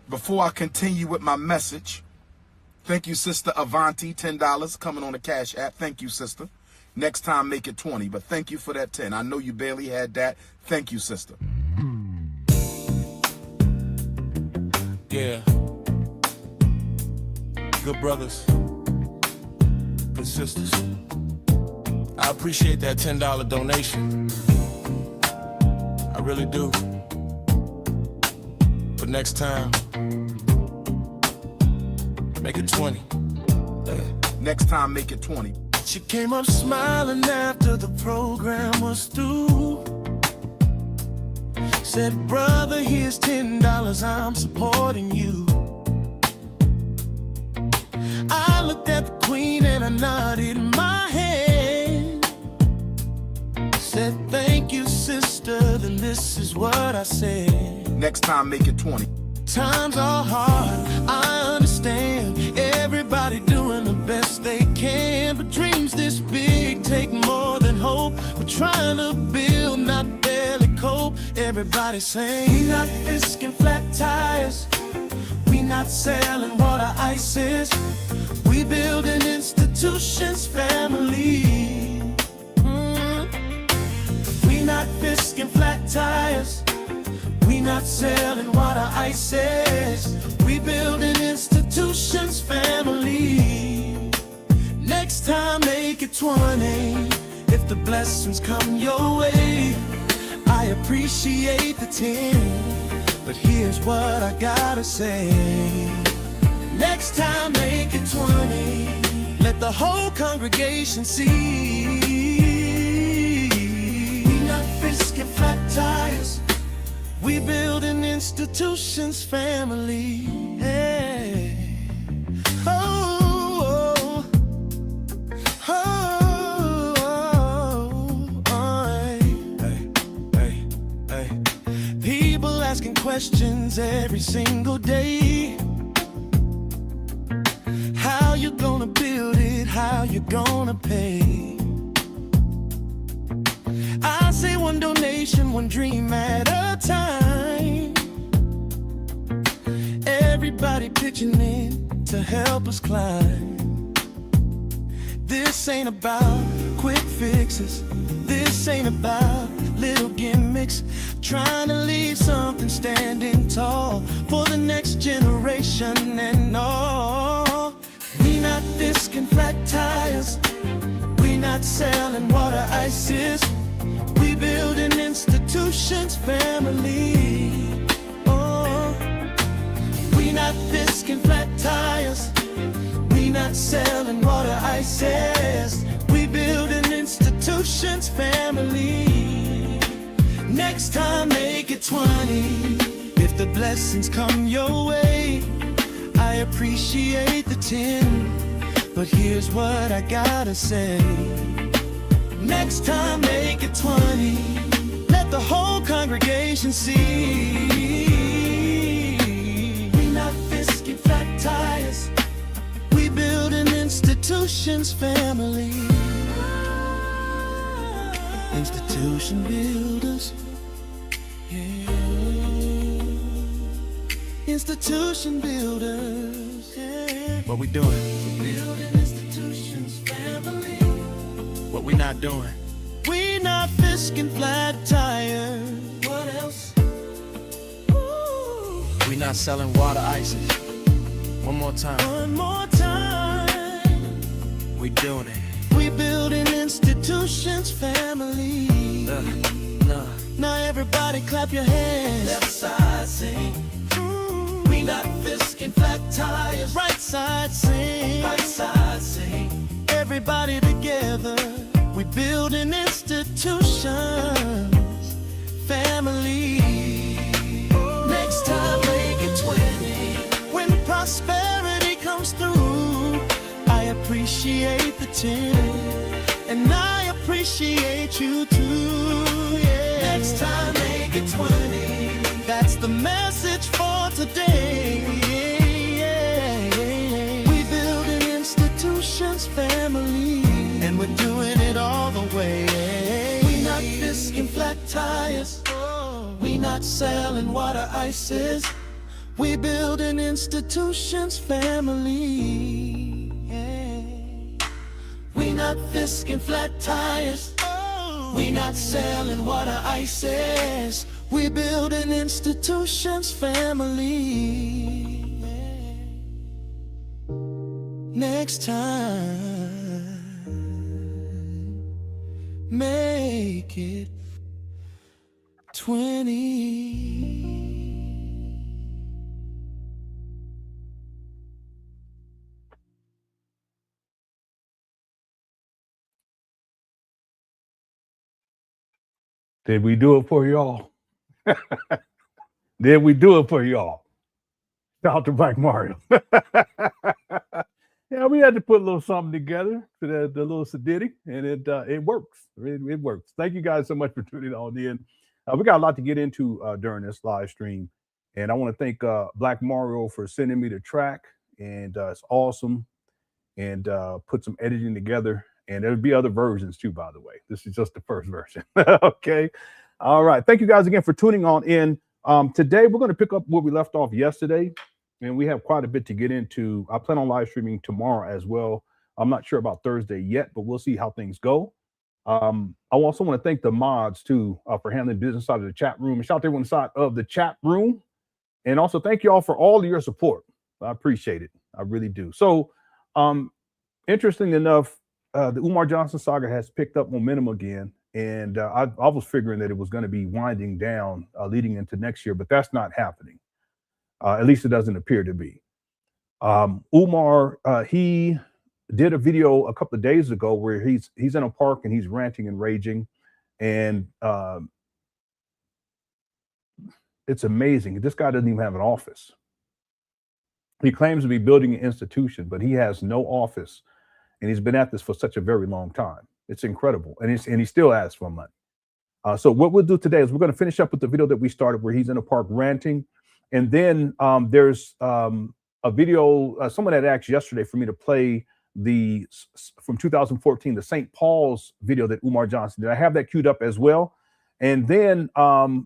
Before I continue with my message, thank you, Sister Avanti, $10 coming on the Cash App. Thank you, sister. Next time, make it 20, but thank you for that 10. I know you barely had that. Thank you, sister. Yeah. Good brothers, good sisters. I appreciate that $10 donation. I really do. But next time, make it 20. Next time, make it 20. She came up smiling after the program was through. Said, brother, here's $10, I'm supporting you. I looked at the queen and I nodded my head. Said, thank you, sister, then this is what I said. Next time, make it 20. Times are hard, I understand. Everybody doing the best they can, but dreams this big take more than hope. We're trying to build, not barely cope. Everybody saying, we not fisking flat tires, we not selling water ices, we building institutions, family. We not fisking flat tires, we not selling water ices, we building institutions, family. Next time, make it 20. If the blessings come your way, I appreciate the 10, but here's what I gotta say. Next time, make it 20. Let the whole congregation see. We not risking flat tires, we building institutions, family. Hey. Oh, oh, oh, oh, hey, hey, hey. People asking questions every single day. How you gonna build it? How you gonna pay? I say one donation, one dream at a time. Everybody pitching in to help us climb. This ain't about quick fixes, this ain't about little gimmicks. Trying to leave something standing tall for the next generation and all. We not discing flat tires, we not selling water ices, we building institutions, family. Oh, we not discing flat tires, we not selling water ices, we building institutions, family. Next time, make it 20. If the blessings come your way, I appreciate the 10, but here's what I gotta say. Next time, make it 20. Let the whole congregation see. We not fisking flat tires, we building institutions, family. Institution builders, yeah. Institution builders, yeah. What we doing? Building institutions, family. What we not doing? We not fisking flat tires. What else? Ooh. We not selling water ices. One more time. One more time. We doing it. We building institutions, family. Now everybody clap your hands. Left side sing. We not fisking flat tires. Right side sing. Right side sing. Everybody together, we building institutions, family. Next time, make it 20. When prosperity comes through, I appreciate the 10, and I appreciate you too, yeah. Next time, make it 20. That's the message for today, yeah. We building institutions, family, and we're doing it all the way. We not fisking flat tires, we not selling water ices, We building institutions, family. Yeah. We not fisking flat tires. We not selling water ices. We building institutions, family. Yeah. Next time, make it 20. Did we do it for y'all? Did we do it for y'all? Shout out to Black Mario. Yeah, we had to put a little something together for the little sedity, and it works. It works. Thank you guys so much for tuning on in. We got a lot to get into during this live stream, and I want to thank Black Mario for sending me the track, and it's awesome, and put some editing together. And there'll be other versions too, by the way. This is just the first version. Okay. All right. Thank you guys again for tuning on in. Today, we're going to pick up where we left off yesterday. And we have quite a bit to get into. I plan on live streaming tomorrow as well. I'm not sure about Thursday yet, but we'll see how things go. I also want to thank the mods too for handling business side of the chat room. And shout out to everyone inside of the chat room. And also thank you all for all of your support. I appreciate it. I really do. So interesting enough, the Umar Johnson saga has picked up momentum again. And I was figuring that it was going to be winding down leading into next year, but that's not happening. At least it doesn't appear to be. Umar, he did a video a couple of days ago where he's in a park and he's ranting and raging. And it's amazing. This guy doesn't even have an office. He claims to be building an institution, but he has no office. And he's been at this for such a very long time. It's incredible. And he still asks for money. So what we'll do today is we're going to finish up with the video that we started where he's in a park ranting. And then there's a video, someone had asked yesterday for me to play from 2014, the St. Paul's video that Umar Johnson did. I have that queued up as well. And then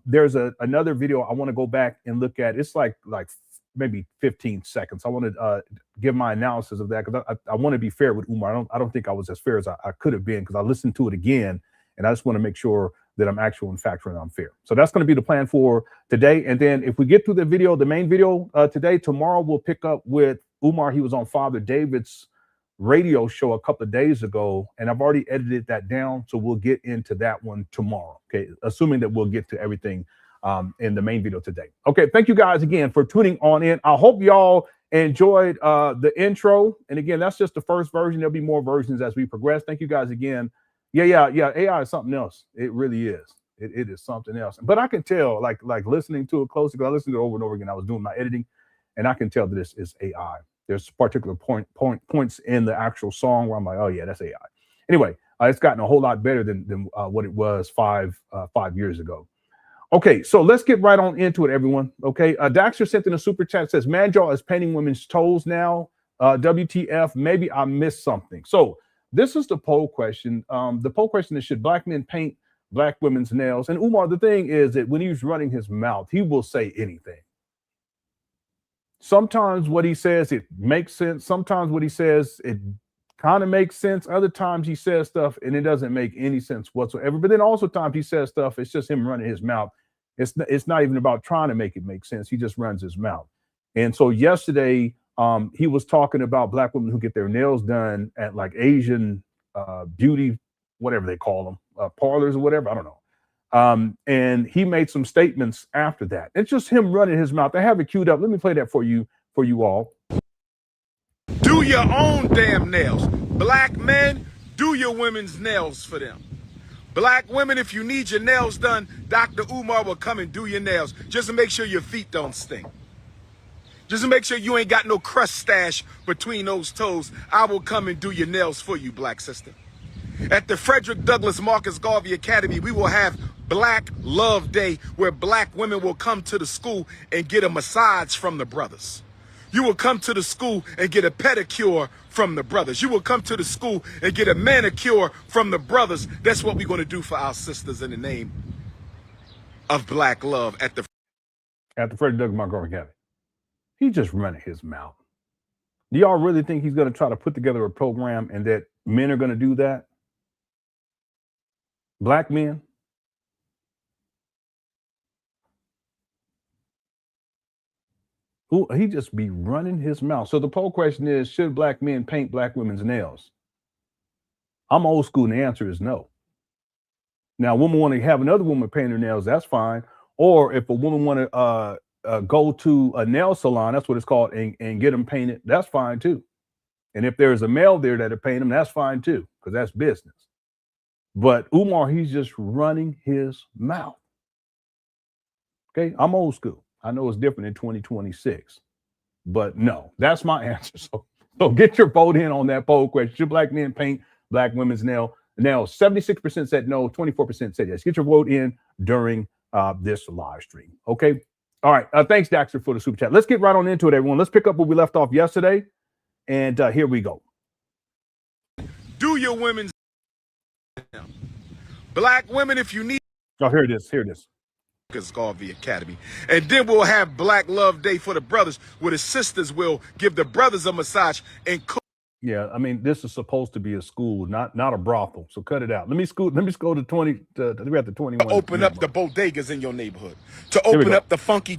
there's another video I want to go back and look at. It's like maybe 15 seconds. I want to give my analysis of that because I want to be fair with Umar. I don't think I was as fair as I could have been because I listened to it again. And I just want to make sure that I'm actual and factual and I'm fair. So that's going to be the plan for today. And then if we get through the video, the main video today, tomorrow we'll pick up with Umar. He was on Father David's radio show a couple of days ago, and I've already edited that down. So we'll get into that one tomorrow. Okay. Assuming that we'll get to everything in the main video today. Okay. Thank you guys again for tuning on in. I hope y'all enjoyed the intro. And again, that's just the first version. There'll be more versions as we progress. Thank you guys again. Yeah. AI is something else. It really is. It is something else. But I can tell, like listening to it closely, because I listened to it over and over again. I was doing my editing, and I can tell that this is AI. There's particular points in the actual song where I'm like, oh yeah, that's AI. Anyway, it's gotten a whole lot better than what it was 5 years ago. Okay, so let's get right on into it, everyone. Okay, Daxter sent in a super chat, says, Manjaw is painting women's toes now. WTF, maybe I missed something. So this is the poll question. The poll question is, should black men paint black women's nails? And Umar, the thing is that when he's running his mouth, he will say anything. Sometimes what he says, it makes sense. Sometimes what he says, it kind of makes sense. Other times he says stuff and it doesn't make any sense whatsoever. But then also times he says stuff, it's just him running his mouth. It's not even about trying to make it make sense. He just runs his mouth. And so yesterday, he was talking about black women who get their nails done at like Asian beauty, whatever they call them, parlors or whatever. I don't know. And he made some statements after that. It's just him running his mouth. I have it queued up. Let me play that for you all. Do your own damn nails. Black men, do your women's nails for them. Black women, if you need your nails done, Dr. Umar will come and do your nails. Just to make sure your feet don't stink. Just to make sure you ain't got no crust stash between those toes, I will come and do your nails for you, black sister. At the Frederick Douglass Marcus Garvey Academy, we will have Black Love Day, where black women will come to the school and get a massage from the brothers. You will come to the school and get a pedicure from the brothers. You will come to the school and get a manicure from the brothers. That's what we're going to do for our sisters in the name of black love at the Frederick Douglass Marcus Garvey Academy. He's just running his mouth. Do y'all really think he's going to try to put together a program and that men are going to do that? Black men? He just be running his mouth. So the poll question is, should black men paint black women's nails? I'm old school and the answer is no. Now, a woman want to have another woman paint her nails, that's fine. Or if a woman want to go to a nail salon, that's what it's called, and get them painted, that's fine too. And if there's a male there that'll paint them, that's fine too, because that's business. But Umar, he's just running his mouth. Okay, I'm old school. I know it's different in 2026, but no, that's my answer. So get your vote in on that poll question. Should black men paint black women's nails? 76% said no, 24% said yes. Get your vote in during this live stream. Okay. All right. Thanks, Daxter, for the super chat. Let's get right on into it, everyone. Let's pick up where we left off yesterday. And here we go. Do your women's black women if you need. Oh, here it is. Here it is. It's called the Academy. And then we'll have Black Love Day for the brothers, where the sisters will give the brothers a massage and cook. Yeah, I mean, this is supposed to be a school, not a brothel. So cut it out. Let me go to 20. We're at the 21. To open up the bodegas in your neighborhood. To open up the funky.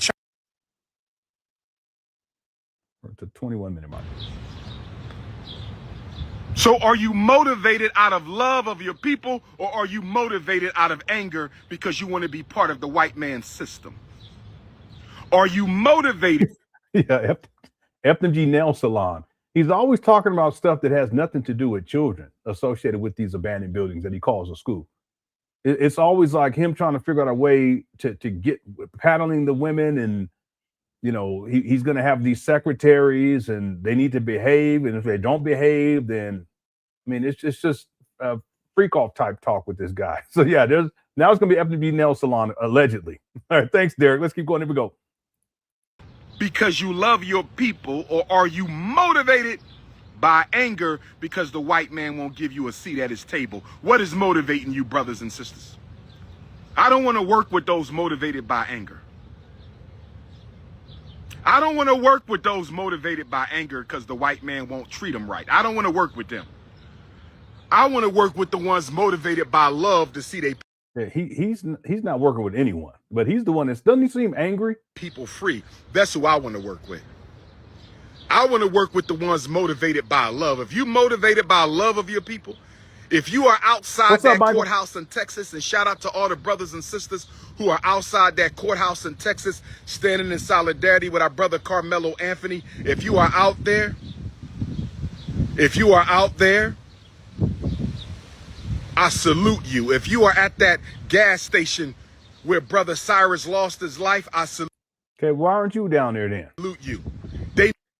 We're at the 21-minute mark. So are you motivated out of love of your people, or are you motivated out of anger because you want to be part of the white man's system? Are you motivated? Yeah, FDMG Nail Salon. He's always talking about stuff that has nothing to do with children associated with these abandoned buildings that he calls a school. It's always like him trying to figure out a way to get paddling the women, and you know, he's going to have these secretaries and they need to behave. And if they don't behave, then, I mean, it's just a freak off type talk with this guy. So yeah, now it's going to be FDMG Nail Salon, allegedly. All right. Thanks, Derek. Let's keep going. Here we go. Because you love your people, or are you motivated by anger because the white man won't give you a seat at his table? What is motivating you, brothers and sisters? I don't want to work with those motivated by anger. I don't want to work with those motivated by anger because the white man won't treat them right. I don't want to work with them. I want to work with the ones motivated by love to see they he's not working with anyone, but he's the one that's, doesn't he seem angry? People free. That's who I want to work with. I want to work with the ones motivated by love. If you motivated by love of your people, if you are outside that courthouse in Texas, and shout out to all the brothers and sisters who are outside that courthouse in Texas, standing in solidarity with our brother Carmelo Anthony. If you are out there, I salute you. If you are at that gas station where brother Cyrus lost his life, I salute. Okay, why aren't you down there then? Salute you.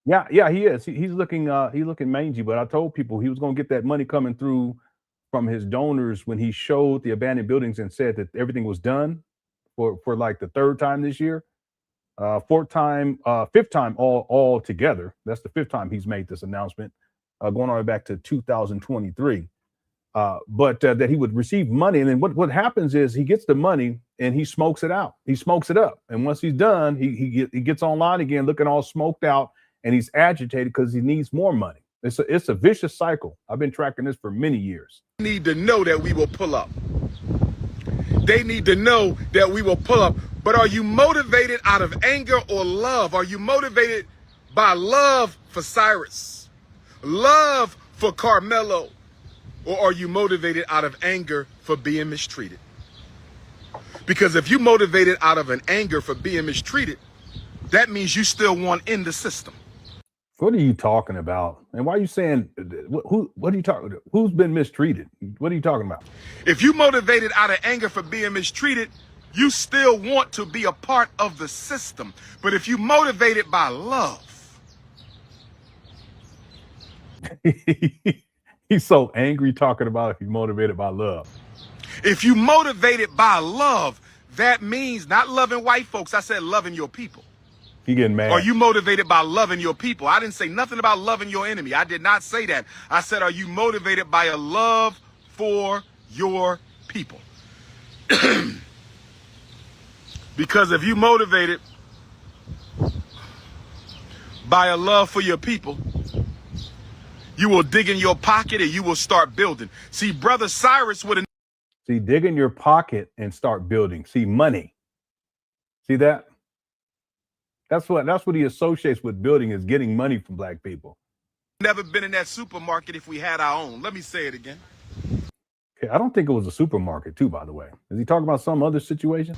Yeah, he is. He's looking mangy, but I told people he was going to get that money coming through from his donors when he showed the abandoned buildings and said that everything was done for like the third time this year, fifth time all together. That's the fifth time he's made this announcement, going all the way back to 2023. But that he would receive money, and then what happens is he gets the money and he smokes it out. He smokes it up, and once he's done, he gets online again, looking all smoked out, and he's agitated because he needs more money. It's a vicious cycle. I've been tracking this for many years. They need to know that we will pull up. They need to know that we will pull up. But are you motivated out of anger or love? Are you motivated by love for Cyrus, love for Carmelo, or are you motivated out of anger for being mistreated? Because if you're motivated out of an anger for being mistreated, that means you still want in the system. What are you talking about? And why are you saying, what are you talking about? Who's been mistreated? What are you talking about? If you motivated out of anger for being mistreated, you still want to be a part of the system. But if you motivated by love. He's so angry talking about if he's motivated by love. If you motivated by love, that means not loving white folks. I said loving your people. He getting mad. Are you motivated by loving your people? I didn't say nothing about loving your enemy. I did not say that. I said, are you motivated by a love for your people? Because if you motivated by a love for your people, you will dig in your pocket and you will start building. See, Brother Cyrus would have... See, dig in your pocket and start building. See, money. See that? That's what he associates with building, is getting money from black people. never been in that supermarket if we had our own. Let me say it again. Okay, I don't think it was a supermarket too, by the way. Is he talking about some other situation?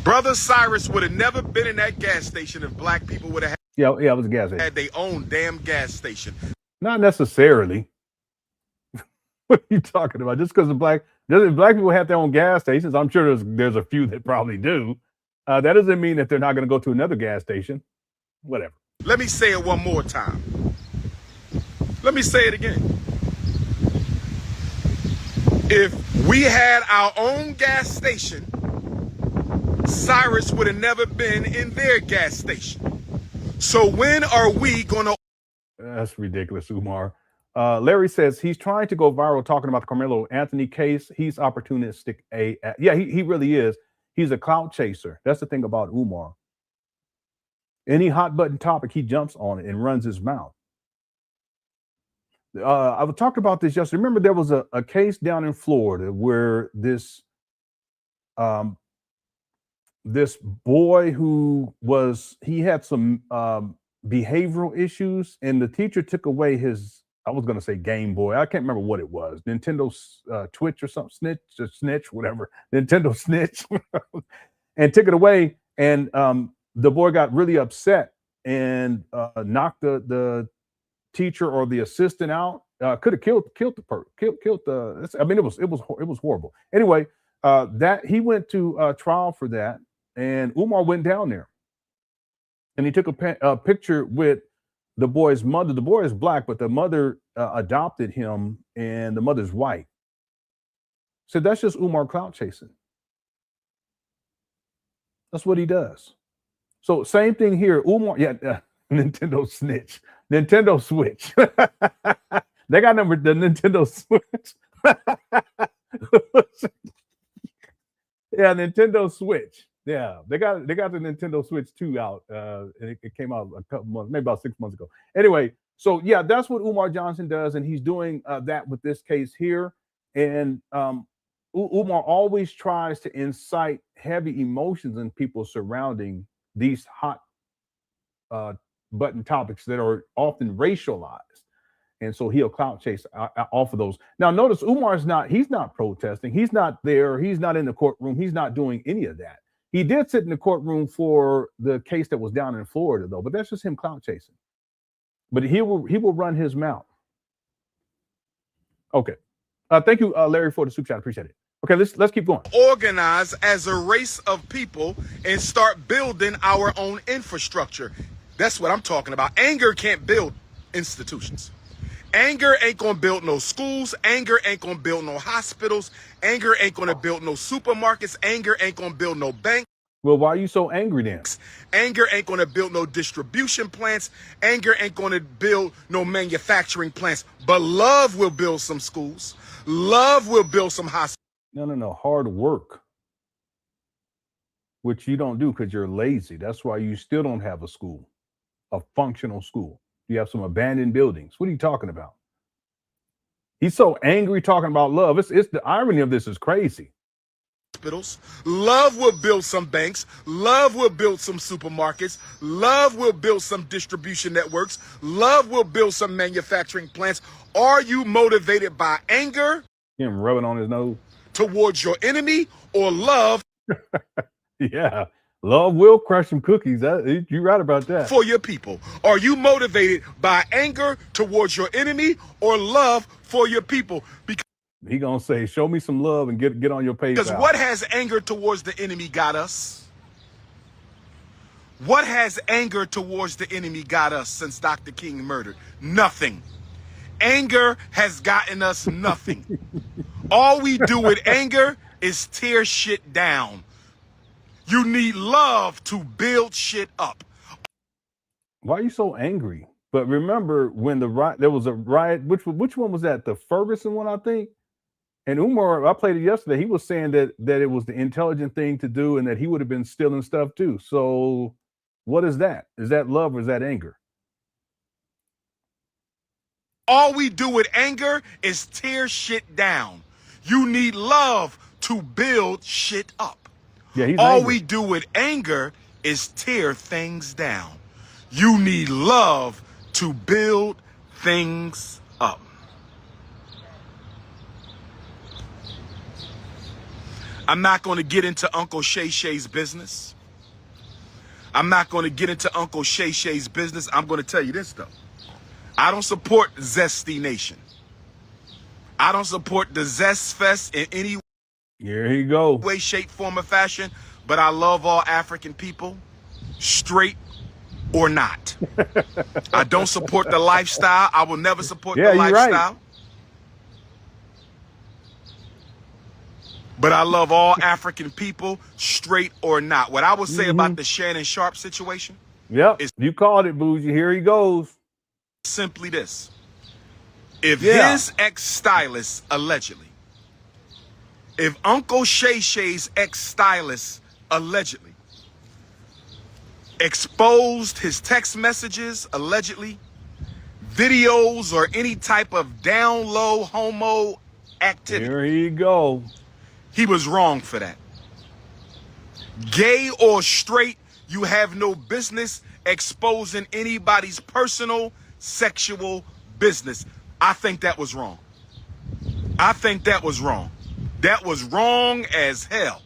Brother Cyrus would have never been in that gas station if black people would have Yeah, it was a gas station. had their own damn gas station. Not necessarily. What are you talking about? Just because black people have their own gas stations, I'm sure there's a few that probably do. That doesn't mean that they're not going to go to another gas station. Whatever. Let me say it one more time. Let me say it again. If we had our own gas station, Cyrus would have never been in their gas station. So when are we going to... That's ridiculous, Umar. Larry says he's trying to go viral talking about the Carmelo Anthony case. He's opportunistic. Yeah, he really is. He's a clout chaser. That's the thing about Umar. Any hot button topic, he jumps on it and runs his mouth. I talked about this yesterday. Remember, there was a case down in Florida where this boy he had some behavioral issues, and the teacher took away his, I was going to say Game Boy. I can't remember what it was. Nintendo Twitch or something, snitch, whatever. Nintendo Snitch, and took it away. And the boy got really upset and knocked the teacher or the assistant out. Could have killed the. I mean, it was horrible. Anyway, that he went to trial for that, and Umar went down there, and he took a picture with the boy's mother. The boy is black, but the mother adopted him, and the mother's white. So that's just Umar clout chasing. That's what he does. So same thing here. Umar, Nintendo Snitch, Nintendo Switch. They got the Nintendo Switch. Yeah, Nintendo Switch. Yeah, they got the Nintendo Switch 2 out. And it came out a couple months, maybe about 6 months ago. Anyway, so yeah, that's what Umar Johnson does, and he's doing that with this case here. And Umar always tries to incite heavy emotions in people surrounding these hot button topics that are often racialized. And so he'll clout chase off of those. Now, notice Umar's he's not protesting. He's not there. He's not in the courtroom. He's not doing any of that. He did sit in the courtroom for the case that was down in Florida, though, but that's just him clout chasing. But he will run his mouth. Okay. Thank you, Larry, for the super chat. Appreciate it. Okay, let's keep going. Organize as a race of people and start building our own infrastructure. That's what I'm talking about. Anger can't build institutions. Anger ain't gonna build no schools. Anger ain't gonna build no hospitals. Anger ain't gonna build no supermarkets. Anger ain't gonna build no banks. Well, why are you so angry then? Anger ain't gonna build no distribution plants. Anger ain't gonna build no manufacturing plants. But love will build some schools. Love will build some hospitals. No. Hard work, which you don't do because you're lazy. That's why you still don't have a school, a functional school. You have some abandoned buildings. What are you talking about? He's so angry talking about love. It's the irony of this is crazy. Hospitals. Love will build some banks. Love will build some supermarkets. Love will build some distribution networks. Love will build some manufacturing plants. Are you motivated by anger? Him rubbing on his nose. Towards your enemy, or love? Yeah. Love will crush some cookies. You're right about that. For your people. Are you motivated by anger towards your enemy or love for your people? Because he gonna say, show me some love and get on your page. Because what has anger towards the enemy got us? What has anger towards the enemy got us since Dr. King murdered? Nothing. Anger has gotten us nothing. All we do with anger is tear shit down. You need love to build shit up. Why are you so angry? But remember when there was a riot, which one was that? The Ferguson one, I think. And Umar, I played it yesterday. He was saying that it was the intelligent thing to do and that he would have been stealing stuff too. So what is that? Is that love or is that anger? All we do with anger is tear shit down. You need love to build shit up. Yeah, he's All angry. we do with anger is tear things down. You need love to build things up. I'm not going to get into Uncle Shay Shay's business. I'm not going to get into Uncle Shay Shay's business. I'm going to tell you this, though. I don't support Zesty Nation. I don't support the Zest Fest in any Here he go. way, shape, form, or fashion, but I love all African people, straight or not. I don't support the lifestyle. I will never support the Yeah, you're right. lifestyle. But I love all African people, straight or not. What I will say about the Shannon Sharp situation Yep. is You called it, Bougie. Here he goes. simply this. If Yeah. his ex-stylist, allegedly, if Uncle Shay Shay's ex-stylist, allegedly, exposed his text messages, allegedly, videos, or any type of down low homo activity, Here he go. he was wrong for that. Gay or straight, you have no business exposing anybody's personal sexual business. I think that was wrong. I think that was wrong. That was wrong as hell.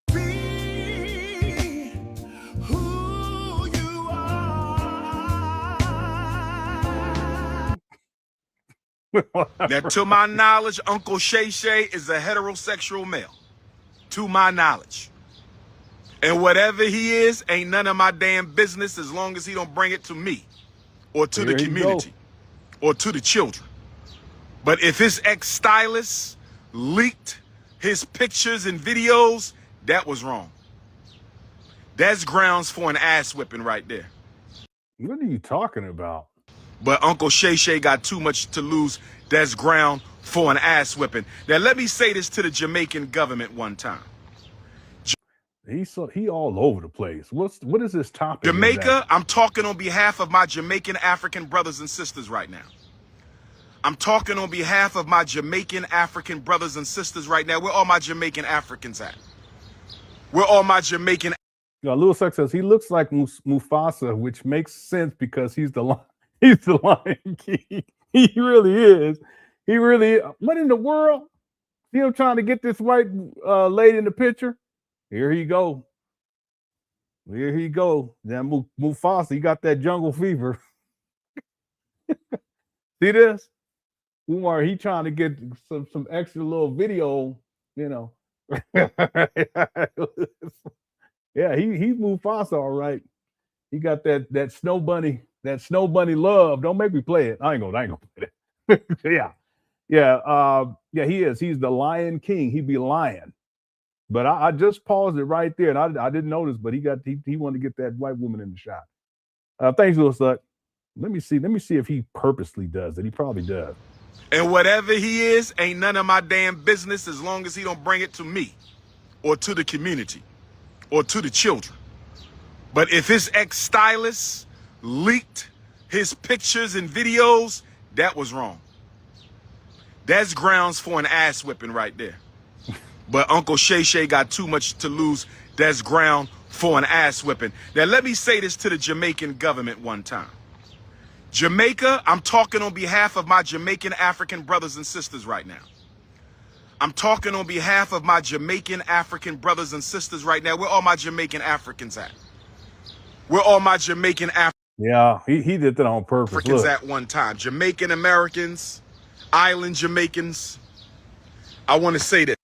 Be who you are. Now, to my knowledge, Uncle Shay Shay is a heterosexual male. To my knowledge. And whatever he is, ain't none of my damn business as long as he don't bring it to me or to Here the you community or to the children. But if his ex-stylist leaked his pictures and videos, that was wrong. That's grounds for an ass whipping right there. What are you talking about? But Uncle Shay Shay got too much to lose. That's ground for an ass whipping. Now, let me say this to the Jamaican government one time. He all over the place. What is this topic? Jamaica, exactly? I'm talking on behalf of my Jamaican African brothers and sisters right now. I'm talking on behalf of my Jamaican African brothers and sisters right now. Where all my Jamaican Africans at? Where all my Jamaican... Lil Sex says he looks like Mufasa, which makes sense because he's the Lion King. He really is. He really. What in the world? See him trying to get this white lady in the picture. Here he go. Here he go. That Mufasa, he got that jungle fever. See this? Umar, he trying to get some extra little video, you know. Yeah, he's Mufasa, all right. He got that snow bunny love. Don't make me play it. I ain't gonna play it. Yeah, he is. He's the Lion King. He be lying. But I just paused it right there, and I didn't notice, but he wanted to get that white woman in the shot. Thanks, Lil Sut. Let me see if he purposely does it. He probably does. And whatever he is, ain't none of my damn business as long as he don't bring it to me or to the community or to the children. But if his ex-stylist leaked his pictures and videos, that was wrong. That's grounds for an ass whipping right there. But Uncle Shay Shay got too much to lose. That's ground for an ass whipping. Now, let me say this to the Jamaican government one time. Jamaica, I'm talking on behalf of my Jamaican African brothers and sisters right now. I'm talking on behalf of my Jamaican African brothers and sisters right now. Where all my Jamaican Africans at? Where all my Jamaican Yeah, he did that on purpose. Africans Look. at one time? Jamaican Americans, island Jamaicans. I want to say this.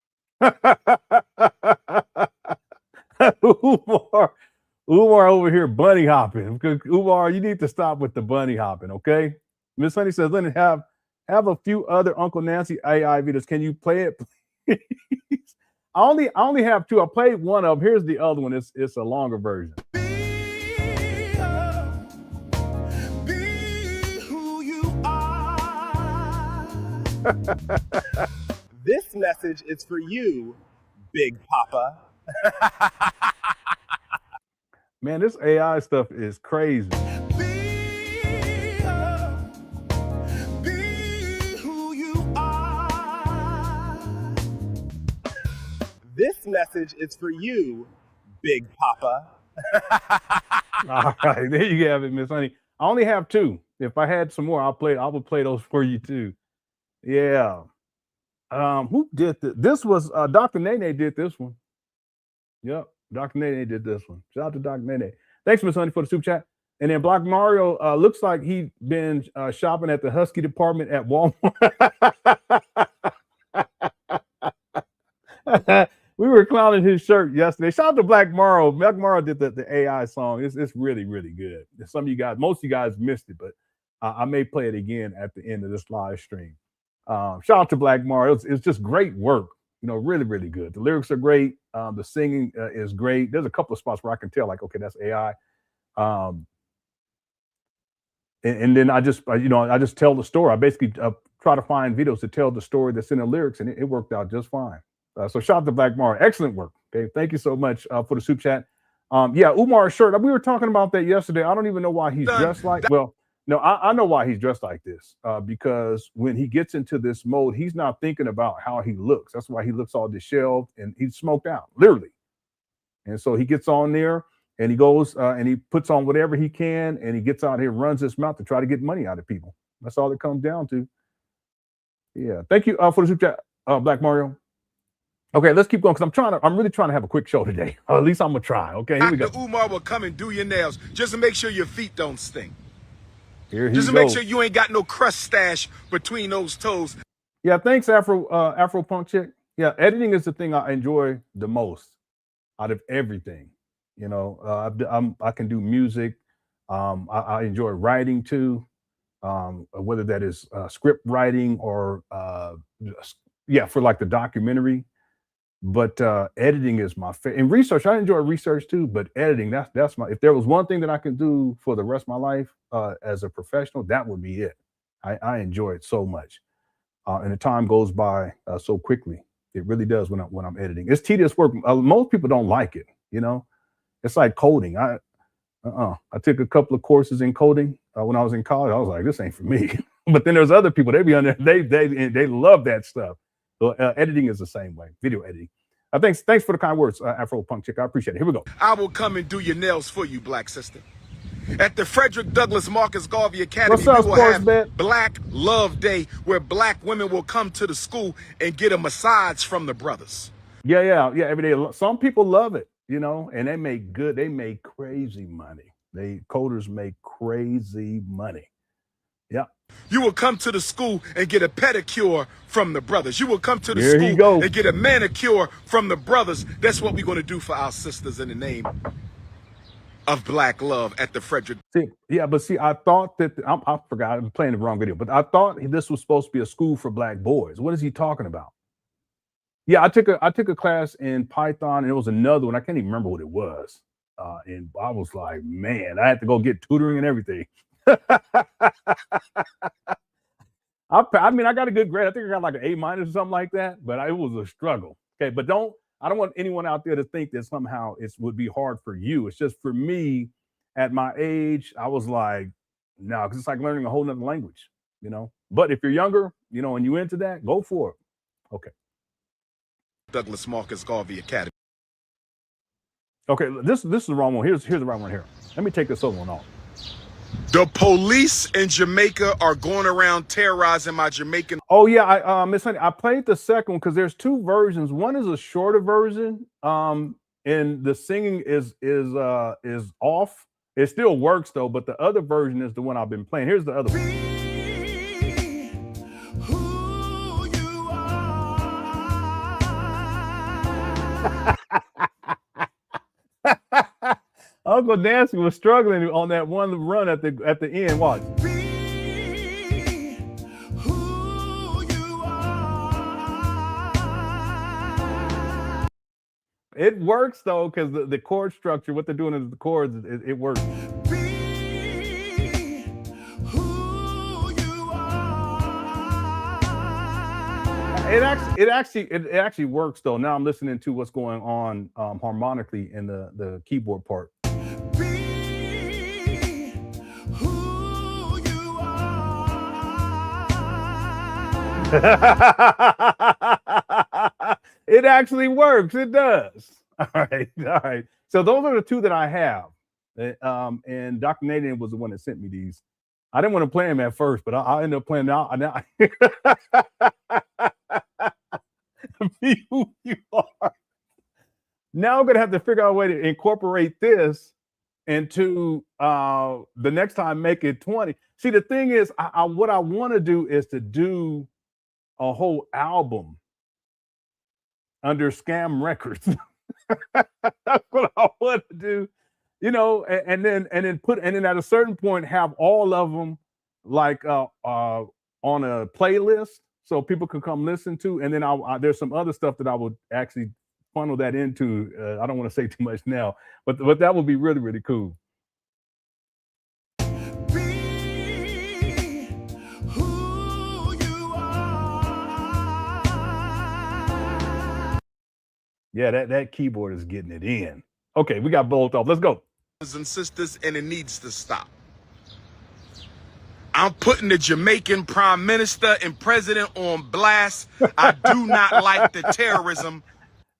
Umar over here bunny hopping. Umar, you need to stop with the bunny hopping, okay? Miss Honey says, Lenon, have a few other Uncle Nancy AI videos. Can you play it, please? I only have two. I played one of them. Here's the other one. It's a longer version. Be who you are. This message is for you, Big Papa. Man, this AI stuff is crazy. Be This message is for you, Big Papa. All right, there you have it, Miss Honey. I only have 2. If I had some more, I would play those for you too. Yeah. Who did this? This was Dr. Nene did this one. Yep, Dr. Nene did this one. Shout out to Dr. Nene. Thanks, Miss Honey, for the super chat. And then Black Mario looks like he'd been shopping at the Husky department at Walmart. We were clowning his shirt yesterday. Shout out to Black Mario. Black Mario did the AI song. It's really, really good. Some of you guys, most of you guys missed it, but I may play it again at the end of this live stream. Shout out to Black Mario. It's just great work. You know, really, really good. The lyrics are great. The singing is great. There's a couple of spots where I can tell, like, okay, that's AI. And then I just tell the story. I basically try to find videos to tell the story that's in the lyrics, and it worked out just fine. So shout out to Black Mario. Excellent work. Okay, thank you so much for the super chat. Yeah, Umar's shirt. We were talking about that yesterday. I don't even know why he's dressed like. Well, no, I know why he's dressed like this. Because when he gets into this mode, he's not thinking about how he looks. That's why he looks all disheveled and he's smoked out, literally. And so he gets on there and he goes and he puts on whatever he can and he gets out here, runs his mouth to try to get money out of people. That's all it comes down to. Yeah, thank you for the super chat, Black Mario. Okay, let's keep going because I'm really trying to have a quick show today. Or at least I'm gonna try. Okay, here we go. Dr. Umar will come and do your nails just to make sure your feet don't stink. Here he just to goes. make sure you ain't got no crust stash between those toes. Yeah, thanks, Afro Punk Chick. Yeah, editing is the thing I enjoy the most out of everything. You know, I can do music. I enjoy writing too, whether that is script writing or for like the documentary. But editing is my favorite. And research, I enjoy research too, but editing, that's my, if there was one thing that I could do for the rest of my life as a professional, that would be it. I enjoy it so much. And the time goes by so quickly. It really does when I'm editing. It's tedious work. Most people don't like it, you know? It's like coding. I took a couple of courses in coding when I was in college. I was like, this ain't for me. But then there's other people, they be on there, they love that stuff. So editing is the same way, video editing. Thanks for the kind words, Afro Punk Chick. I appreciate it. Here we go. I will come and do your nails for you, black sister. At the Frederick Douglass Marcus Garvey Academy, we will have Black Love Day, where black women will come to the school and get a massage from the brothers. Yeah, every day. Some people love it, you know, and they make crazy money. Coders make crazy money. Yeah. You will come to the school and get a pedicure from the brothers. You will come to the school and get a manicure from the brothers. That's what we're going to do for our sisters in the name of black love at the Frederick. See, I thought that I forgot. I'm playing the wrong video, but I thought this was supposed to be a school for black boys. What is he talking about? Yeah, I took a class in Python, and it was another one. I can't even remember what it was. And I was like, man, I had to go get tutoring and everything. I mean, I got a good grade. I think I got like an A- or something like that, but it was a struggle. Okay, but I don't want anyone out there to think that somehow it would be hard for you. It's just for me, at my age, I was like, no, because it's like learning a whole nother language, you know. But if you're younger, you know, and you into that, go for it. Okay. Douglas Marcus Garvey Academy. Okay, this is the wrong one. Here's the right one here. Let me take this other one off. The police in Jamaica are going around terrorizing my Jamaican. Oh yeah, Miss Honey, I played the second one because there's two versions. One is a shorter version, and the singing is off. It still works though, but the other version is the one I've been playing. Here's the other one. Uncle Nancy was struggling on that one run at the end. Watch. It works though, because the chord structure, what they're doing is the chords, it works. It actually works though. Now I'm listening to what's going on harmonically in the keyboard part. It actually works. It does. All right. All right. So those are the two that I have. And Dr. Nathan was the one that sent me these. I didn't want to play them at first, but I ended up playing now. Be who you are. Now I'm going to have to figure out a way to incorporate this into the next time, make it 20. See, the thing is, what I want to do is to do a whole album under Scam Records. That's what I want to do, you know, and then at a certain point have all of them like on a playlist so people can come listen to, and then there's some other stuff that I would actually funnel that into. I don't want to say too much now, but that would be really, really cool. Yeah, that keyboard is getting it in. Okay, we got both off. Let's go. And sisters, and it needs to stop. I'm putting the Jamaican prime minister and president on blast. I do not like the terrorism.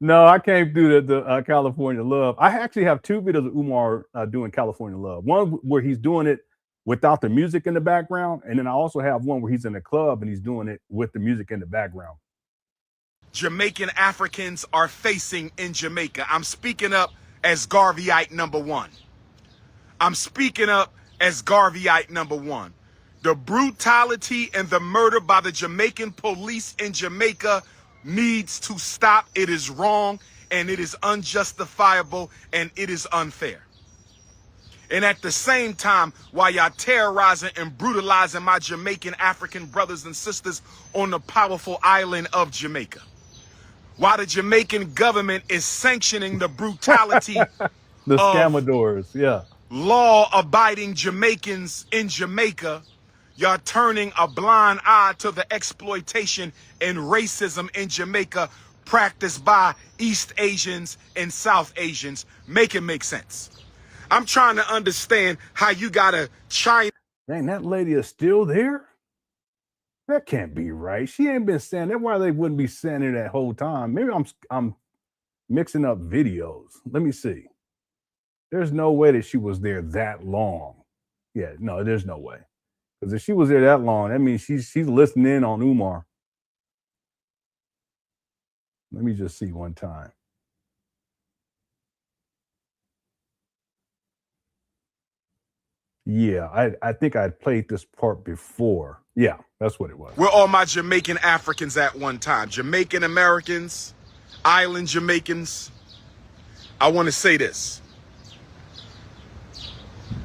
No, I can't do the California Love. I actually have two videos of Umar doing California Love. One where he's doing it without the music in the background, and then I also have one where he's in a club and he's doing it with the music in the background. Jamaican Africans are facing in Jamaica. I'm speaking up as Garveyite number one. I'm speaking up as Garveyite number one. The brutality and the murder by the Jamaican police in Jamaica needs to stop. It is wrong, and it is unjustifiable, and it is unfair. And at the same time, while y'all terrorizing and brutalizing my Jamaican African brothers and sisters on the powerful island of Jamaica, while the Jamaican government is sanctioning the brutality the scamadors, yeah, law-abiding Jamaicans in Jamaica, y'all turning a blind eye to the exploitation and racism in Jamaica practiced by East Asians and South Asians. Make it make sense. I'm trying to understand how you got a China. Dang, that lady is still there? That can't be right. She ain't been saying that. Why they wouldn't be saying it that whole time? Maybe I'm mixing up videos. Let me see. There's no way that she was there that long. Yeah, no, there's no way. Because if she was there that long, that means she's listening in on Umar. Let me just see one time. Yeah, I think I played this part before. Yeah, that's what it was. We're all my Jamaican Africans at one time. Jamaican Americans, island Jamaicans. I want to say this.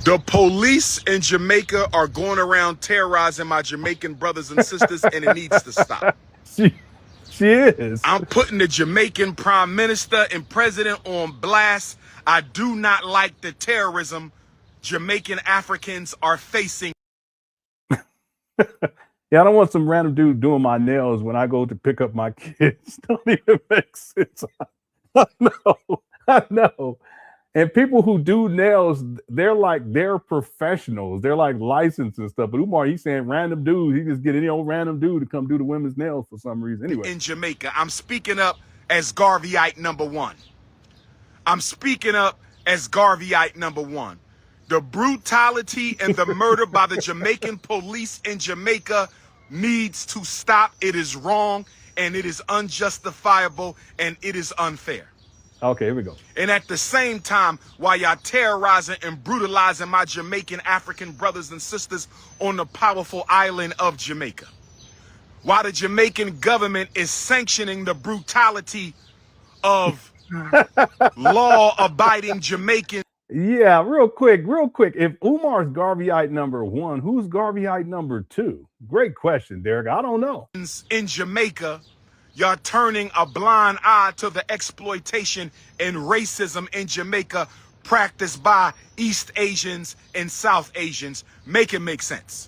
The police in Jamaica are going around terrorizing my Jamaican brothers and sisters, and it needs to stop. She is. I'm putting the Jamaican prime minister and president on blast. I do not like the terrorism Jamaican Africans are facing. Yeah, I don't want some random dude doing my nails when I go to pick up my kids. Don't even make sense. I know. And people who do nails, they're professionals. They're like licensed and stuff. But Umar, he's saying random dude. He just get any old random dude to come do the women's nails for some reason. Anyway. In Jamaica, I'm speaking up as Garveyite number one. I'm speaking up as Garveyite number one. The brutality and the murder by the Jamaican police in Jamaica needs to stop. It is wrong, and it is unjustifiable, and it is unfair. Okay, here we go. And at the same time, while y'all terrorizing and brutalizing my Jamaican African brothers and sisters on the powerful island of Jamaica, while the Jamaican government is sanctioning the brutality of law-abiding Jamaicans. Yeah, real quick. If Umar's Garveyite number one, who's Garveyite number two? Great question, Derek. I don't know. In Jamaica, y'all turning a blind eye to the exploitation and racism in Jamaica practiced by East Asians and South Asians. Make it make sense.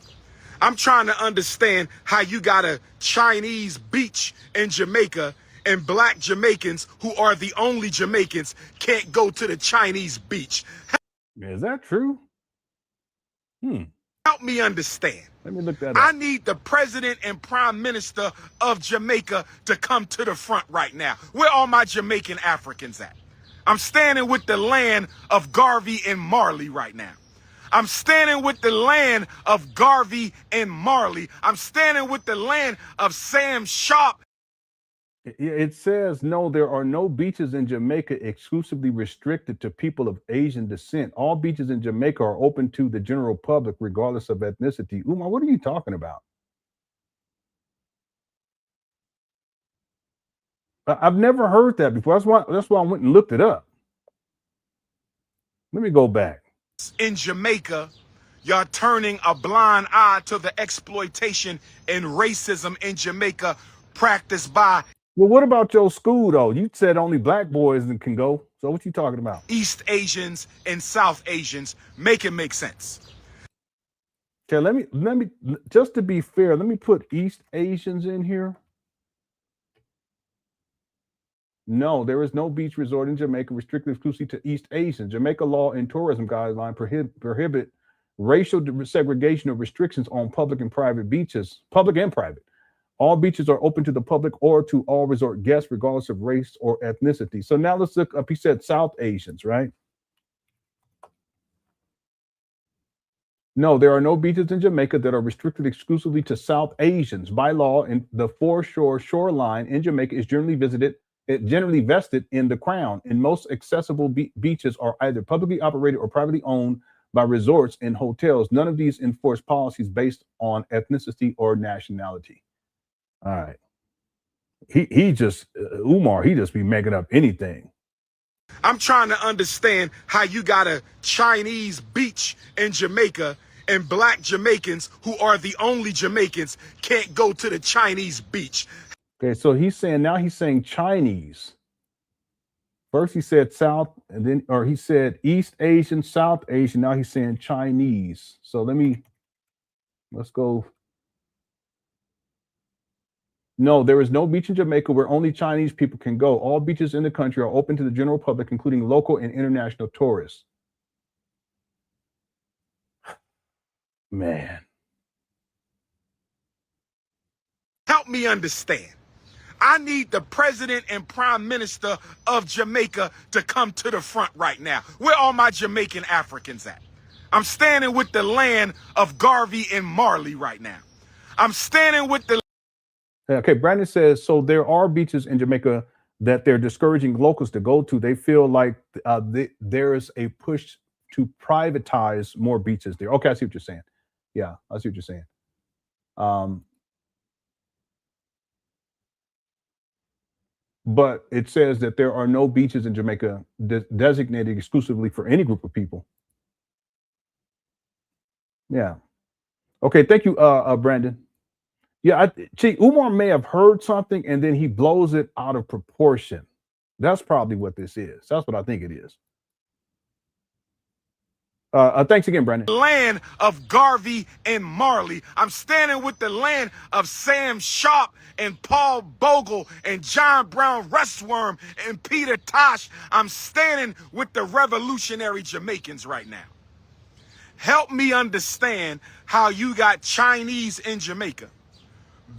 I'm trying to understand how you got a Chinese beach in Jamaica and black Jamaicans, who are the only Jamaicans, can't go to the Chinese beach. Is that true? How Help me understand. Let me look that I up. need the president and prime minister of Jamaica to come to the front right now. Where are my Jamaican Africans at? I'm standing with the land of Garvey and Marley right now. I'm standing with the land of Garvey and Marley. I'm standing with the land of Sam Sharp. It says, no, there are no beaches in Jamaica exclusively restricted to people of Asian descent. All beaches in Jamaica are open to the general public, regardless of ethnicity. Umar, what are you talking about? I've never heard that before. That's why I went and looked it up. Let me go back. In Jamaica, you're turning a blind eye to the exploitation and racism in Jamaica practiced by. Well, what about your school, though? You said only black boys can go. So what you talking about? East Asians and South Asians. Make it make sense. Okay, let me just to be fair, let me put East Asians in here. No, there is no beach resort in Jamaica restricted exclusively to East Asians. Jamaica law and tourism guidelines prohibit racial segregation or restrictions on public and private beaches, public and private. All beaches are open to the public or to all resort guests, regardless of race or ethnicity. So now let's look up. He said South Asians, right? No, there are no beaches in Jamaica that are restricted exclusively to South Asians. By law, and the foreshore shoreline in Jamaica is generally vested in the Crown, and most accessible beaches are either publicly operated or privately owned by resorts and hotels. None of these enforce policies based on ethnicity or nationality. All right. He just, Umar, he just be making up anything. I'm trying to understand how you got a Chinese beach in Jamaica and black Jamaicans, who are the only Jamaicans, can't go to the Chinese beach. Okay, so he's saying Chinese. First he said South, and then, or he said East Asian, South Asian. Now he's saying Chinese. So let's go. No, there is no beach in Jamaica where only Chinese people can go. All beaches in the country are open to the general public, including local and international tourists. Man. Help me understand. I need the president and prime minister of Jamaica to come to the front right now. Where are my Jamaican Africans at? I'm standing with the land of Garvey and Marley right now. I'm standing with the... Okay, Brandon says, so there are beaches in Jamaica that they're discouraging locals to go to. They feel like there's a push to privatize more beaches there. Okay, I see what you're saying. Yeah, I see what you're saying. But it says that there are no beaches in Jamaica designated exclusively for any group of people. Yeah. Okay, thank you, Brandon. Yeah, Umar may have heard something and then he blows it out of proportion. That's probably what this is. That's what I think it is. Thanks again, Brandon. Land of Garvey and Marley. I'm standing with the land of Sam Sharp and Paul Bogle and John Brown Rustworm and Peter Tosh. I'm standing with the revolutionary Jamaicans right now. Help me understand how you got Chinese in Jamaica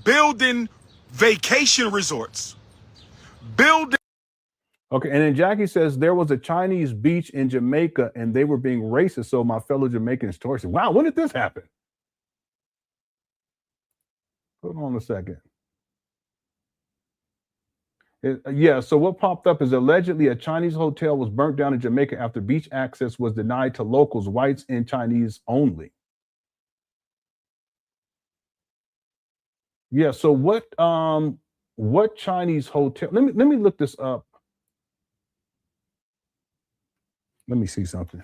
building vacation resorts, building. Okay, and then Jackie says there was a Chinese beach in Jamaica and they were being racist, so my fellow Jamaicans tortured. Wow, when did this happen? Hold on a second. Yeah, so what popped up is allegedly a Chinese hotel was burnt down in Jamaica after beach access was denied to locals, whites and Chinese only. Yeah, so what Chinese hotel? Let me look this up. Let me see something.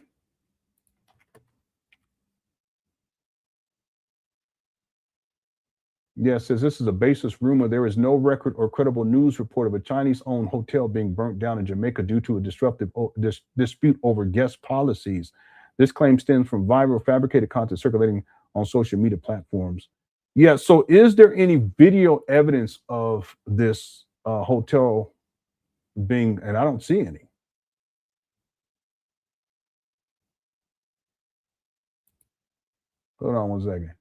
Yeah, it says this is a baseless rumor. There is no record or credible news report of a Chinese-owned hotel being burnt down in Jamaica due to a disruptive dispute over guest policies. This claim stems from viral fabricated content circulating on social media platforms. Yeah, so is there any video evidence of this hotel being, and I don't see any. Hold on one second.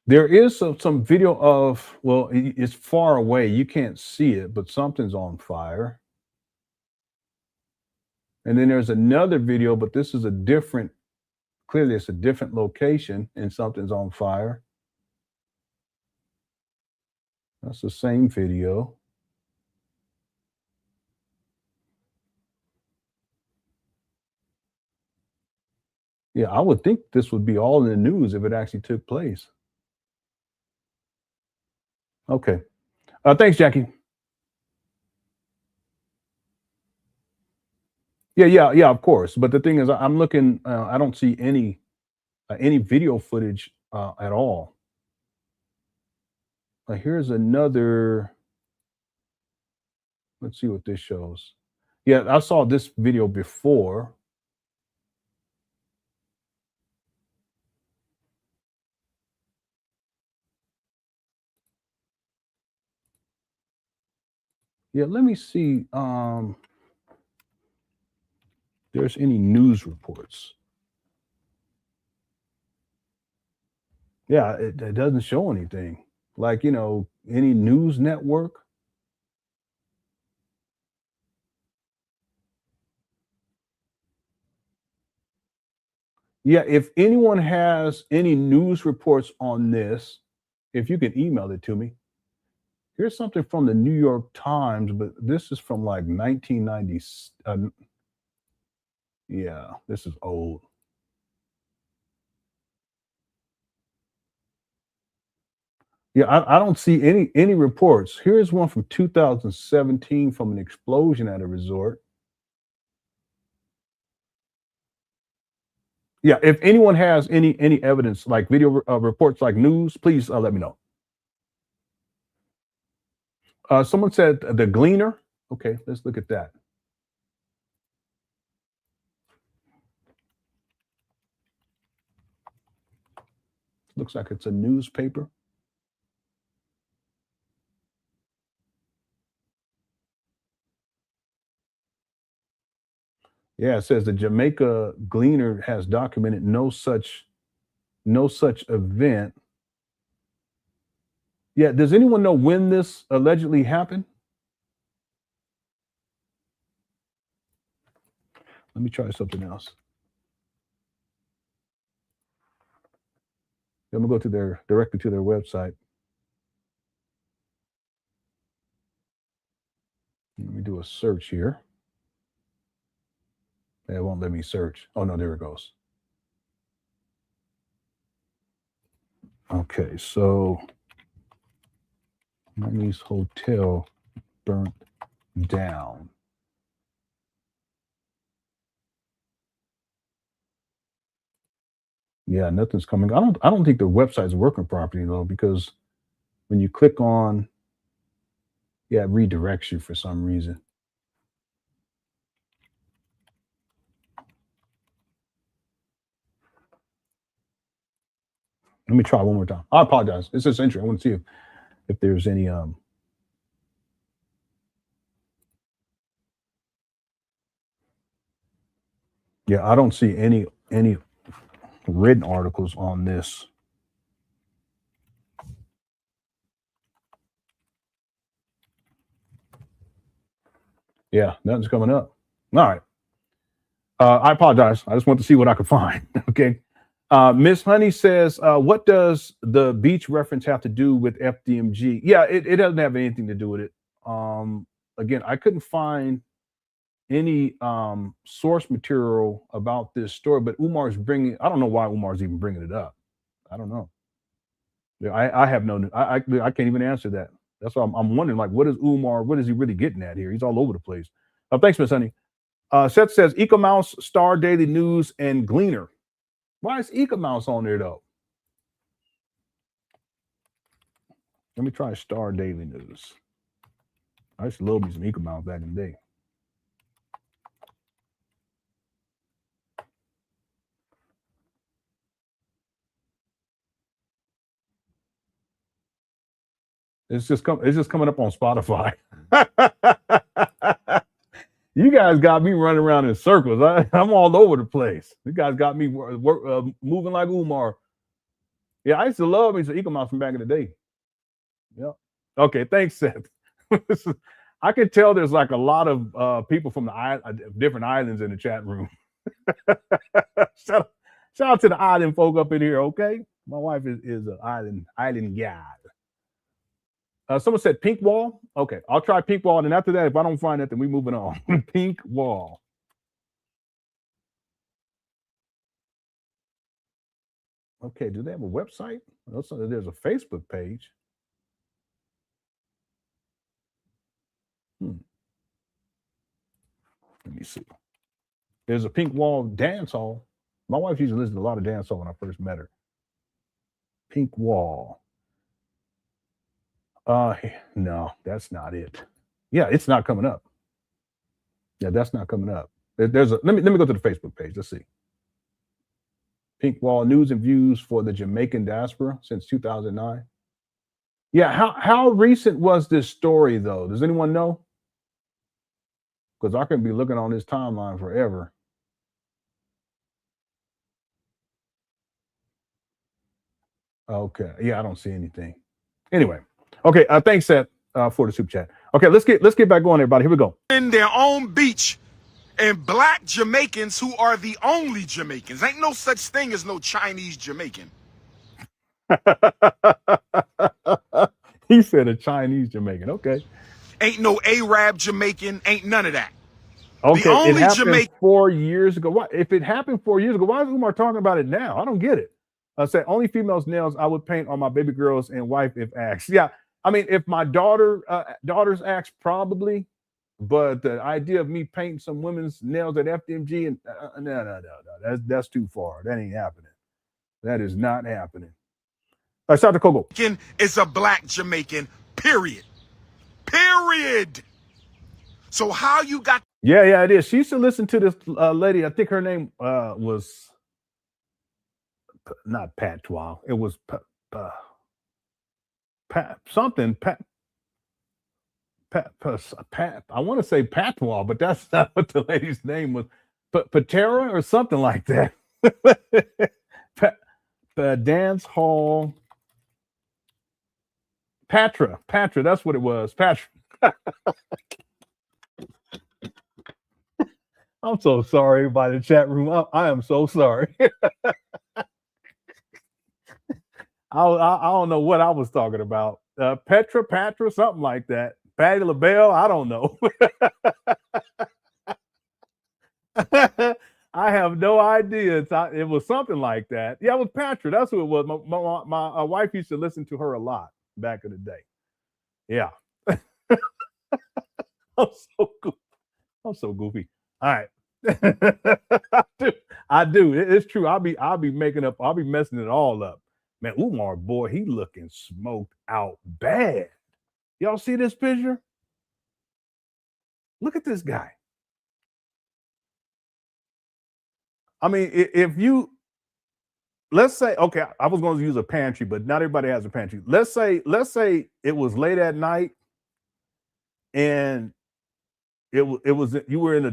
There is some video of, well, it's far away. You can't see it, but something's on fire. And then there's another video, but this is a different, clearly it's a different location and something's on fire. That's the same video. Yeah, I would think this would be all in the news if it actually took place. Okay. Thanks, Jackie. Yeah, of course. But the thing is, I'm looking, I don't see any video footage at all. Here's another, let's see what this shows. Yeah, I saw this video before. Yeah, let me see there's any news reports. Yeah, it doesn't show anything. Like, any news network. Yeah, if anyone has any news reports on this, if you can email it to me. Here's something from the New York Times, but this is from like 1990. Yeah, this is old. Yeah, I don't see any reports. Here's one from 2017 from an explosion at a resort. Yeah, if anyone has any evidence, like video reports, like news, please let me know. Someone said the Gleaner. Okay, let's look at that. Looks like it's a newspaper. Yeah, it says the Jamaica Gleaner has documented no such event. Yeah, does anyone know when this allegedly happened? Let me try something else. I'm gonna go directly to their website. Let me do a search here. It won't let me search. Oh no, there it goes. Okay, so Money's hotel burnt down. Yeah, nothing's coming. I don't think the website's working properly though, because when you click on, yeah, it redirects you for some reason. Let me try one more time. I apologize. It's just interesting. I want to see if there's any yeah, I don't see any written articles on this. Yeah, nothing's coming up. All right. I apologize. I just want to see what I could find. Okay. Miss Honey says, what does the beach reference have to do with FDMG? Yeah, it doesn't have anything to do with it. Again, I couldn't find any source material about this story, but Umar's I don't know why Umar's even bringing it up. I don't know. Yeah, I have no, I can't even answer that. That's why I'm wondering, like, what is he really getting at here? He's all over the place. Thanks, Miss Honey. Seth says, Ecomouse, Star Daily News, and Gleaner. Why is Ecomouse on there, though? Let me try Star Daily News. I used to love me some Ecomouse back in the day. It's just coming up on Spotify. You guys got me running around in circles. I'm all over the place. You guys got me moving like Umar. Yeah, I used to love me some Ecomouse from back in the day. Yeah. Okay, thanks, Seth. I can tell there's like a lot of people from the different islands in the chat room. shout out to the island folk up in here, okay? My wife is an island gal. Someone said pink wall. Okay, I'll try pink wall, and after that, if I don't find it, then we're moving on. Pink wall. Okay, do they have a website? Also, there's a Facebook page. Let me see. There's a pink wall dance hall. My wife used to listen to a lot of dance hall when I first met her. Pink wall. No, that's not it. Yeah, it's not coming up. Yeah, that's not coming up. There's a let me go to the Facebook page. Let's see. Pink wall news and views for the Jamaican diaspora since 2009. Yeah, how recent was this story though? Does anyone know? Because I can be looking on this timeline forever. Okay, yeah, I don't see anything. Anyway, okay, thanks, Seth, for the super chat. Okay, let's get back going, everybody. Here we go. In their own beach, and black Jamaicans who are the only Jamaicans. Ain't no such thing as no Chinese Jamaican. He said a Chinese Jamaican. Okay. Ain't no Arab Jamaican. Ain't none of that. Okay, the only it happened Jamaican 4 years ago. Why, if it happened 4 years ago, why is Umar talking about it now? I don't get it. I said only females' nails I would paint on my baby girls and wife if asked. Yeah, I mean, if my daughters asked, probably. But the idea of me painting some women's nails at FDMG and no, that's too far. That ain't happening. That is not happening. Shout out to Kogo. Is a black Jamaican. Period. Period. So how you got? Yeah, it is. She used to listen to this lady. I think her name was not Patois. It was something. I want to say Patois, but that's not what the lady's name was. Patera or something like that. The dance hall. Patra, that's what it was. Patra. I'm so sorry by the chat room. I am so sorry. I don't know what I was talking about. Patra, something like that. Patty LaBelle, I don't know. I have no idea. It was something like that. Yeah, it was Patra. That's who it was. My wife used to listen to her a lot back in the day. Yeah. I'm so goofy. All right. I do. It's true. I'll be messing it all up. Man, Umar, boy, he looking smoked out bad. Y'all see this picture? Look at this guy. I mean, if you, let's say, okay, I was going to use a pantry, but not everybody has a pantry. Let's say it was late at night and it was you were in a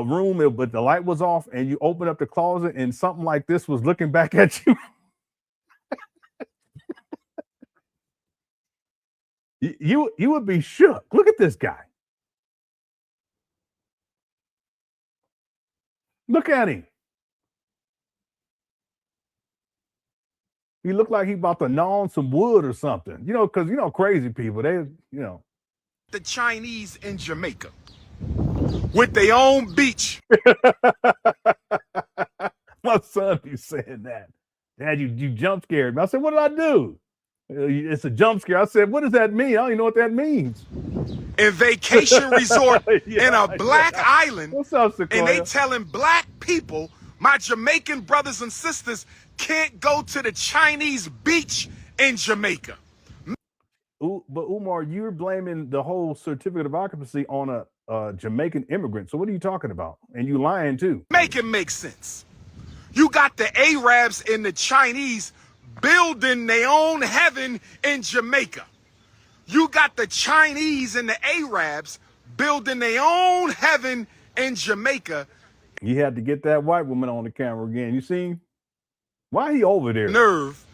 room, but the light was off, and you opened up the closet and something like this was looking back at you. You would be shook. Look at this guy. Look at him. He looked like he about to gnaw on some wood or something. You know, because crazy people, they. The Chinese in Jamaica with their own beach. My son be saying that. Dad, you jump scared me. I said, what did I do? It's a jump scare. I said, what does that mean? I don't even know what that means. A vacation resort in a black island. What's up, Sequoia? And they telling black people, my Jamaican brothers and sisters, can't go to the Chinese beach in Jamaica. But Umar, you're blaming the whole certificate of occupancy on a Jamaican immigrant. So what are you talking about? And you lying too. Make it make sense. You got the Arabs and the Chinese building their own heaven in Jamaica. You got the Chinese and the Arabs building their own heaven in Jamaica. He had to get that white woman on the camera again. You see? Why he over there? Nerve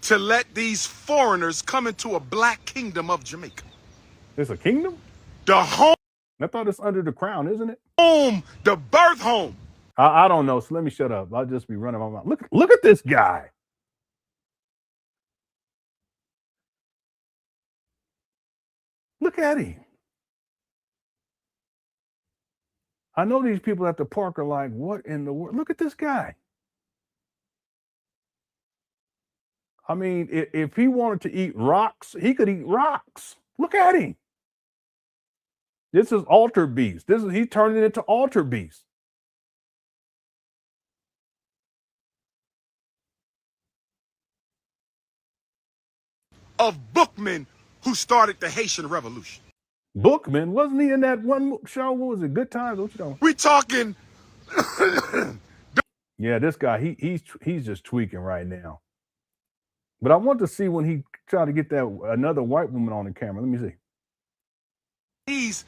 to let these foreigners come into a black kingdom of Jamaica. It's a kingdom? The home, I thought it's under the crown, isn't it? the birth home. I don't know. So let me shut up. I'll just be running my mouth. Look at this guy. Look at him. I know these people at the park are like, what in the world? Look at this guy. I mean, if he wanted to eat rocks, he could eat rocks. Look at him. This is altar beast. He turned it into altar beast. Of bookmen who started the Haitian Revolution. Bookman, wasn't he in that one show? What was it? Good Times? What you know? We talking. Yeah, this guy, he's just tweaking right now. But I want to see when he tried to get that another white woman on the camera. Let me see. He's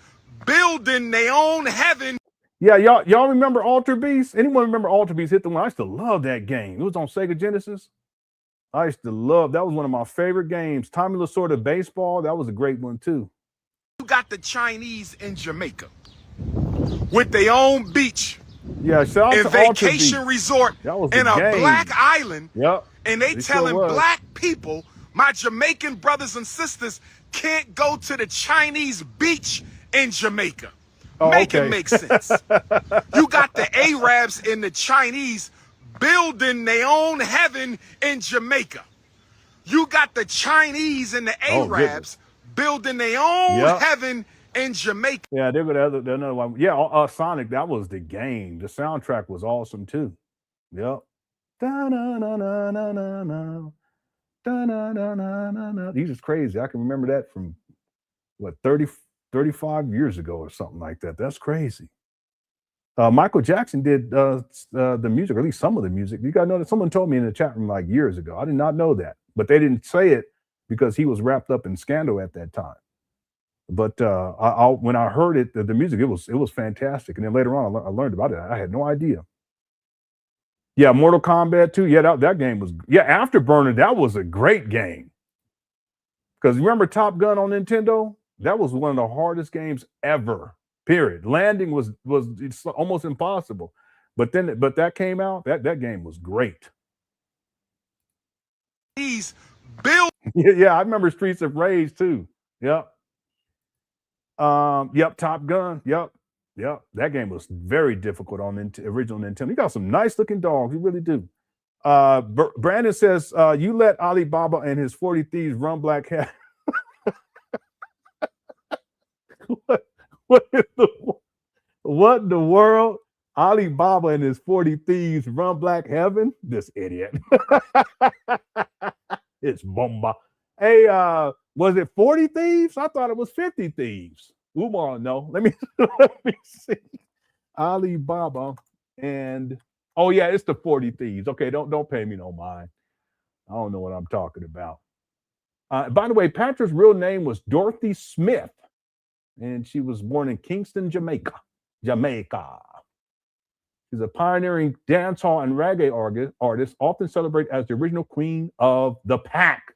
building their own heaven. Yeah, y'all remember Alter Beast? Anyone remember Alter Beast? Hit the one. I used to love that game. It was on Sega Genesis. I used to love that. Was one of my favorite games. Tommy Lasorda baseball. That was a great one too. You got the Chinese in Jamaica with their own beach. Yeah, shout out a to vacation resort in a black island. Yep. And they telling black people, my Jamaican brothers and sisters, can't go to the Chinese beach in Jamaica. Make it make sense. You got the Arabs and the Chinese building their own heaven in Jamaica. You got the Chinese and the Arabs building their own heaven in Jamaica. Yeah, they're gonna another one. Yeah, Sonic, that was the game. The soundtrack was awesome too. Yep. These is crazy. I can remember that from what 35 years ago or something like that. That's crazy. Michael Jackson did the music, or at least some of the music. You gotta know that someone told me in the chat room like years ago. I did not know that, but they didn't say it because he was wrapped up in scandal at that time. But when I heard it, the music, it was fantastic. And then later on, I learned about it. I had no idea. Yeah, Mortal Kombat 2. Yeah, that game was. Yeah, Afterburner. That was a great game. Because remember Top Gun on Nintendo? That was one of the hardest games ever. Period. Landing was it's almost impossible. But that came out. That game was great. He's built. Yeah, I remember Streets of Rage too. Yep. Top Gun. Yep. That game was very difficult on original Nintendo. You got some nice looking dogs. You really do. Brandon says, you let Alibaba and his 40 thieves run Black Hat. What in the world? Alibaba and his 40 thieves run Black Heaven? This idiot. It's bomba. Hey, was it 40 thieves? I thought it was 50 thieves. Umar, no. Let me see. Alibaba and it's the 40 thieves. Okay, don't pay me no mind. I don't know what I'm talking about. By the way, Patrick's real name was Dorothy Smith, and she was born in Kingston, Jamaica. She's a pioneering dancehall and reggae artist, often celebrated as the original queen of the pack.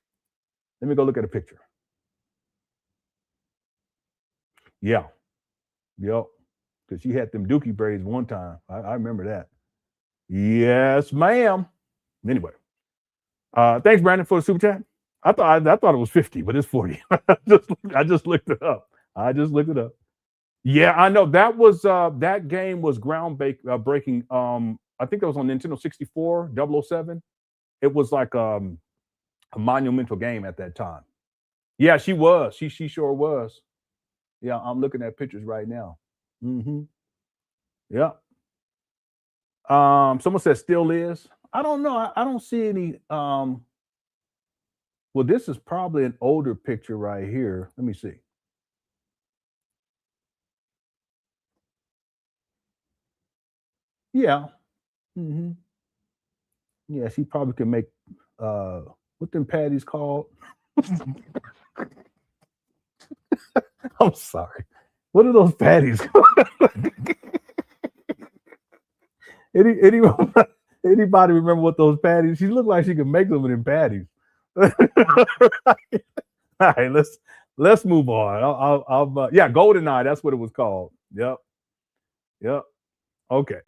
Let me go look at a picture. Yeah. Yep. Because she had them dookie braids one time. I remember that. Yes, ma'am. Anyway. Thanks, Brandon, for the super chat. I thought it was 50, but it's 40. I just looked it up. Yeah, I know. That was that game was breaking. I think it was on Nintendo 64, 007. It was like a monumental game at that time. Yeah, she was. She sure was. Yeah, I'm looking at pictures right now. Mm-hmm. Yeah. Someone says still is. I don't know. I don't see any. Well, this is probably an older picture right here. Let me see. Yeah. Mm-hmm. Yeah, she probably can make what them patties called? I'm sorry. What are those patties? Anybody remember what those patties? She looked like she could make them in patties. All right, let's move on. Yeah, Golden Eye. That's what it was called. Yep. Okay.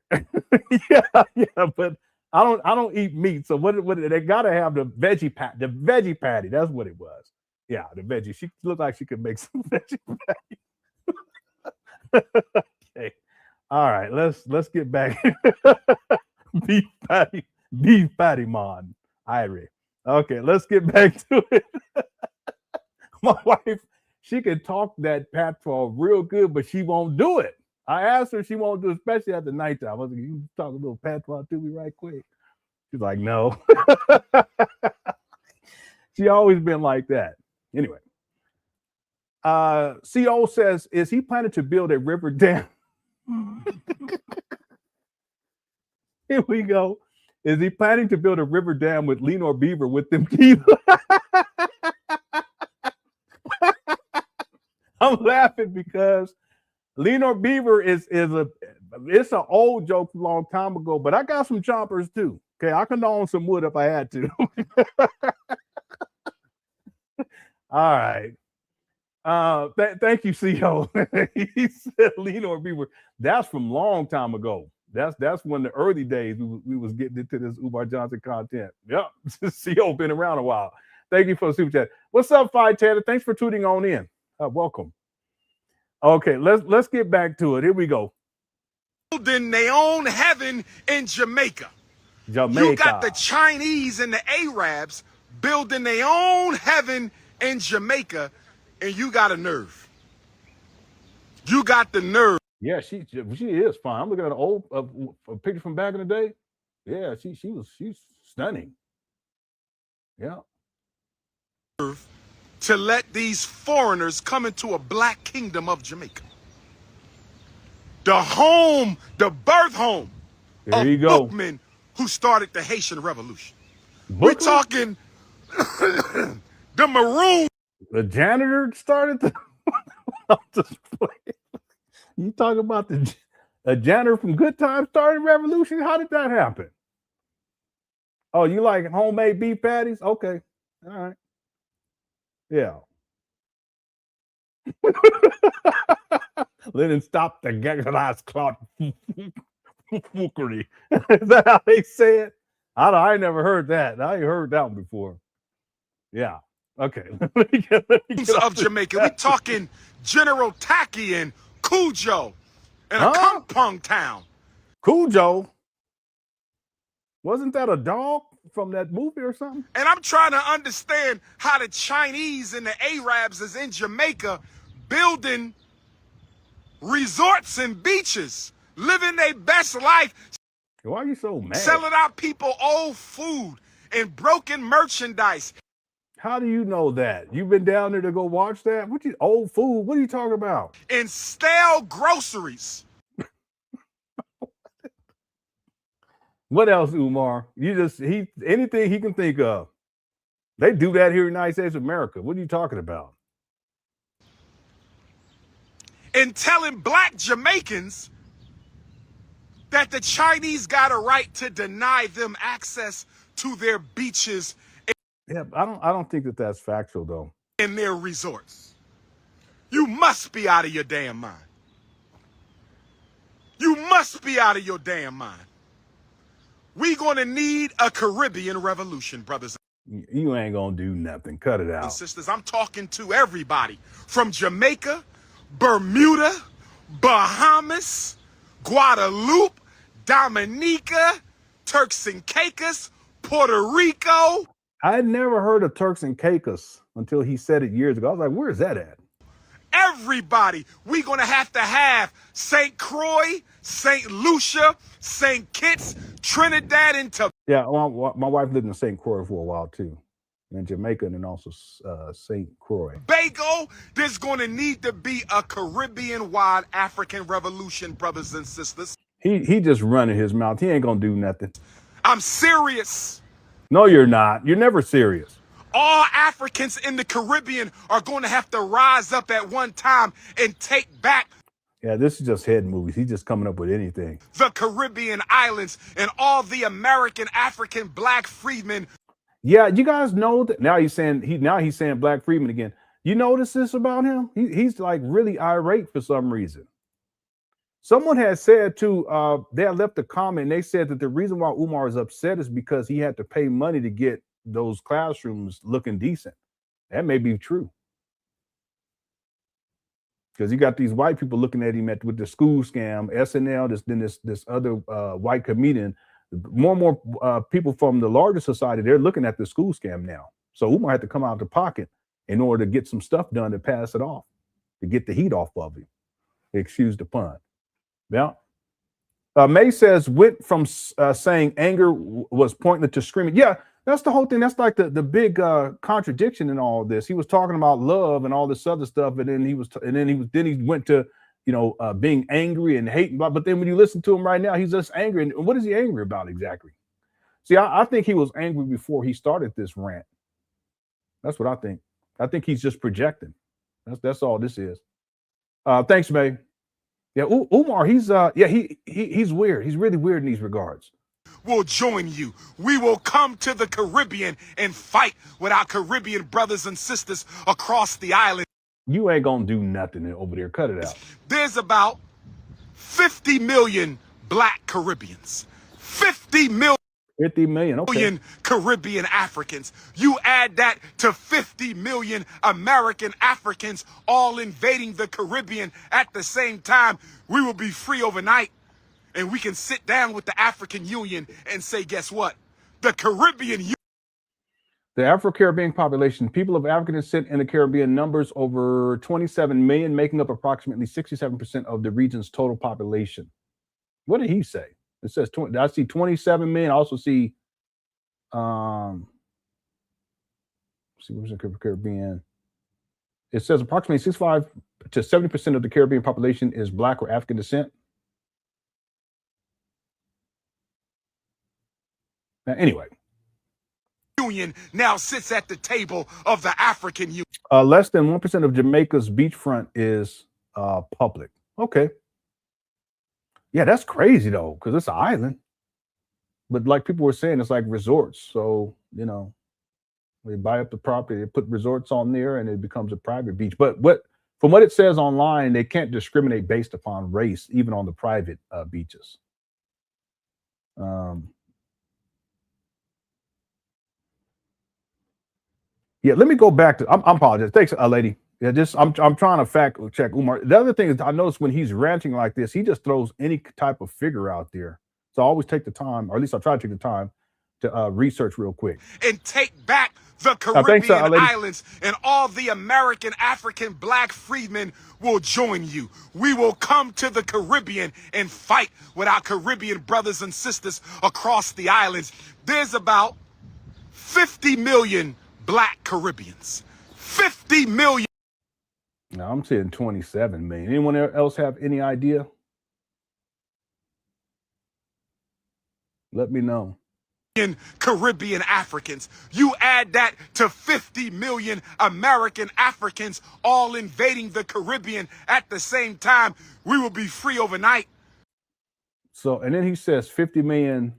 yeah, but I don't eat meat. So what they gotta have the veggie patty. That's what it was. Yeah, the veggie. She looked like she could make some veggie patty. Okay. All right, let's get back. beef patty man. Irie. Okay, let's get back to it. My wife, she can talk that patois real good, but she won't do it. I asked her, she won't do it, especially at the nighttime. I was like, you talk a little patois to me right quick. She's like, no. She always been like that. Anyway. CO says, is he planning to build a river dam? Here we go. Is he planning to build a river dam with Lenon Beaver with them keys? I'm laughing because Lenon Beaver it's an old joke a long time ago, but I got some chompers too. Okay, I can own some wood if I had to. All right. Thank you, CO. He said Lenon Beaver. That's from long time ago. That's when the early days we was getting into this Umar Johnson content. Yep. CO been around a while. Thank you for the super chat. What's up, Fi Taylor? Thanks for tuning on in. Welcome. Okay, let's get back to it. Here we go. Building their own heaven in Jamaica. You got the Chinese and the Arabs building their own heaven in Jamaica, and you got a nerve. You got the nerve. Yeah, she is fine. I'm looking at an old a picture from back in the day. Yeah, she's stunning. Yeah. To let these foreigners come into a black kingdom of Jamaica. The birth home there you go. Bookman, who started the Haitian Revolution. Bookman? We're talking the Maroon. The janitor started the You talking about a janitor from Good Times started revolution? How did that happen? Oh, you like homemade beef patties? Okay. All right. Yeah. Lenon stopped the gaggled clout fookery. Is that how they say it? I never heard that. I ain't heard that one before. Yeah. Okay. Of Jamaica. We're talking General Tacky and Cujo and a Kampong town. Cujo? Wasn't that a dog from that movie or something? And I'm trying to understand how the Chinese and the Arabs is in Jamaica building resorts and beaches, living their best life. Why are you so mad? Selling out people old food and broken merchandise. How do you know that? You've been down there to go watch that? Old food? What are you talking about? And stale groceries. What else, Umar? Anything he can think of. They do that here in the United States of America. What are you talking about? And telling black Jamaicans that the Chinese got a right to deny them access to their beaches. Yeah, I don't think that that's factual though. In their resorts. You must be out of your damn mind. You must be out of your damn mind. We're going to need a Caribbean revolution, brothers. You ain't going to do nothing. Cut it out. And sisters, I'm talking to everybody from Jamaica, Bermuda, Bahamas, Guadeloupe, Dominica, Turks and Caicos, Puerto Rico. I had never heard of Turks and Caicos until he said it years ago. I was like, where is that at? Everybody. We're going to have St. Croix, St. Lucia, St. Kitts, Trinidad, and Tobago. Yeah, well, my wife lived in St. Croix for a while too. In Jamaica and also St. Croix. Tobago, there's going to need to be a Caribbean-wide African revolution, brothers and sisters. He just running his mouth. He ain't going to do nothing. I'm serious. No, you're not. You're never serious. All Africans in the Caribbean are going to have to rise up at one time and take back. Yeah, this is just head movies. He's just coming up with anything. The Caribbean islands and all the American African black freedmen. Yeah, you guys know that now he's saying black freedmen again. You notice this about him? He's like really irate for some reason. Someone had said they had left a comment. And they said that the reason why Umar is upset is because he had to pay money to get those classrooms looking decent. That may be true. Because you got these white people looking at him with the school scam, SNL, this other white comedian. More and more people from the larger society, they're looking at the school scam now. So Umar had to come out of the pocket in order to get some stuff done to pass it off, to get the heat off of him. Excuse the pun. Yeah. May says went from saying anger was pointless to screaming. Yeah, that's the whole thing. That's like the big contradiction in all this. He was talking about love and all this other stuff, and then he went to being angry and hating. But then when you listen to him right now, he's just angry. And what is he angry about exactly? See, I think he was angry before he started this rant. That's what I think. I think he's just projecting. That's all this is. Thanks, May. Yeah, Umar, he's weird. He's really weird in these regards. Will join you. We will come to the Caribbean and fight with our Caribbean brothers and sisters across the island. You ain't gonna do nothing over there. Cut it out. There's about 50 million black Caribbeans. 50 million. 50 million, okay. Caribbean Africans. You add that to 50 million American Africans all invading the Caribbean at the same time, we will be free overnight. And we can sit down with the African Union and say, guess what? The Caribbean Union. The Afro-Caribbean population, people of African descent in the Caribbean, numbers over 27 million, making up approximately 67% of the region's total population. What did he say? It says, I see 27 million. I also see, see what's in the Caribbean. It says approximately 65 to 70% of the Caribbean population is Black or African descent. Now, anyway. Union now sits at the table of the African Union. Less than 1% of Jamaica's beachfront is public. Okay. Yeah, that's crazy though, because it's an island. But like people were saying, it's like resorts. So, they buy up the property, they put resorts on there, and it becomes a private beach. But from what it says online, they can't discriminate based upon race, even on the private beaches. Yeah, let me go back to. I'm apologize. Thanks, lady. Yeah, I'm trying to fact check Umar. The other thing is, I notice when he's ranting like this, he just throws any type of figure out there. So I always take the time, or at least I try to take the time to research real quick and take back the Caribbean islands, and all the American African black freedmen will join you. We will come to the Caribbean and fight with our Caribbean brothers and sisters across the islands. There's about 50 million black Caribbeans. 50 million. No, I'm saying 27 million. Anyone else have any idea? Let me know. Caribbean Africans. You add that to 50 million American Africans all invading the Caribbean at the same time, we will be free overnight. So, and then he says 50 million.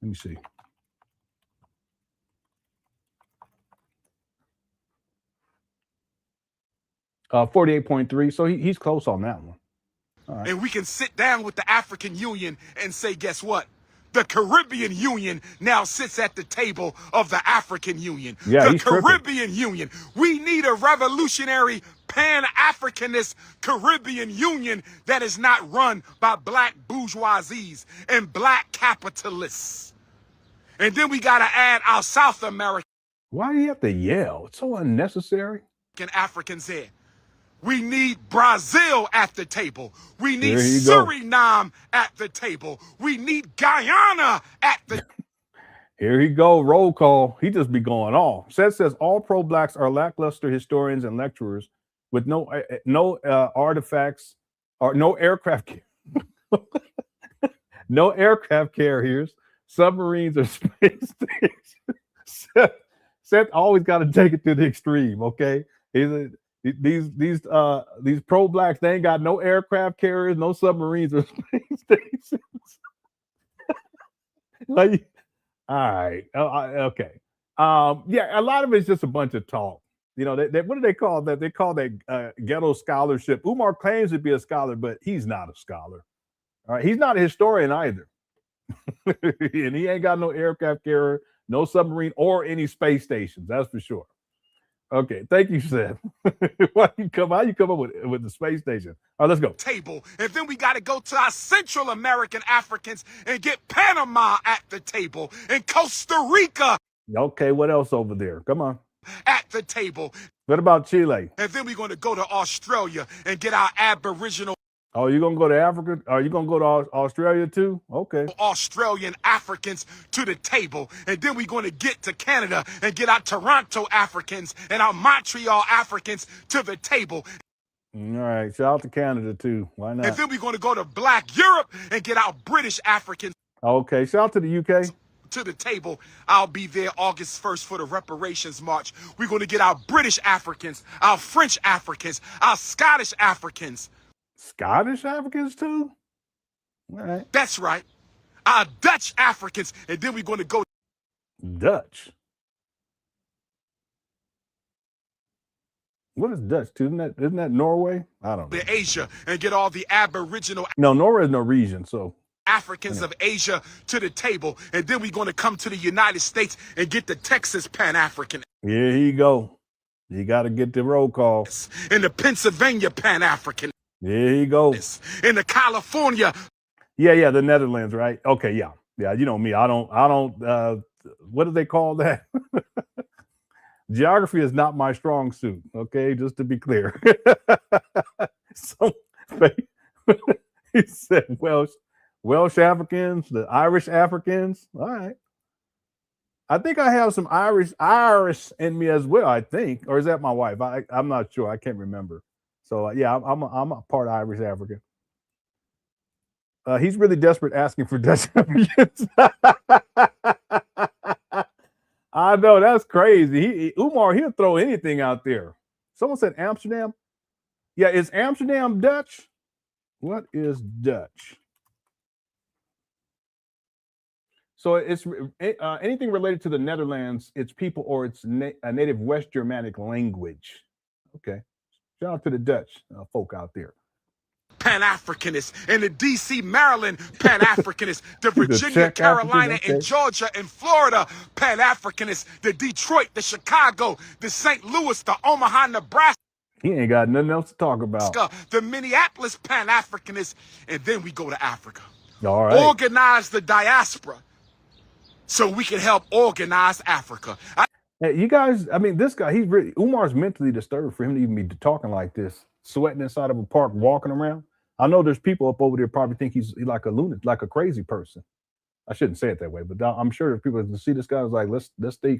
Let me see. Uh, 48.3. So he's close on that one. All right. And we can sit down with the African Union and say, guess what? The Caribbean Union now sits at the table of the African Union. Yeah, the Caribbean Union. We need a revolutionary Pan Africanist Caribbean Union that is not run by black bourgeoisies and black capitalists. And then we got to add our South American. Why do you have to yell? It's so unnecessary. Africans here. We need Brazil at the table. We need Suriname at the table. We need Guyana at the. Here he go, roll call. He just be going off. Says all pro-blacks are lackluster historians and lecturers with no artifacts or no aircraft, no aircraft carriers, submarines, or space stations. Seth always got to take it to the extreme. Okay, These pro-blacks, they ain't got no aircraft carriers, no submarines or space stations. Like, all right, okay. Yeah, a lot of it's just a bunch of talk. You know, what do they call that? They call that ghetto scholarship. Umar claims to be a scholar, but he's not a scholar. All right, he's not a historian either. And he ain't got no aircraft carrier, no submarine, or any space stations. That's for sure. Okay, thank you, Seth. How you come up with the space station? All right, let's go. Table, and then we got to go to our Central American Africans and get Panama at the table, and Costa Rica. Okay, what else over there? Come on. At the table. What about Chile? And then we're going to go to Australia and get our Aboriginal. Oh, you're going to go to Africa? Are you going to go to Australia too? Okay. Australian Africans to the table. And then we're going to get to Canada and get our Toronto Africans and our Montreal Africans to the table. All right. Shout out to Canada too. Why not? And then we're going to go to Black Europe and get our British Africans. Okay. Shout out to the UK. To the table. I'll be there August 1st for the reparations march. We're going to get our British Africans, our French Africans, our Scottish Africans. Scottish Africans too? All right. That's right. Our Dutch Africans. And then we're going to go. Dutch? What is Dutch too? Isn't that Norway? I don't know. To Asia and get all the Aboriginal. No, Norway is Norwegian, so. Africans of Asia to the table. And then we're going to come to the United States and get the Texas Pan-African. Yeah, here you go. You got to get the roll call. And the Pennsylvania Pan-African. There you go. In the California. Yeah, the Netherlands, right? Okay, yeah. You know me. I don't, what do they call that? Geography is not my strong suit. Okay, just to be clear. So, he said Welsh Africans, the Irish Africans. All right. I think I have some Irish in me as well, I think. Or is that my wife? I'm not sure. I can't remember. So, yeah, I'm a part Irish African. He's really desperate asking for Dutch Africans. I know, that's crazy. Umar, he'll throw anything out there. Someone said Amsterdam. Yeah, is Amsterdam Dutch? What is Dutch? So it's anything related to the Netherlands, it's people or it's a native West Germanic language. Okay. Shout out to the Dutch folk out there. Pan-Africanists and the D.C., Maryland Pan-Africanists, the Virginia, Carolina, and Georgia and Florida Pan-Africanists, the Detroit, the Chicago, the St. Louis, the Omaha, Nebraska. He ain't got nothing else to talk about. The Minneapolis Pan-Africanists, and then we go to Africa. All right. Organize the diaspora so we can help organize Africa. Hey, you guys, I mean, this guy, Umar's mentally disturbed for him to even be talking like this, sweating inside of a park, walking around. I know there's people up over there probably think he's like a lunatic, like a crazy person. I shouldn't say it that way, but I'm sure there's people that see this guy is like, let's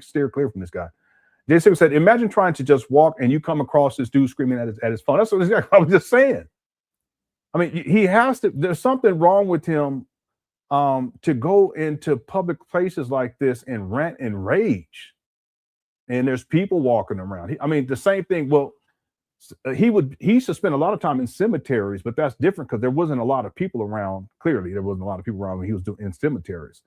steer clear from this guy. JCSU said, imagine trying to just walk and you come across this dude screaming at his phone. That's what this guy, I was just saying. I mean, he has to, there's something wrong with him to go into public places like this and rant and rage. And there's people walking around. I mean, the same thing. Well, he used to spend a lot of time in cemeteries, but that's different because there wasn't a lot of people around. Clearly, there wasn't a lot of people around when he was in cemeteries.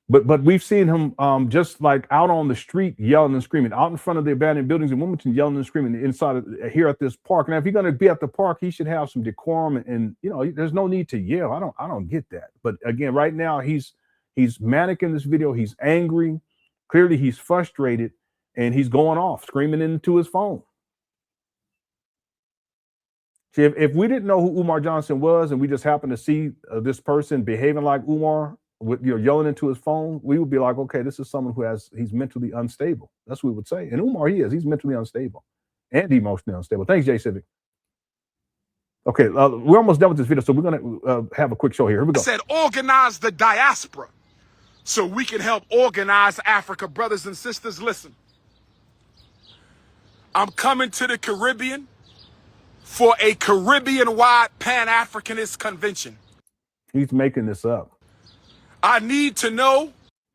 But we've seen him just like out on the street yelling and screaming, out in front of the abandoned buildings in Wilmington, yelling and screaming inside of here at this park. Now, if you're going to be at the park, he should have some decorum and you know, there's no need to yell. I don't get that. But again, right now he's manic in this video. He's angry. Clearly, he's frustrated and he's going off, screaming into his phone. See, if we didn't know who Umar Johnson was and we just happened to see this person behaving like Umar, with yelling into his phone, we would be like, okay, this is someone he's mentally unstable. That's what we would say. And Umar, he's mentally unstable and emotionally unstable. Thanks, Jay Civic. Okay, we're almost done with this video, so we're gonna have a quick show here. Here we go. I said organize the diaspora so we can help organize Africa. Brothers and sisters, listen. I'm coming to the Caribbean for a Caribbean-wide Pan-Africanist convention. He's making this up. I need to know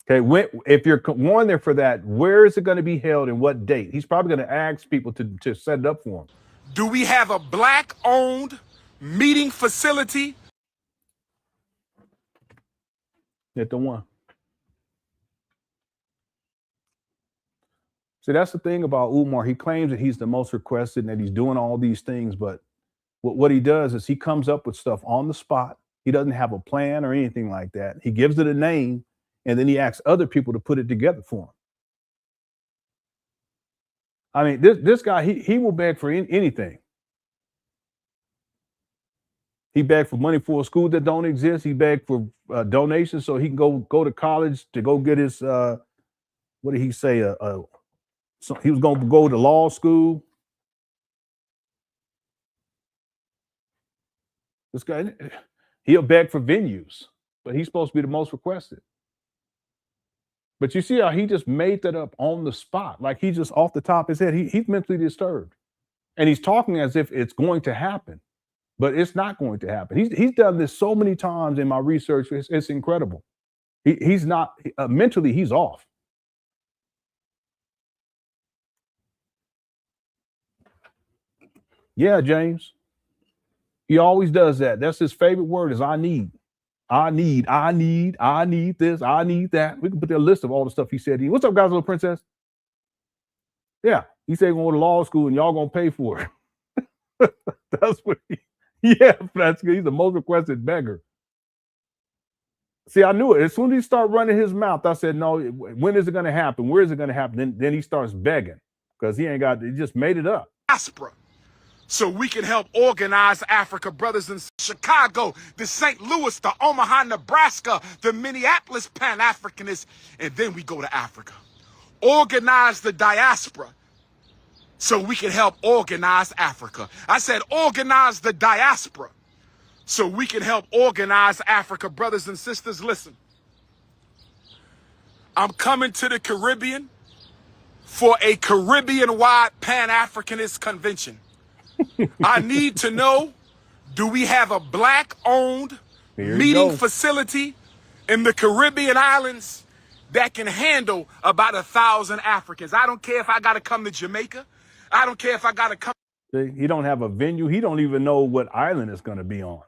Okay, if you're going there for that, where is it going to be held and what date? He's probably going to ask people to set it up for him. Do we have a black-owned meeting facility? Hit the one. See, that's the thing about Umar. He claims that he's the most requested and that he's doing all these things, but what he does is he comes up with stuff on the spot. He doesn't have a plan or anything like that. He gives it a name, and then he asks other people to put it together for him. I mean, this guy, he will beg for anything. He begged for money for a school that don't exist. He begged for donations so he can go to college to go get his, what did he say? So he was going to go to law school. This guy, he'll beg for venues, but he's supposed to be the most requested. But you see how he just made that up on the spot. Like he just off the top of his head, he's mentally disturbed. And he's talking as if it's going to happen, but it's not going to happen. He's done this so many times in my research. It's incredible. He's not, mentally, he's off. Yeah, James. He always does that. That's his favorite word is I need. I need this, I need that. We can put a list of all the stuff he said. What's up, guys, little princess? Yeah, he said going to law school and y'all gonna pay for it. That's what that's good. He's the most requested beggar. See, I knew it. As soon as he started running his mouth, I said, no, when is it gonna happen? Where is it gonna happen? Then he starts begging because he just made it up. Diaspora. So we can help organize Africa, brothers in Chicago, the St. Louis, the Omaha, Nebraska, the Minneapolis Pan Africanists, and then we go to Africa. Organize the diaspora so we can help organize Africa. I said organize the diaspora so we can help organize Africa, brothers and sisters. Listen, I'm coming to the Caribbean for a Caribbean-wide Pan-Africanist convention. I need to know, do we have a black-owned meeting facility in the Caribbean islands that can handle about 1,000 Africans? I don't care if I got to come to Jamaica. I don't care if I got to come. See, he don't have a venue. He don't even know what island it's going to be on.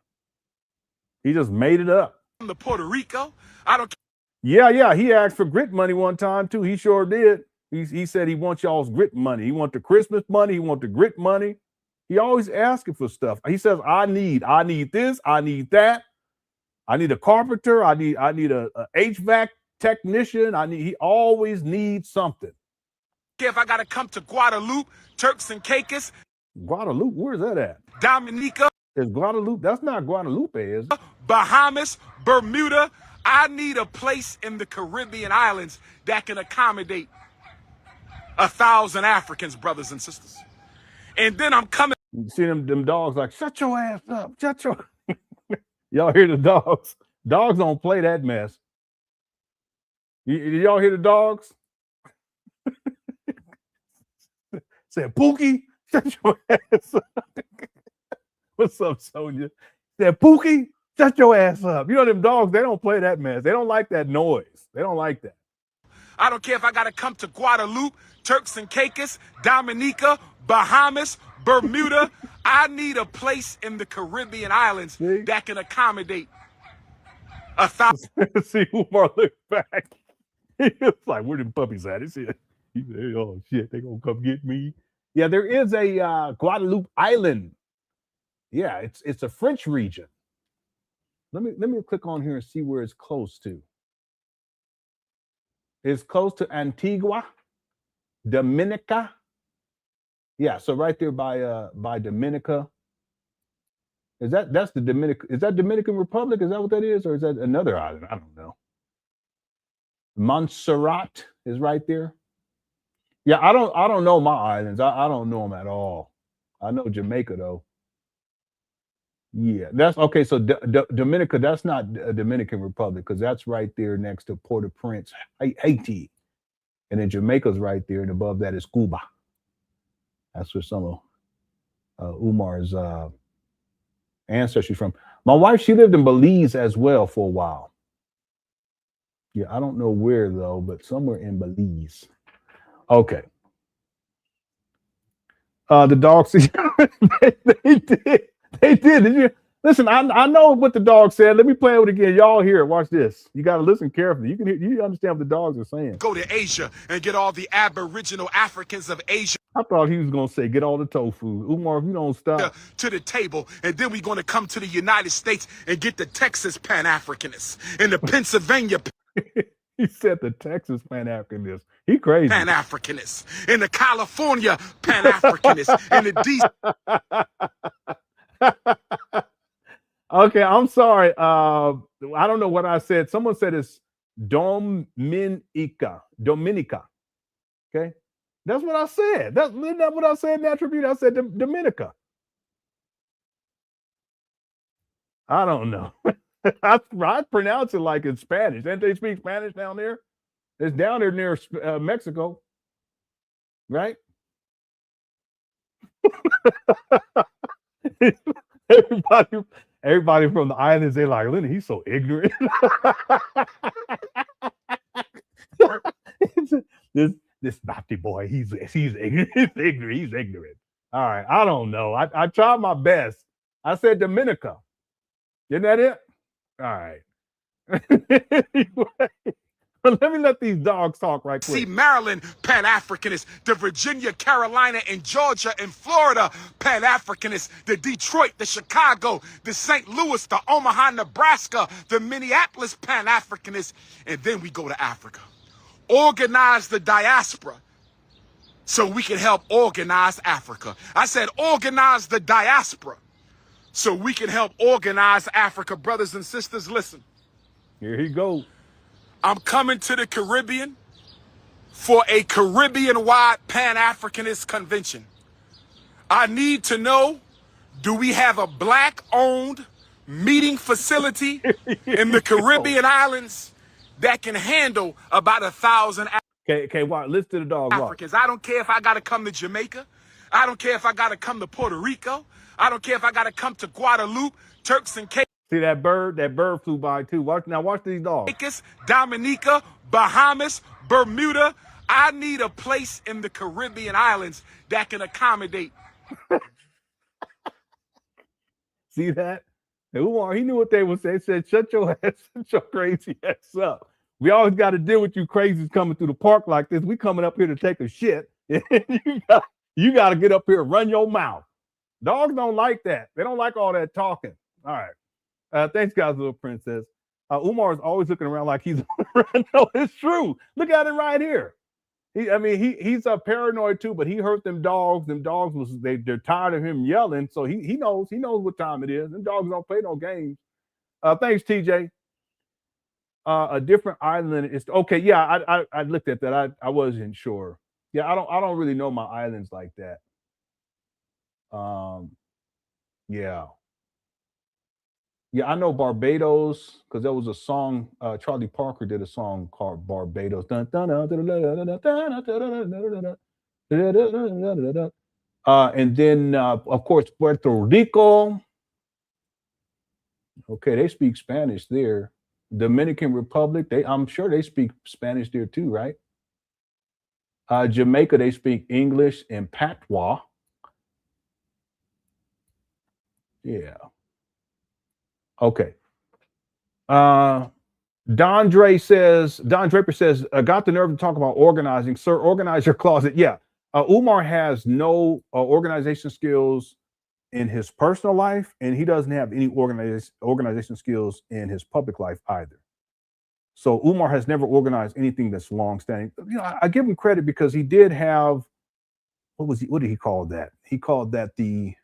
He just made it up. To Puerto Rico. I don't. Yeah. He asked for grit money one time too. He sure did. He said he wants y'all's grit money. He want the Christmas money. He want the grit money. He always asking for stuff. He says, I need this, I need that. I need a carpenter. I need a HVAC technician. He always needs something. If I got to come to Guadeloupe, Turks and Caicos. Guadeloupe, where's that at? Dominica. Is Guadeloupe? That's not Guadeloupe, is it? Bahamas, Bermuda. I need a place in the Caribbean islands that can accommodate 1,000 Africans, brothers and sisters. And then I'm coming. You see them dogs like, shut your ass up. Shut your. Y'all hear the dogs? Dogs don't play that mess. Y'all hear the dogs? Said, Pookie, shut your ass up. What's up, Sonia? Said, Pookie, shut your ass up. You know them dogs, they don't play that mess. They don't like that noise. They don't like that. I don't care if I got to come to Guadeloupe, Turks and Caicos, Dominica, Bahamas, Bermuda. I need a place in the Caribbean islands that can accommodate 1,000. See, Umar looked back. He was like, where them puppies at? He said, oh, shit, they going to come get me. Yeah, there is a Guadeloupe island. Yeah, it's a French region. Let me click on here and see where it's close to. It's close to Antigua, Dominica. Yeah, so right there by Dominica. That's the Dominican? Is that Dominican Republic? Is that what that is, or is that another island? I don't know. Montserrat is right there. Yeah, I don't know my islands. I don't know them at all. I know Jamaica though. Yeah, that's okay. So Dominica, that's not a Dominican Republic because that's right there next to Port-au-Prince, Haiti, and then Jamaica's right there, and above that is Cuba. That's where some of Umar's ancestry from. My wife, she lived in Belize as well for a while. Yeah, I don't know where though, but somewhere in Belize. Okay. The dogs, they did. They did. Did you listen? I know what the dog said. Let me play it again. Y'all hear it. Watch this. You got to listen carefully. You can hear, you understand what the dogs are saying. Go to Asia and get all the Aboriginal Africans of Asia I thought he was gonna say get all the tofu. Umar, if you don't stop. to the table, and then we're going to come to the United States and get the Texas Pan Africanists and the Pennsylvania He said the Texas Pan Africanist. He crazy. Pan Africanists and the California Pan Africanists and the Okay, I'm sorry. I don't know what I said. Someone said it's Dominica. Okay, that's what I said. Isn't that what I said in that tribute? I said Dominica. I don't know. I pronounce it like it's Spanish. Didn't they speak Spanish down there? It's down there near Mexico, right? Everybody from the islands, they like, Lenon, he's so ignorant. this naughty boy, he's ignorant. He's ignorant. All right, I don't know. I tried my best. I said Dominica. Isn't that it? All right. Let me let these dogs talk right quick. See, Maryland Pan-Africanists, the Virginia, Carolina, and Georgia, and Florida Pan-Africanists, the Detroit, the Chicago, the St. Louis, the Omaha, Nebraska, the Minneapolis Pan-Africanists, and then we go to Africa. Organize the diaspora so we can help organize Africa. I said organize the diaspora so we can help organize Africa. Brothers and sisters, listen. Here he goes. I'm coming to the Caribbean for a Caribbean-wide Pan-Africanist convention. I need to know, do we have a black-owned meeting facility in the Caribbean islands that can handle about 1,000 Okay, well, listen to the dog. Africans? I don't care if I got to come to Jamaica. I don't care if I got to come to Puerto Rico. I don't care if I got to come to Guadeloupe, Turks and Caicos. See that bird? That bird flew by too. Watch these dogs. Dominica, Bahamas, Bermuda. I need a place in the Caribbean islands that can accommodate. See that? He knew what they would say. He said, shut your crazy ass up. We always got to deal with you crazies coming through the park like this. We coming up here to take a shit. you got to get up here and run your mouth. Dogs don't like that. They don't like all that talking. All right. Thanks, guys, little princess. Umar is always looking around like he's no, it's true. Look at him right here. He's paranoid too, but he hurt them dogs. Them dogs they're tired of him yelling, so he knows what time it is. Them dogs don't play no games. Thanks, TJ. A different island is okay. Yeah, I looked at that. I wasn't sure. Yeah, I don't really know my islands like that. Yeah. Yeah, I know Barbados because there was a song. Charlie Parker did a song called Barbados. And then, of course, Puerto Rico. Okay, they speak Spanish there. Dominican Republic, I'm sure they speak Spanish there too, right? Jamaica, they speak English and Patois. Yeah. Okay. Don Draper says, got the nerve to talk about organizing. Sir, organize your closet. Yeah. Umar has no organization skills in his personal life, and he doesn't have any organization skills in his public life either. So Umar has never organized anything that's long-standing. I give him credit because he did have, what did he call that? He called that the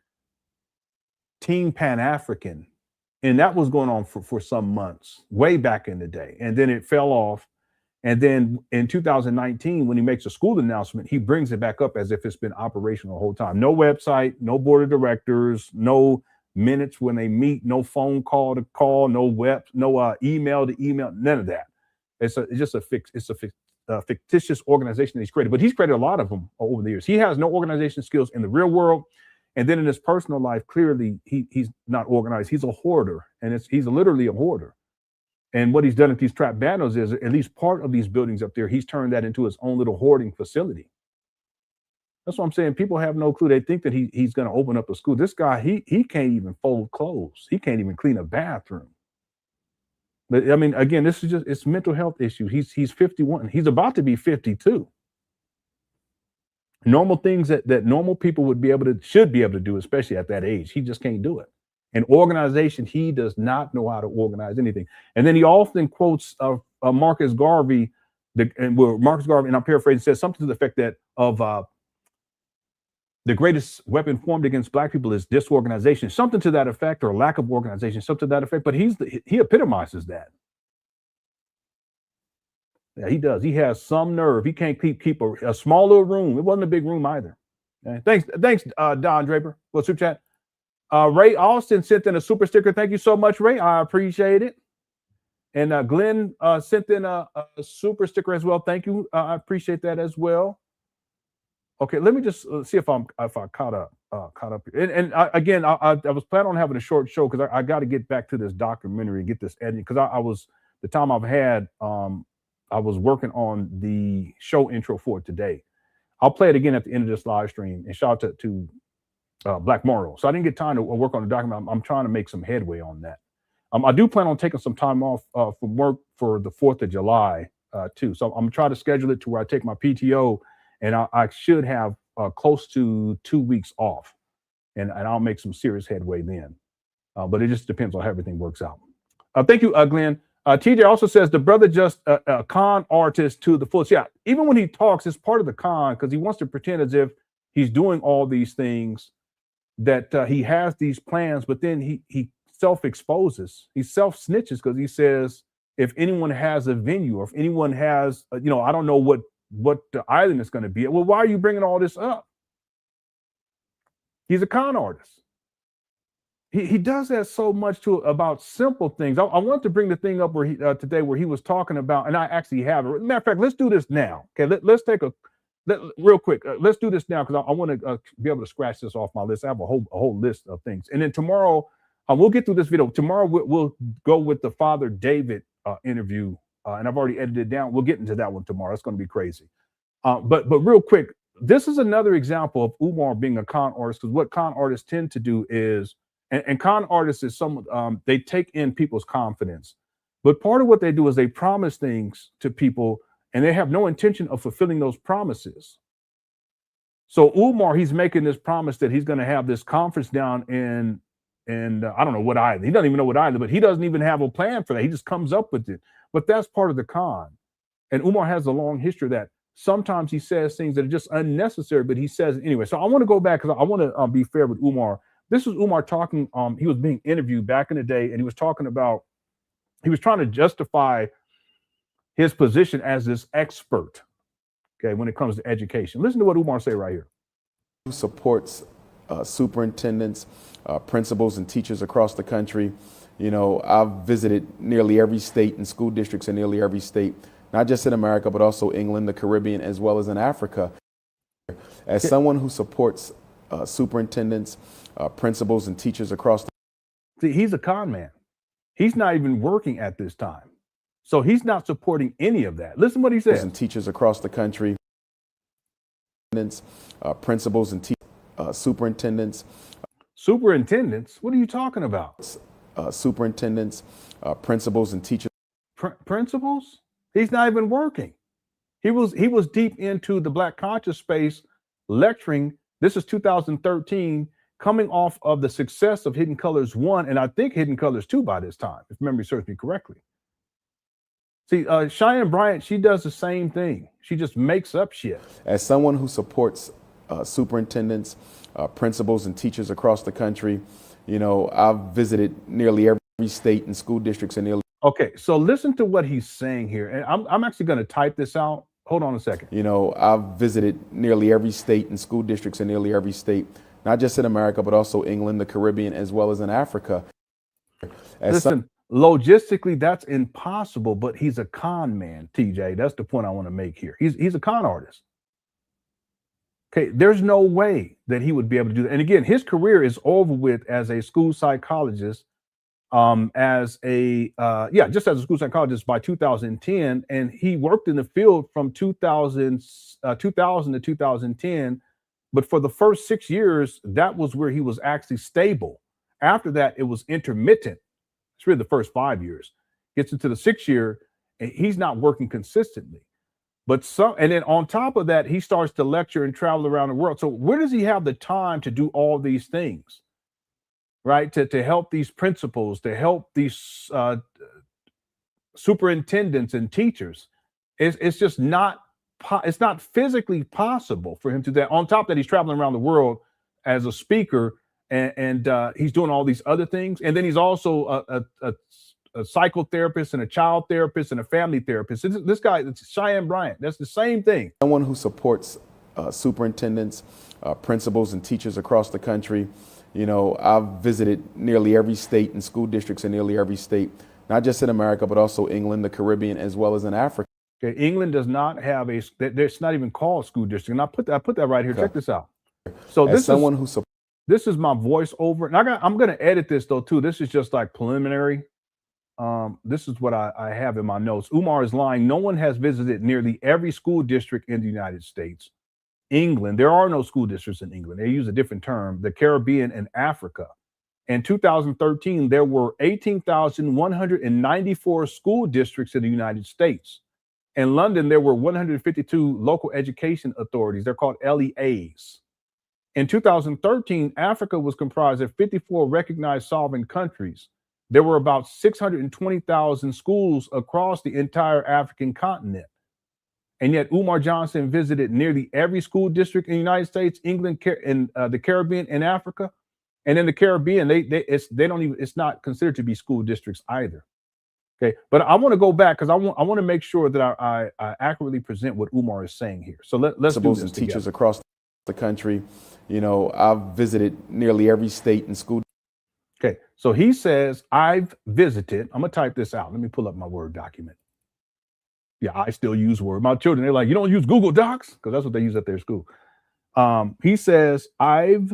Team Pan-African. And that was going on for some months, way back in the day. And then it fell off. And then in 2019, when he makes a school announcement, he brings it back up as if it's been operational the whole time. No website, no board of directors, no minutes when they meet, no phone call to call, no email to email, none of that. It's just a fictitious organization that he's created. But he's created a lot of them over the years. He has no organization skills in the real world. And then in his personal life, clearly he's not organized. He's a hoarder, and he's literally a hoarder. And what he's done at these trap battles is at least part of these buildings up there, he's turned that into his own little hoarding facility. That's what I'm saying. People have no clue. They think that he's going to open up a school. This guy, he can't even fold clothes. He can't even clean a bathroom. But I mean, again, this is just, it's mental health issues. He's 51. He's about to be 52. Normal things that normal people should be able to do, especially at that age. He just can't do it. And organization, he does not know how to organize anything. And then he often quotes Marcus Garvey, Marcus Garvey, and I'm paraphrasing, says something to the effect that the greatest weapon formed against Black people is disorganization, something to that effect, or lack of organization, something to that effect. But he epitomizes that. Yeah, he does. He has some nerve. He can't keep a small little room. It wasn't a big room either. Okay. Thanks, Don Draper. Well, super chat. Ray Austin sent in a super sticker. Thank you so much, Ray. I appreciate it. And Glenn sent in a super sticker as well. Thank you. I appreciate that as well. Okay, let me just see if I caught up. And again, I was planning on having a short show because I got to get back to this documentary and get this editing, because I was, the time I've had, I was working on the show intro for today. I'll play it again at the end of this live stream, and shout out to Black Morrow. So I didn't get time to work on the document. I'm trying to make some headway on that. I do plan on taking some time off from work for the 4th of July too. So I'm trying to schedule it to where I take my PTO, and I should have close to 2 weeks off, and I'll make some serious headway then. But it just depends on how everything works out. Thank you, Glenn. TJ also says the brother just a con artist to the fullest. Yeah, even when he talks, it's part of the con, because he wants to pretend as if he's doing all these things, that he has these plans, but then he self-exposes. He self-snitches, because he says, if anyone has a venue, or if anyone has, I don't know what the island is going to be. Well, why are you bringing all this up? He's a con artist. He does that so much about simple things. I want to bring the thing up where today where he was talking about, and I actually have it. Matter of fact, let's do this now. Okay, let's take real quick. Let's do this now, because I want to be able to scratch this off my list. I have a whole list of things, and then tomorrow we'll get through this video. Tomorrow we'll go with the Father David interview, and I've already edited it down. We'll get into that one tomorrow. It's going to be crazy. But real quick, this is another example of Umar being a con artist, because what con artists tend to do is, and con artists is they take in people's confidence. But part of what they do is they promise things to people, and they have no intention of fulfilling those promises. So Umar, he's making this promise that he's going to have this conference down in I don't know what island. He doesn't even know what island, but he doesn't even have a plan for that. He just comes up with it. But that's part of the con. And Umar has a long history of that. Sometimes he says things that are just unnecessary, but he says it anyway. So I want to go back, because I want to be fair with Umar. This was Umar talking. He was being interviewed back in the day, and he was talking about, he was trying to justify his position as this expert, okay, when it comes to education. Listen to what Umar say right here. Who supports superintendents, principals, and teachers across the country. I've visited nearly every state and school districts in nearly every state, not just in America, but also England, the Caribbean, as well as in Africa. As someone who supports superintendents, principals, and teachers across the See, he's a con man. He's not even working at this time. So he's not supporting any of that. Listen what he says. And teachers across the country, principals and superintendents. Superintendents? What are you talking about? Superintendents, principals, and teachers. Principals? He's not even working. He was deep into the Black conscious space, lecturing. This is 2013, coming off of the success of Hidden Colors 1, and I think Hidden Colors 2 by this time, if memory serves me correctly. See, Cheyenne Bryant, she does the same thing. She just makes up shit. As someone who supports superintendents, principals, and teachers across the country, I've visited nearly every state and school districts in nearly. Okay, so listen to what he's saying here, and I'm actually going to type this out. Hold on a second. I've visited nearly every state and school districts in nearly every state, not just in America, but also England, the Caribbean, as well as in Africa. Listen, logistically, that's impossible, but he's a con man, TJ. That's the point I want to make here. He's a con artist. Okay, there's no way that he would be able to do that. And again, his career is over with as a school psychologist. as a just as a school psychologist by 2010, and he worked in the field from 2000 to 2010. But for the first 6 years, that was where he was actually stable. After that, it was intermittent. It's really the first 5 years. Gets into the 6th year, and he's not working consistently. But and then on top of that, he starts to lecture and travel around the world. So where does he have the time to do all these things, right? To help these principals, to help these superintendents and teachers. It's just not. It's not physically possible for him to do that. On top of that, he's traveling around the world as a speaker, and he's doing all these other things. And then he's also a psychotherapist and a child therapist and a family therapist. This guy, it's Cheyenne Bryant. That's the same thing. Someone who supports superintendents, principals, and teachers across the country. You know, I've visited nearly every state and school districts in nearly every state, not just in America, but also England, the Caribbean, as well as in Africa. Okay, England does not have it's not even called school district. And I put that right here. Okay. Check this out. So this is my voiceover, and I'm going to edit this though too. This is just like preliminary. This is what I have in my notes. Umar is lying. No one has visited nearly every school district in the United States. England, there are no school districts in England. They use a different term. The Caribbean and Africa. In 2013, there were 18,194 school districts in the United States. In London, there were 152 local education authorities. They're called LEAs. In 2013, Africa was comprised of 54 recognized sovereign countries. There were about 620,000 schools across the entire African continent. And yet Umar Johnson visited nearly every school district in the United States, England, and the Caribbean and Africa. And in the Caribbean, it's not considered to be school districts either. Okay, but I want to go back because I want to make sure that I accurately present what Umar is saying here. So let's do this and together. Teachers across the country. You know, I've visited nearly every state and school. Okay, so he says I've visited. I'm gonna type this out. Let me pull up my Word document. Yeah, I still use Word. My children, they're like, you don't use Google Docs? Because that's what they use at their school. He says I've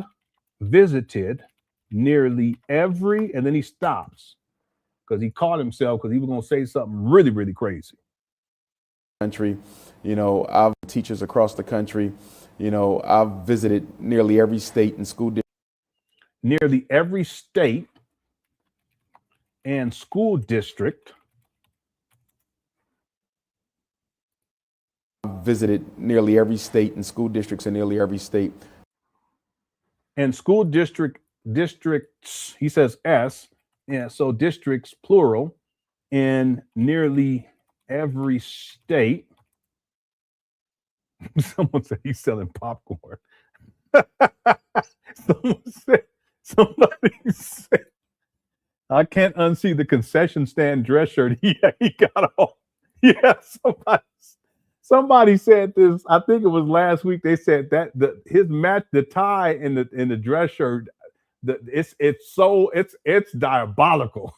visited nearly every, and then he stops. Because he caught himself because he was going to say something really, really crazy. Country, you know, I've teachers across the country, you know, I've visited nearly every state and school district. Nearly every state and school district. I've visited nearly every state and school districts in nearly every state. And school districts, he says S. Yeah, so districts, plural, in nearly every state. Someone said he's selling popcorn. Somebody said, I can't unsee the concession stand dress shirt. Yeah, he got on. Yeah, somebody said this. I think it was last week. They said that his match, the tie in the dress shirt. It's diabolical.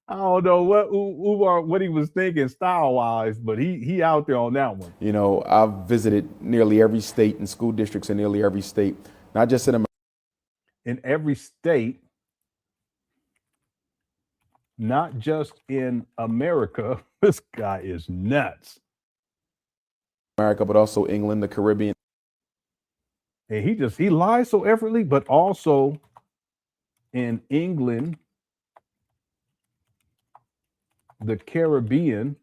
I don't know what he was thinking style wise, but he out there on that one. You know, I've visited nearly every state and school districts in nearly every state, not just in America. In every state, not just in America. This guy is nuts. America, but also England, the Caribbean. And he lies so effortlessly, but also in England, the Caribbean,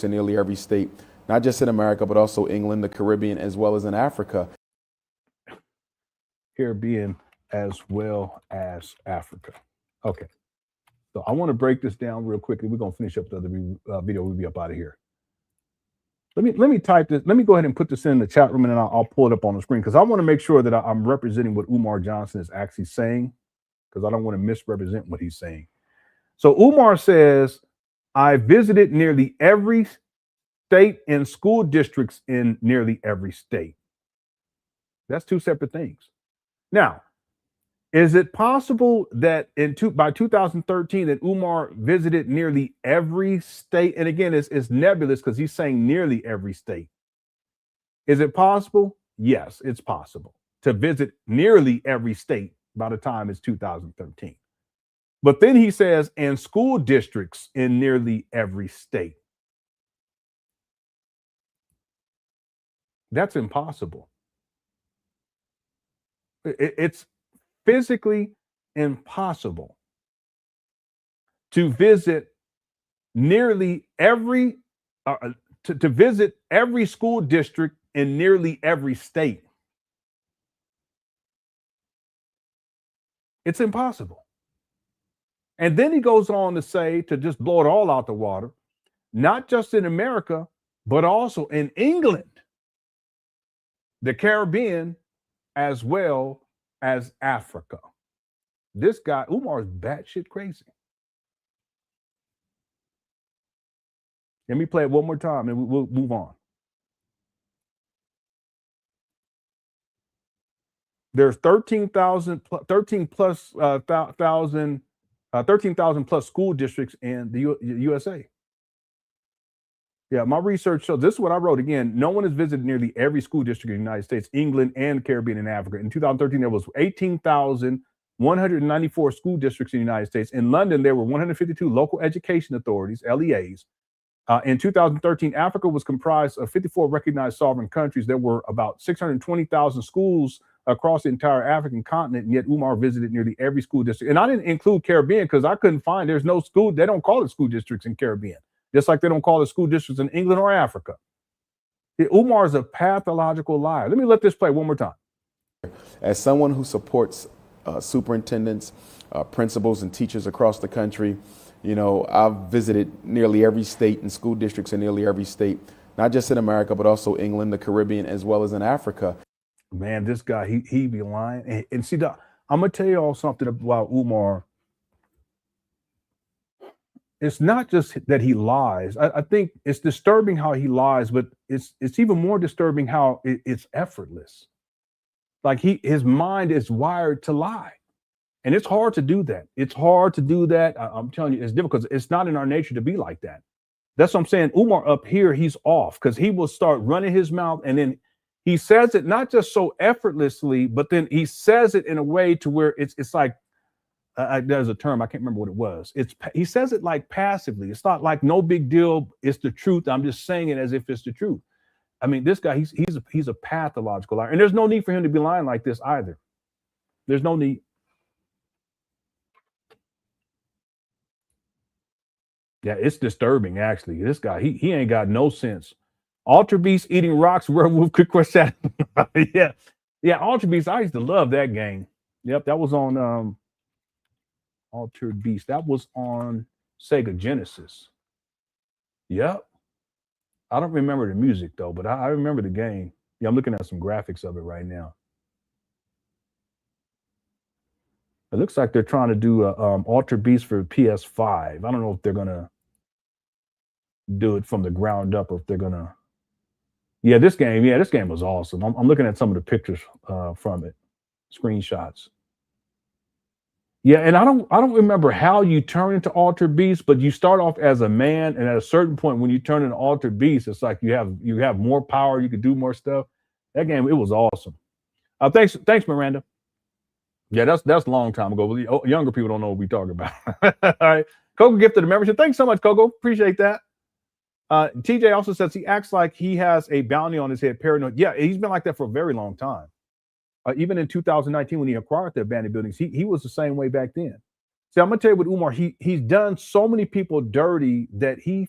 in nearly every state, not just in America, but also England, the Caribbean, as well as in Africa. Caribbean as well as Africa. Okay. So I want to break this down real quickly. We're going to finish up the other video. We'll be up out of here. Let me type this. Let me go ahead and put this in the chat room, and then I'll pull it up on the screen because I want to make sure that I'm representing what Umar Johnson is actually saying because I don't want to misrepresent what he's saying. So Umar says, I visited nearly every state and school districts in nearly every state. That's two separate things. Now, is it possible that by 2013 that Umar visited nearly every state? And again, it's nebulous because he's saying nearly every state. Is it possible? Yes, it's possible to visit nearly every state by the time it's 2013. But then he says, and school districts in nearly every state. That's impossible. It's physically impossible to visit nearly every to visit every school district in nearly every state. It's impossible. And then he goes on to say, to just blow it all out the water, not just in America, but also in England, the Caribbean, as well as Africa. This guy, Umar, is batshit crazy. Let me play it one more time and we'll move on. There's 13,000 plus school districts in the USA. Yeah, my research shows, this is what I wrote again. No one has visited nearly every school district in the United States, England, and Caribbean and Africa. In 2013, there was 18,194 school districts in the United States. In London, there were 152 local education authorities, LEAs. In 2013, Africa was comprised of 54 recognized sovereign countries. There were about 620,000 schools across the entire African continent, and yet Umar visited nearly every school district. And I didn't include Caribbean because I couldn't find, there's no school, they don't call it school districts in Caribbean, just like they don't call it school districts in England or Africa. Umar is a pathological liar. Let me let this play one more time. As someone who supports superintendents, principals, and teachers across the country, you know, I've visited nearly every state and school districts in nearly every state, not just in America, but also England, the Caribbean, as well as in Africa. Man, this guy, he be lying. And see, I'm going to tell you all something about Umar. It's not just that he lies. I think it's disturbing how he lies, but it's even more disturbing how it's effortless. Like his mind is wired to lie. And it's hard to do that. It's hard to do that. I'm telling you, it's difficult. It's not in our nature to be like that. That's what I'm saying. Umar up here, he's off because he will start running his mouth and then he says it not just so effortlessly, but then he says it in a way to where it's like, there's a term, I can't remember what it was. He says it like passively. It's not like no big deal. It's the truth. I'm just saying it as if it's the truth. I mean, this guy, he's a pathological liar. And there's no need for him to be lying like this either. There's no need. Yeah, it's disturbing, actually. This guy, he ain't got no sense. Ultra Beast eating rocks, werewolf, quick question. Yeah. Ultra Beast, I used to love that game. Yep, that was on Altered Beast. That was on Sega Genesis. Yep. I don't remember the music though, but I remember the game. Yeah, I'm looking at some graphics of it right now. It looks like they're trying to do a Altered Beast for PS5. I don't know if they're gonna do it from the ground up or if they're gonna. Yeah, this game was awesome. I'm looking at some of the pictures from it, screenshots. Yeah, and I don't remember how you turn into Altered Beast, but you start off as a man, and at a certain point, when you turn into Altered Beast, it's like you have more power, you can do more stuff. That game, it was awesome. Thanks, Miranda. Yeah, that's a long time ago. Younger people don't know what we're talking about. All right, Coco gifted the membership. Thanks so much, Coco. Appreciate that. TJ also says he acts like he has a bounty on his head, paranoid. Yeah, he's been like that for a very long time. Even in 2019, when he acquired the abandoned buildings, he was the same way back then. See, I'm gonna tell you with Umar, he's done so many people dirty that he's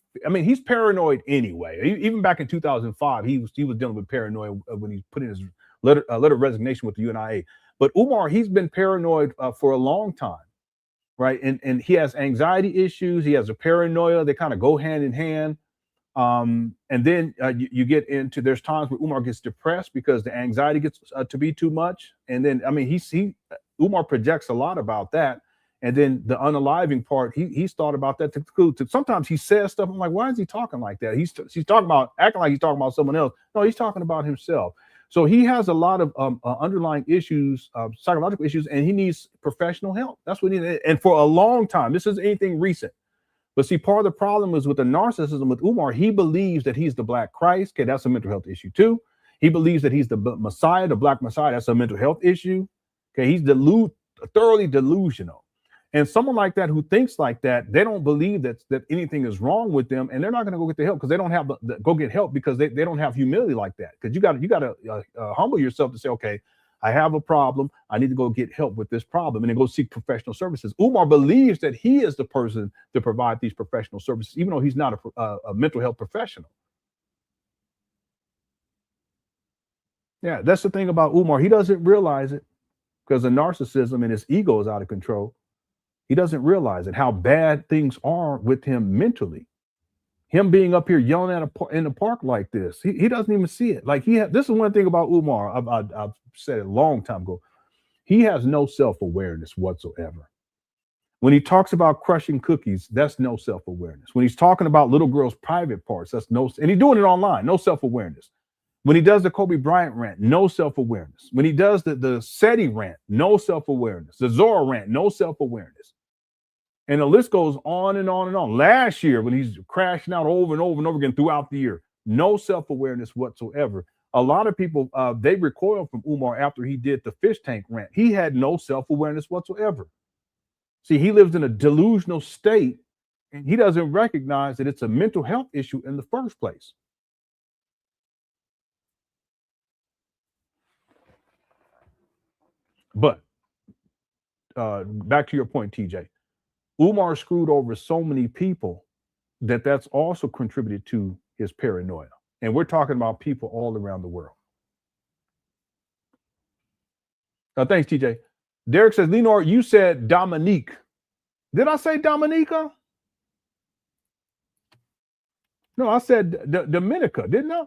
paranoid anyway. Even back in 2005, he was dealing with paranoia when he put in his letter of resignation with the UNIA. But Umar, he's been paranoid for a long time, right? And he has anxiety issues. He has a paranoia. They kind of go hand in hand. And then you get into, there's times where Umar gets depressed because the anxiety gets to be too much. And then, Umar projects a lot about that. And then the unaliving part, he's thought about that too. Sometimes he says stuff. I'm like, why is he talking like that? He's talking about, acting like he's talking about someone else. No, he's talking about himself. So he has a lot of underlying issues, psychological issues, and he needs professional help. That's what he needs. And for a long time, this isn't anything recent. But see, part of the problem is with the narcissism with Umar, he believes that he's the Black Christ. Okay, that's a mental health issue too. He believes that he's the Messiah, the Black Messiah. That's a mental health issue. Okay, he's thoroughly delusional. And someone like that who thinks like that, they don't believe that anything is wrong with them, and they're not going to go get the help because they don't have go get help because they don't have humility like that. Because you got to humble yourself to say, okay, I have a problem. I need to go get help with this problem, and then go seek professional services. Umar believes that he is the person to provide these professional services, even though he's not a mental health professional. Yeah, that's the thing about Umar. He doesn't realize it because the narcissism and his ego is out of control. He doesn't realize it, how bad things are with him mentally. Him being up here yelling in the park like this, he doesn't even see it. Like this is one thing about Umar. I've said it a long time ago. He has no self-awareness whatsoever. When he talks about crushing cookies, that's no self-awareness. When he's talking about little girls' private parts, that's and he's doing it online, no self-awareness. When he does the Kobe Bryant rant, no self-awareness. When he does the SETI rant, no self-awareness. The Zora rant, no self-awareness. And the list goes on and on and on. Last year, when he's crashing out over and over and over again throughout the year, no self-awareness whatsoever. A lot of people, they recoiled from Umar after he did the fish tank rant. He had no self-awareness whatsoever. See, he lives in a delusional state, and he doesn't recognize that it's a mental health issue in the first place. But back to your point, TJ, Umar screwed over so many people that's also contributed to his paranoia. And we're talking about people all around the world. Thanks, TJ. Derek says, Lenore, you said Dominique. Did I say Dominica? No, I said Dominica, didn't I?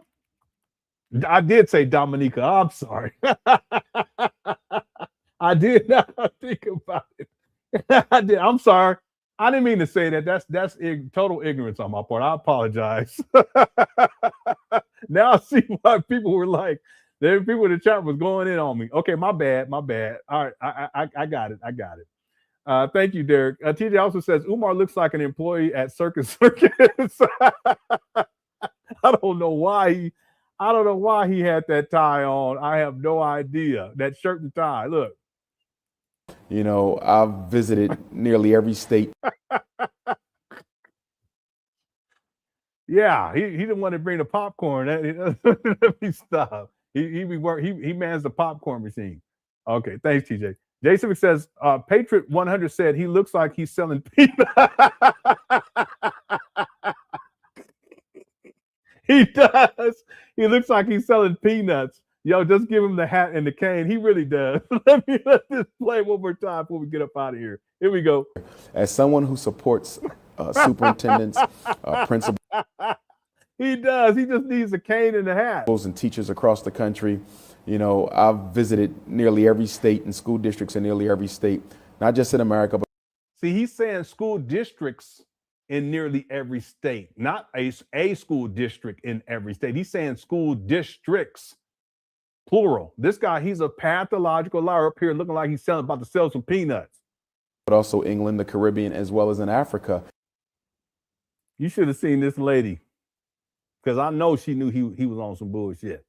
I did say Dominica. I'm sorry. I did not think about it. I did. I'm sorry. I didn't mean to say that. That's total ignorance on my part. I apologize. Now I see why people were like, there were people in the chat was going in on me. Okay, my bad. All right, I got it. Thank you, Derek. TJ also says Umar looks like an employee at Circus. I don't know why he had that tie on. I have no idea. That shirt and tie. Look. You know, I've visited nearly every state. Yeah, he didn't want to bring the popcorn. Let me stop. He mans the popcorn machine. Okay, thanks, TJ. JCSU says, Patriot 100 said he looks like he's selling peanuts. He does. He looks like he's selling peanuts. Yo, just give him the hat and the cane. He really does. Let this play one more time before we get up out of here. Here we go. As someone who supports superintendents, principals, he does. He just needs a cane and a hat. And teachers across the country. You know, I've visited nearly every state and school districts in nearly every state, not just in America. But see, he's saying school districts in nearly every state, not a school district in every state. He's saying school districts. Plural. This guy, he's a pathological liar up here looking like he's about to sell some peanuts. But also England, the Caribbean, as well as in Africa. You should have seen this lady, because I know she knew he was on some bullshit.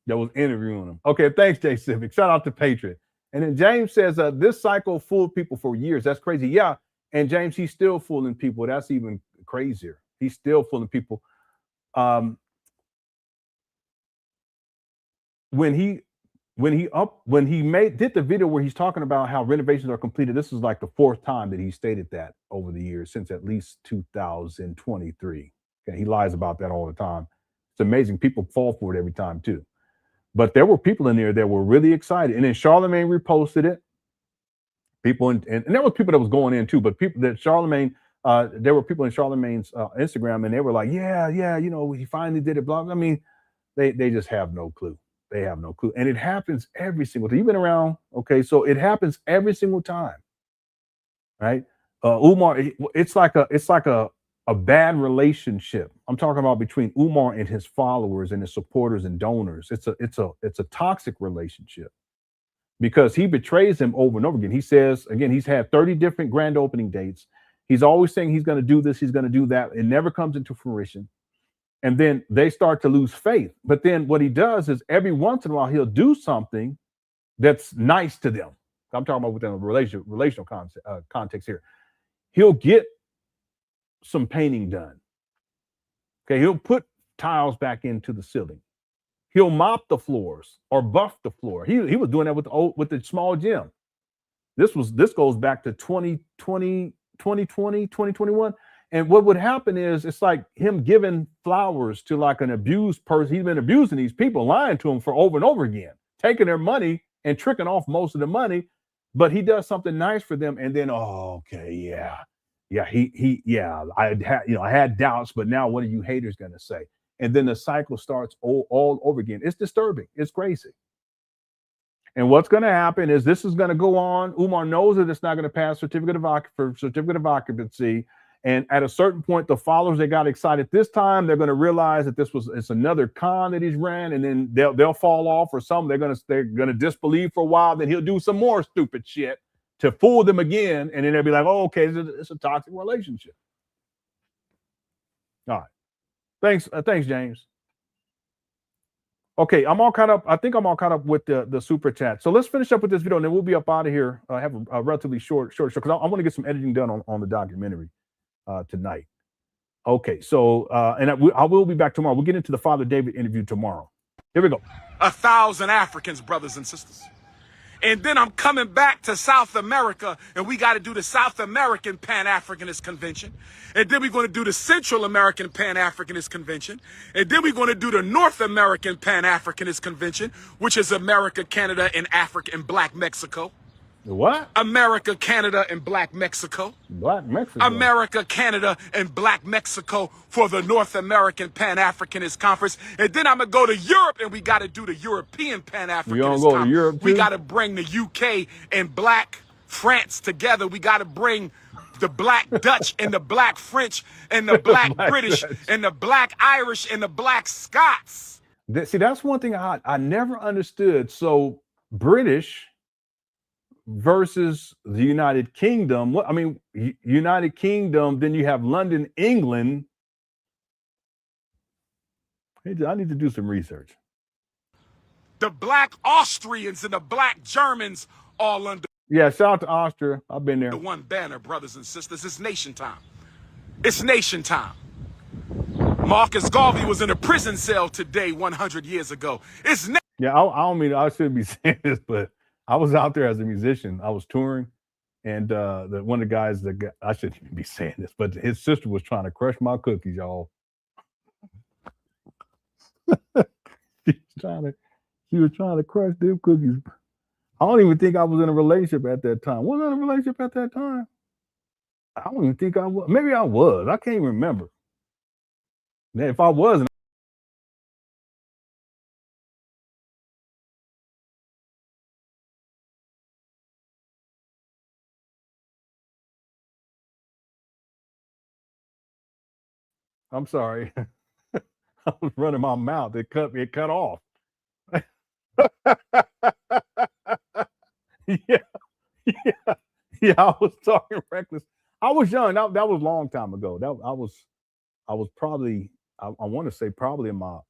That was interviewing him. Okay, thanks, Jay Civic. Shout out to Patriot. And then James says, this cycle fooled people for years. That's crazy. Yeah, and James, he's still fooling people. That's even crazier. He's still fooling people. When he did the video where he's talking about how renovations are completed, this is like the fourth time that he stated that over the years, since at least 2023. Okay, he lies about that all the time. It's amazing. People fall for it every time too. But there were people in there that were really excited. And then Charlemagne reposted it. People and there were people that was going in too, but people that Charlemagne, there were people in Charlemagne's Instagram, and they were like, yeah, you know, he finally did it. Blah. I mean, they just have no clue. They have no clue. And it happens every single time. You've been around, okay? So it happens every single time, right? Umar, it's like a bad relationship. I'm talking about between Umar and his followers and his supporters and donors. It's a toxic relationship because he betrays them over and over again. He says, again, he's had 30 different grand opening dates. He's always saying he's going to do this, he's going to do that. It never comes into fruition. And then they start to lose faith. But then what he does is every once in a while, he'll do something that's nice to them. I'm talking about within a relational context here. He'll get some painting done. Okay, he'll put tiles back into the ceiling. He'll mop the floors or buff the floor. He was doing that with the small gym. This goes back to 2020, 2021. And what would happen is it's like him giving flowers to like an abused person. He's been abusing these people, lying to them for over and over again, taking their money and tricking off most of the money. But he does something nice for them, and then I had doubts, but now what are you haters gonna say? And then the cycle starts all over again. It's disturbing. It's crazy. And what's going to happen is this is going to go on. Umar knows that it's not going to pass certificate of occupancy. And at a certain point, the followers, they got excited this time. They're going to realize that it's another con that he's ran, and then they'll fall off, or some they're gonna disbelieve for a while. Then he'll do some more stupid shit to fool them again, and then they'll be like, "Oh, okay, it's a toxic relationship." All right, thanks, James. Okay, I'm all caught up. I think I'm all caught up with the super chat. So let's finish up with this video, and then we'll be up out of here. I have a relatively short show because I want to get some editing done on the documentary tonight. Okay, so and I will be back tomorrow. We'll get into the Father David interview tomorrow. Here we go. 1,000 Africans, brothers and sisters. And then I'm coming back to South America, and we got to do the South American Pan Africanist Convention. And then we're going to do the Central American Pan Africanist Convention. And then we're going to do the North American Pan Africanist Convention, which is America, Canada, and Africa, and Black Mexico. What? America, Canada, and Black Mexico. Black Mexico. America, Canada, and Black Mexico for the North American Pan-Africanist Conference. And then I'm going to go to Europe, and we got to do the European Pan-Africanist Conference. To Europe too? We got to bring the UK and Black France together. We got to bring the Black Dutch and the Black French and the Black British Dutch. And the Black Irish and the Black Scots. See, that's one thing I never understood. So British versus the United Kingdom. What I mean, United Kingdom, then you have London, England. I need to do some research. The Black Austrians and the Black Germans all under. Yeah, shout out to Austria. I've been there. The one banner, brothers and sisters. It's nation time. It's nation time. Marcus Garvey was in a prison cell today 100 years ago. It's yeah, I don't mean I shouldn't be saying this, but I was out there as a musician. I was touring, and one of the guys I shouldn't even be saying this, but his sister was trying to crush my cookies, y'all. She was trying to crush them cookies. I don't even think I was in a relationship at that time. Was I in a relationship at that time? I don't even think I was. Maybe I was. I can't even remember. If I wasn't. I'm sorry. I was running my mouth. It cut off. Yeah. I was talking reckless. I was young. That was a long time ago. I was probably, I want to say probably in my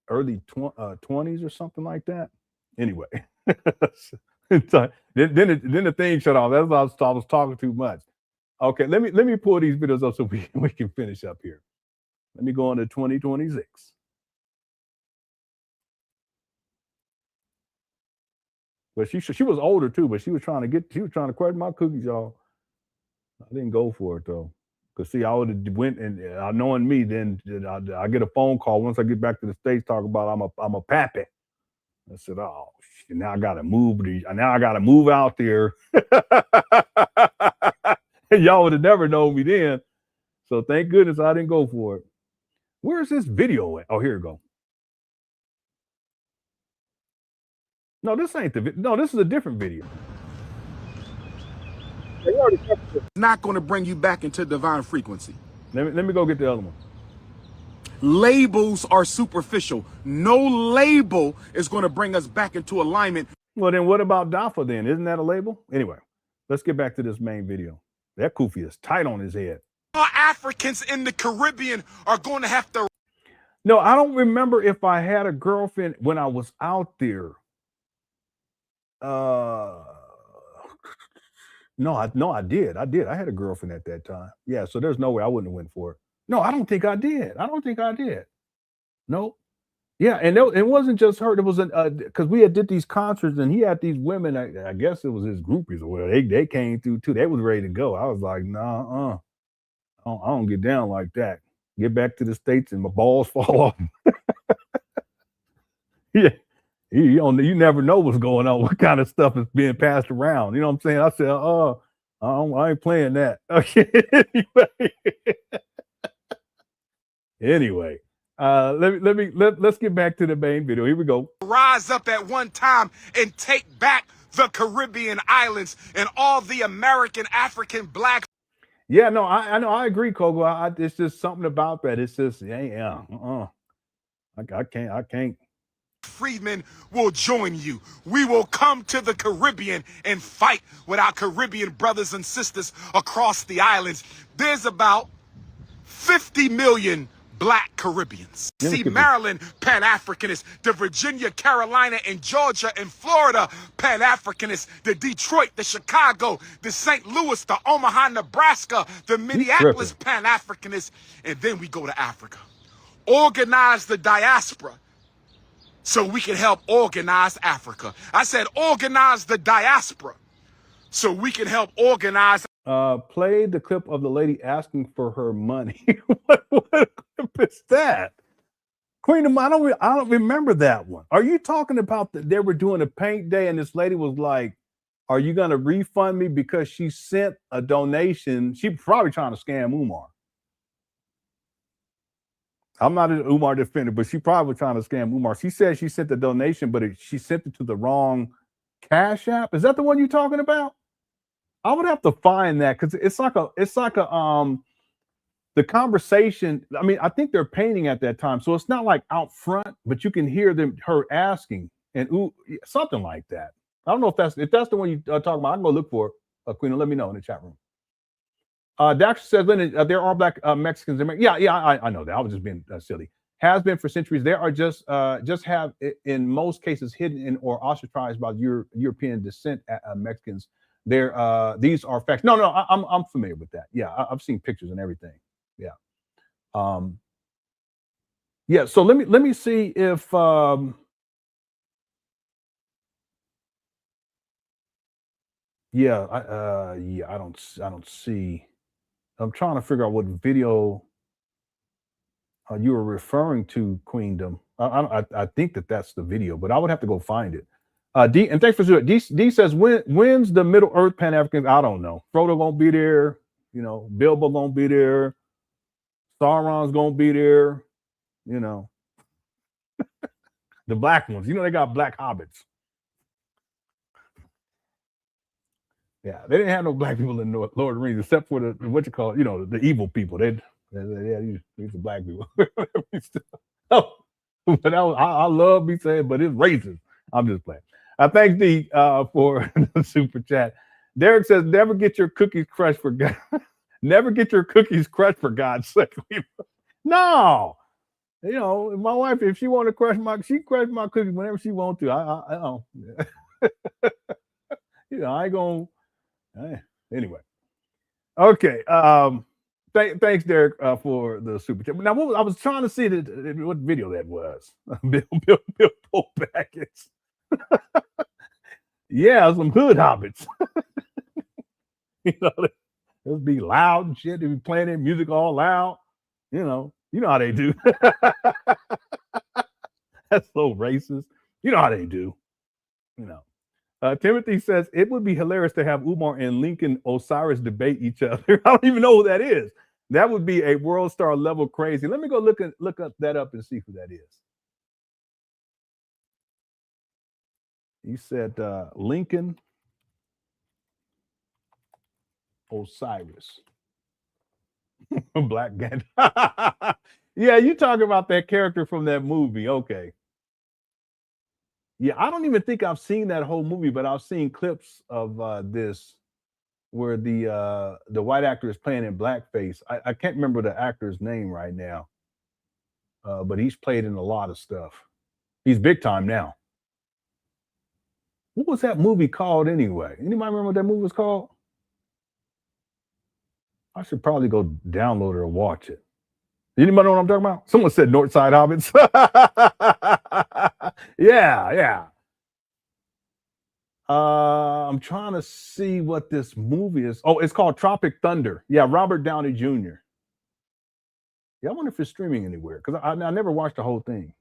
early 20s or something like that. Anyway, then the thing shut off. That's why I was talking too much. Okay, let me pull these videos up so we can finish up here. Let me go on to 2026. But she was older too, but she was trying to crush my cookies, y'all. I didn't go for it though. Cause see, I would have went and knowing me, then I get a phone call once I get back to the States talking about I'm a pappy. I said, oh shit, now I gotta move out there. Y'all would have never known me then. So thank goodness I didn't go for it. Where's this video at? Oh, here we go. No, this ain't this is a different video. Not going to bring you back into divine frequency. Let me go get the other one. Labels are superficial. No label is going to bring us back into alignment. Well, then what about Dafa then? Isn't that a label? Anyway, let's get back to this main video. That kufi is tight on his head. All Africans in the Caribbean are going to have to. No, I don't remember if I had a girlfriend when I was out there. No, I did. I had a girlfriend at that time. Yeah, so there's no way I wouldn't have went for it. No, I don't think I did. No. Yeah, and it wasn't just her. It was because we had did these concerts and he had these women. I guess it was his groupies or whatever. They came through too. They was ready to go. I was like, nah, I don't get down like that. Get back to the States and my balls fall off. Yeah, you never know what's going on. What kind of stuff is being passed around? You know what I'm saying? I said, I ain't playing that. Okay. Anyway. Let's get back to the main video. Here we go. Rise up at one time and take back the Caribbean islands and all the American African black. Yeah, no, I know, I agree, Kogo. It's just something about that. It's just, I can't. Freedmen will join you. We will come to the Caribbean and fight with our Caribbean brothers and sisters across the islands. There's about 50 million black Caribbeans. See, Maryland, Pan Africanists, the Virginia, Carolina, and Georgia, and Florida, Pan Africanists, the Detroit, the Chicago, the St. Louis, the Omaha, Nebraska, the Minneapolis Pan Africanists, and then we go to Africa. Organize the diaspora so we can help organize Africa. I said organize the diaspora so we can help organize. Play the clip of the lady asking for her money. what clip is that? Queen of I don't remember that one. Are you talking about they were doing a paint day and this lady was like, are you going to refund me because she sent a donation? She probably trying to scam Umar. I'm not an Umar defender, but she probably was trying to scam Umar. She said she sent the donation, but she sent it to the wrong Cash App. Is that the one you're talking about? I would have to find that because it's like a the conversation. I mean, I think they're painting at that time, so it's not like out front, but you can hear her asking and something like that. I don't know if that's the one you talking about. I can go look for it. Queen, let me know in the chat room. Dax says, Lenon, there are black Mexicans. Yeah, I know that. I was just being silly. Has been for centuries. They are just have in most cases hidden or ostracized by European descent Mexicans. These are facts. No, I'm familiar with that. Yeah, I've seen pictures and everything. Yeah. Yeah. So let me see if I don't see. I'm trying to figure out what video you were referring to, Queendom. I think that's the video, but I would have to go find it. D, and thanks for doing it. D says, when's the Middle Earth Pan Africans? I don't know. Frodo won't be there. You know, Bilbo won't be there. Sauron's gonna be there. You know, the black ones. You know, they got black hobbits. Yeah, they didn't have no black people in Lord of the Rings except for the evil people. These are black people. Oh, but I love me saying, but it's racist. I'm just playing. Thanks, D, for the super chat. Derek says, never get your cookies crushed for God. Never get your cookies crushed for God's sake. No. You know, my wife, if she want to crush she crush my cookies whenever she wants to. I don't. You know, I ain't gonna. Anyway. Okay. Thanks, Derek, for the super chat. Now, I was trying to see what video that was. Bill pull packets. Yeah, some hood hobbits. You know, they'll be loud and shit. They be playing their music all loud. You know how they do. That's so racist. You know how they do. You know. Timothy says it would be hilarious to have Umar and Lincoln Osiris debate each other. I don't even know who that is. That would be a world star level crazy. Let me go look that up and see who that is. He said Lincoln Osiris. Black Gant. Yeah, you talk about that character from that movie. Okay. Yeah, I don't even think I've seen that whole movie, but I've seen clips of this. where the white actor is playing in blackface. I can't remember the actor's name right now, but he's played in a lot of stuff. He's big time now. What was that movie called anyway? Anybody remember what that movie was called? I should probably go download it or watch it. Anybody know what I'm talking about? Someone said Northside Hobbits. Yeah. I'm trying to see what this movie is. Oh, it's called Tropic Thunder. Yeah, Robert Downey Jr. Yeah, I wonder if it's streaming anywhere because I never watched the whole thing.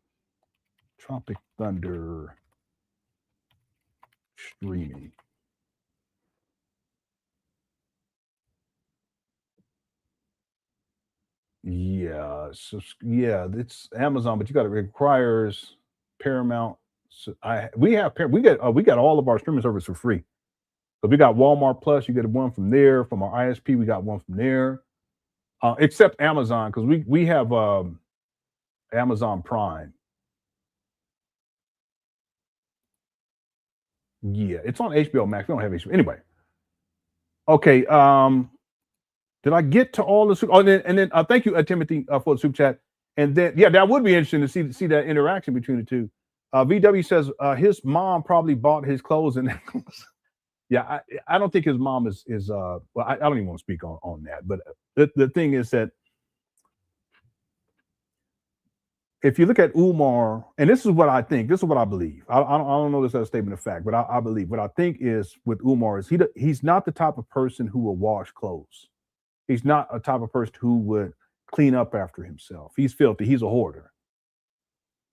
Tropic Thunder streaming. Yeah, so yeah, it's Amazon, but you got it requires Paramount. So we got all of our streaming services for free. So we got Walmart Plus, you get one from there. From our ISP, we got one from there. Except Amazon, because we have Amazon Prime. Yeah, it's on HBO Max. We don't have HBO anyway. Okay. Did I get to all the? Oh, and then thank you, Timothy, for the super chat. And then yeah, that would be interesting to see that interaction between the two. VW says his mom probably bought his clothes and yeah, I don't think his mom is well, I don't even want to speak on that. But the thing is that if you look at Umar, and this is what I think, this is what I believe. I don't know this as a statement of fact, but I believe what I think is with Umar is he's not the type of person who will wash clothes. He's not a type of person who would clean up after himself. He's filthy. He's a hoarder.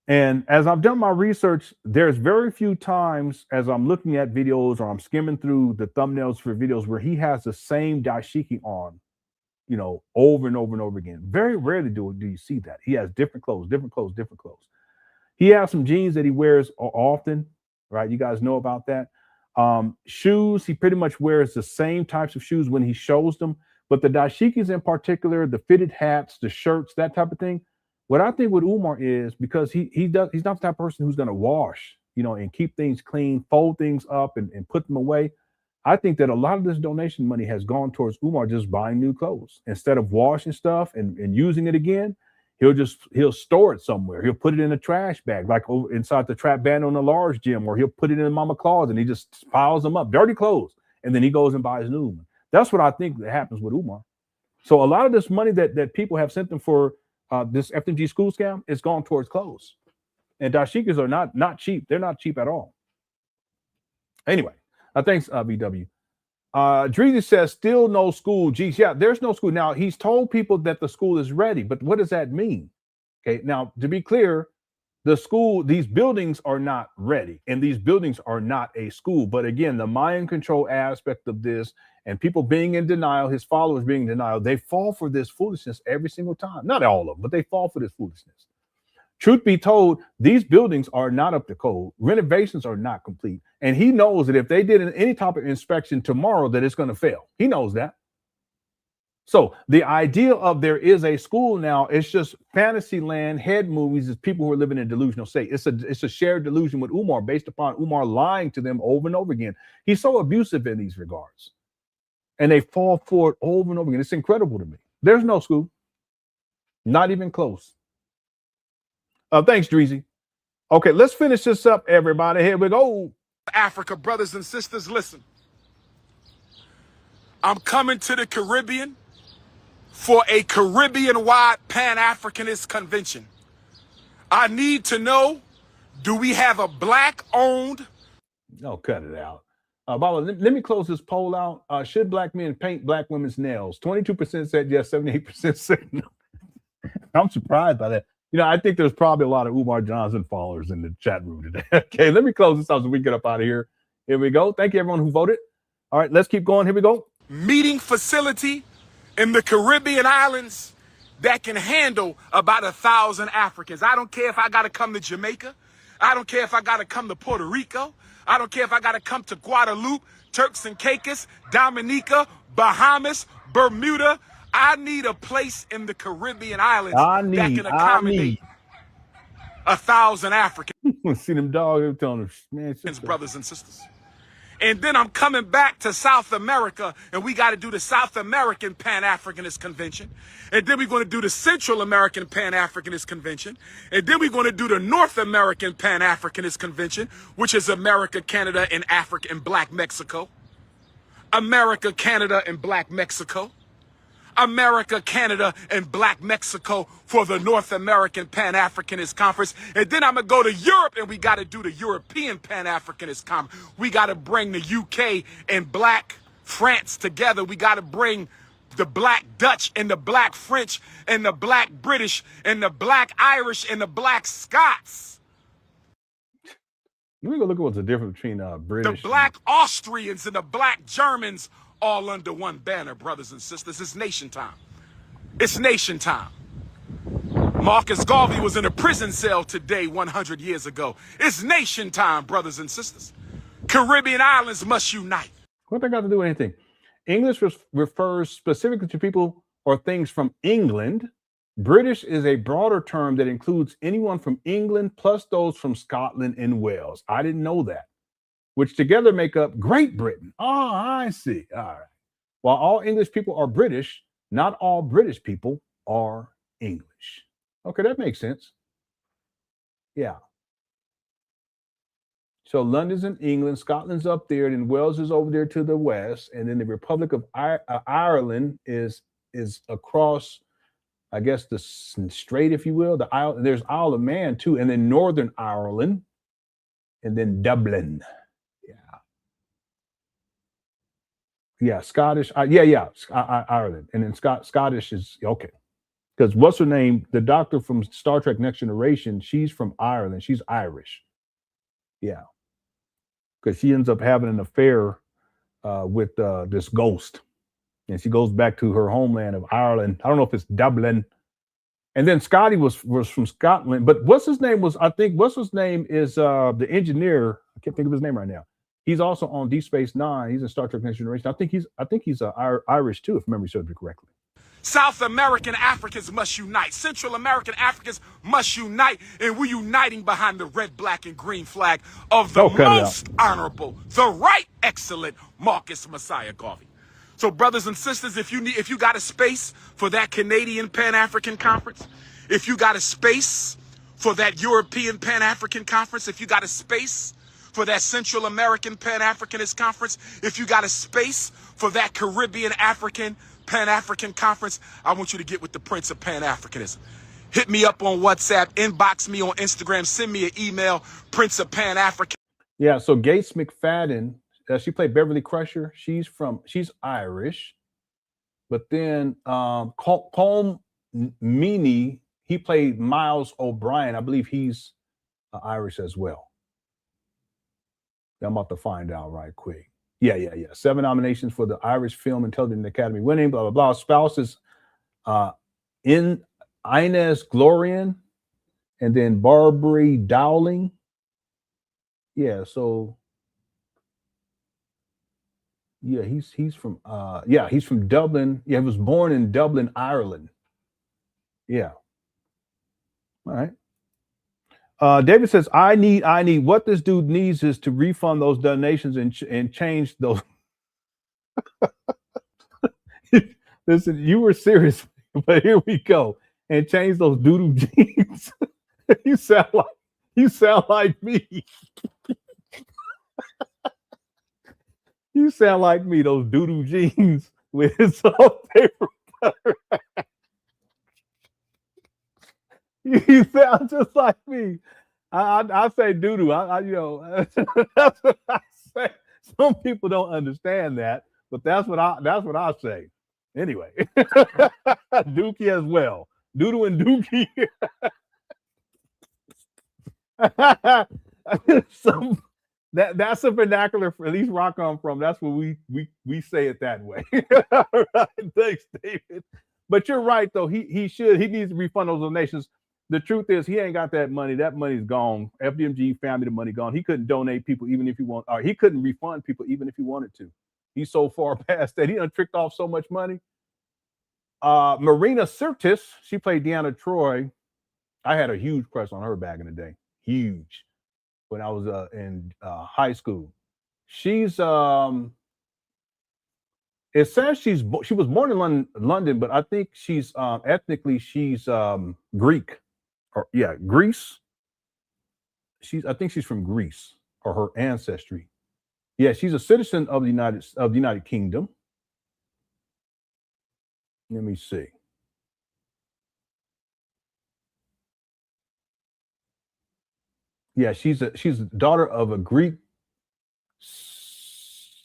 And as I've done my research, there's very few times as I'm looking at videos or I'm skimming through the thumbnails for videos where he has the same dashiki on, over and over and over again. Very rarely do you see that. He has different clothes. He has some jeans that he wears often, right? You guys know about that. Shoes, he pretty much wears the same types of shoes when he shows them. But the dashikis in particular, the fitted hats, the shirts, that type of thing. What I think with Umar is because he's not the type of person who's going to wash, and keep things clean, fold things up and put them away. I think that a lot of this donation money has gone towards Umar just buying new clothes. Instead of washing stuff and using it again, he'll store it somewhere. He'll put it in a trash bag, like over inside the trap band on a large gym, or he'll put it in mama closet and he just piles them up, dirty clothes. And then he goes and buys new ones. That's what I think that happens with Umar. So a lot of this money that people have sent them for this FDMG school scam is gone towards clothes. And dashikis are not cheap. They're not cheap at all. Anyway, thanks, VW. Dreezy says, still no school. Geez, yeah, there's no school. Now, he's told people that the school is ready, but what does that mean? Okay, now, to be clear, these buildings are not ready, and these buildings are not a school. But again, the mind control aspect of this and people being in denial, his followers being in denial, they fall for this foolishness every single time. Not all of them, but they fall for this foolishness. Truth be told, these buildings are not up to code. Renovations are not complete. And he knows that if they did any type of inspection tomorrow, that it's going to fail. He knows that. So the idea of there is a school now, it's just fantasy land, head movies, is people who are living in a delusional state. It's a shared delusion with Umar based upon Umar lying to them over and over again. He's so abusive in these regards. And they fall for it over and over again. It's incredible to me. There's no school. Not even close. Thanks, Dreezy. Okay, let's finish this up, everybody. Here we go. Africa, brothers and sisters, listen. I'm coming to the Caribbean for a Caribbean-wide Pan Africanist convention. I need to know, do we have a black-owned? No, cut it out. Baba, let me close this poll out. Should black men paint black women's nails? 22% said yes, 78% said no. I'm surprised by that. I think there's probably a lot of Umar Johnson followers in the chat room today. Okay, let me close this out so we can get up out of here. Here we go. Thank you, everyone who voted. All right, let's keep going. Here we go. Meeting facility in the Caribbean islands that can handle about 1,000 Africans. I don't care if I got to come to Jamaica. I don't care if I got to come to Puerto Rico. I don't care if I got to come to Guadeloupe, Turks and Caicos, Dominica, Bahamas, Bermuda. I need a place in the Caribbean islands that can accommodate 1,000 Africans. See them dogs telling them, man, brothers and sisters. And then I'm coming back to South America, and we got to do the South American Pan-Africanist Convention. And then we're going to do the Central American Pan-Africanist Convention. And then we're going to do the North American Pan-Africanist Convention, which is America, Canada, and Africa, and Black Mexico. America, Canada, and Black Mexico. America, Canada, and Black Mexico for the North American Pan-Africanist Conference. And then I'm going to go to Europe, and we got to do the European Pan-Africanist Conference. We got to bring the UK and Black France together. We got to bring the Black Dutch and the Black French and the Black British and the Black Irish and the Black Scots. Let me go look at what's the difference between British. The Black Austrians and the Black Germans all under one banner, brothers and sisters. It's nation time. It's nation time. Marcus Garvey was in a prison cell today 100 years ago. It's nation time, brothers and sisters. Caribbean islands must unite. What they got to do with anything? English refers specifically to people or things from England. British is a broader term that includes anyone from England plus those from Scotland and Wales. I didn't know that. Which together make up Great Britain. Oh, I see. All right. While all English people are British, not all British people are English. Okay, that makes sense. Yeah. So London's in England, Scotland's up there, and then Wales is over there to the west, and then the Republic of Ireland is across, I guess, the strait, if you will. There's Isle of Man too, and then Northern Ireland, and then Dublin. Yeah, Scottish. Ireland. And then Scottish is okay. Because what's her name? The doctor from Star Trek Next Generation, she's from Ireland. She's Irish. Yeah. Because she ends up having an affair with this ghost. And she goes back to her homeland of Ireland. I don't know if it's Dublin. And then Scotty was from Scotland. But what's his name is the engineer. I can't think of his name right now. He's also on Deep Space Nine. He's in Star Trek Next Generation. I think he's Irish too, if memory serves me correctly. South American Africans must unite. Central American Africans must unite, and we're uniting behind the red, black, and green flag of the most honorable, the right, excellent Marcus Messiah Garvey. So, brothers and sisters, if you got a space for that Canadian Pan-African Conference, if you got a space for that European Pan-African Conference, if you got a space for that Central American Pan-Africanist Conference, if you got a space for that Caribbean African Pan-African Conference, I want you to get with the Prince of Pan-Africanism. Hit me up on WhatsApp, inbox me on Instagram, send me an email, Prince of Pan-African. Yeah, so Gates McFadden, she played Beverly Crusher. She's Irish. But then Colm Meaney, he played Miles O'Brien. I believe he's Irish as well. I'm about to find out right quick. Yeah. 7 nominations for the Irish Film and Television Academy winning, blah, blah, blah. Spouses in Inez Glorian and then Barbary Dowling. Yeah, so yeah, he's from Dublin. Yeah, he was born in Dublin, Ireland. Yeah. All right. David says, I need what this dude needs is to refund those donations and change those. Listen, you were serious, but here we go. And change those doo-doo jeans. You sound like me. You sound like me, those doo-doo jeans with salt paper butter. You sound just like me. I say doo-doo. That's what I say. Some people don't understand that, but that's what I say. Anyway, Dookie as well. Doo-doo and Dookie. That's a vernacular for at least rock on from. That's what we say it that way. All right, thanks, David. But you're right though. He needs to refund those donations. The truth is he ain't got that money. That money's gone. FDMG family, the money gone. He couldn't donate people even if he want, or he couldn't refund people even if he wanted to. He's so far past that. He done tricked off so much money. Marina Sirtis, she played Deanna Troy. I had a huge crush on her back in the day. Huge. When I was in high school. She's it says she was born in London, but I think she's ethnically she's Greek, or yeah, Greece. I think she's from Greece, or her ancestry. Yeah, she's a citizen of the United Kingdom. Let me see. Yeah, she's a daughter of a Greek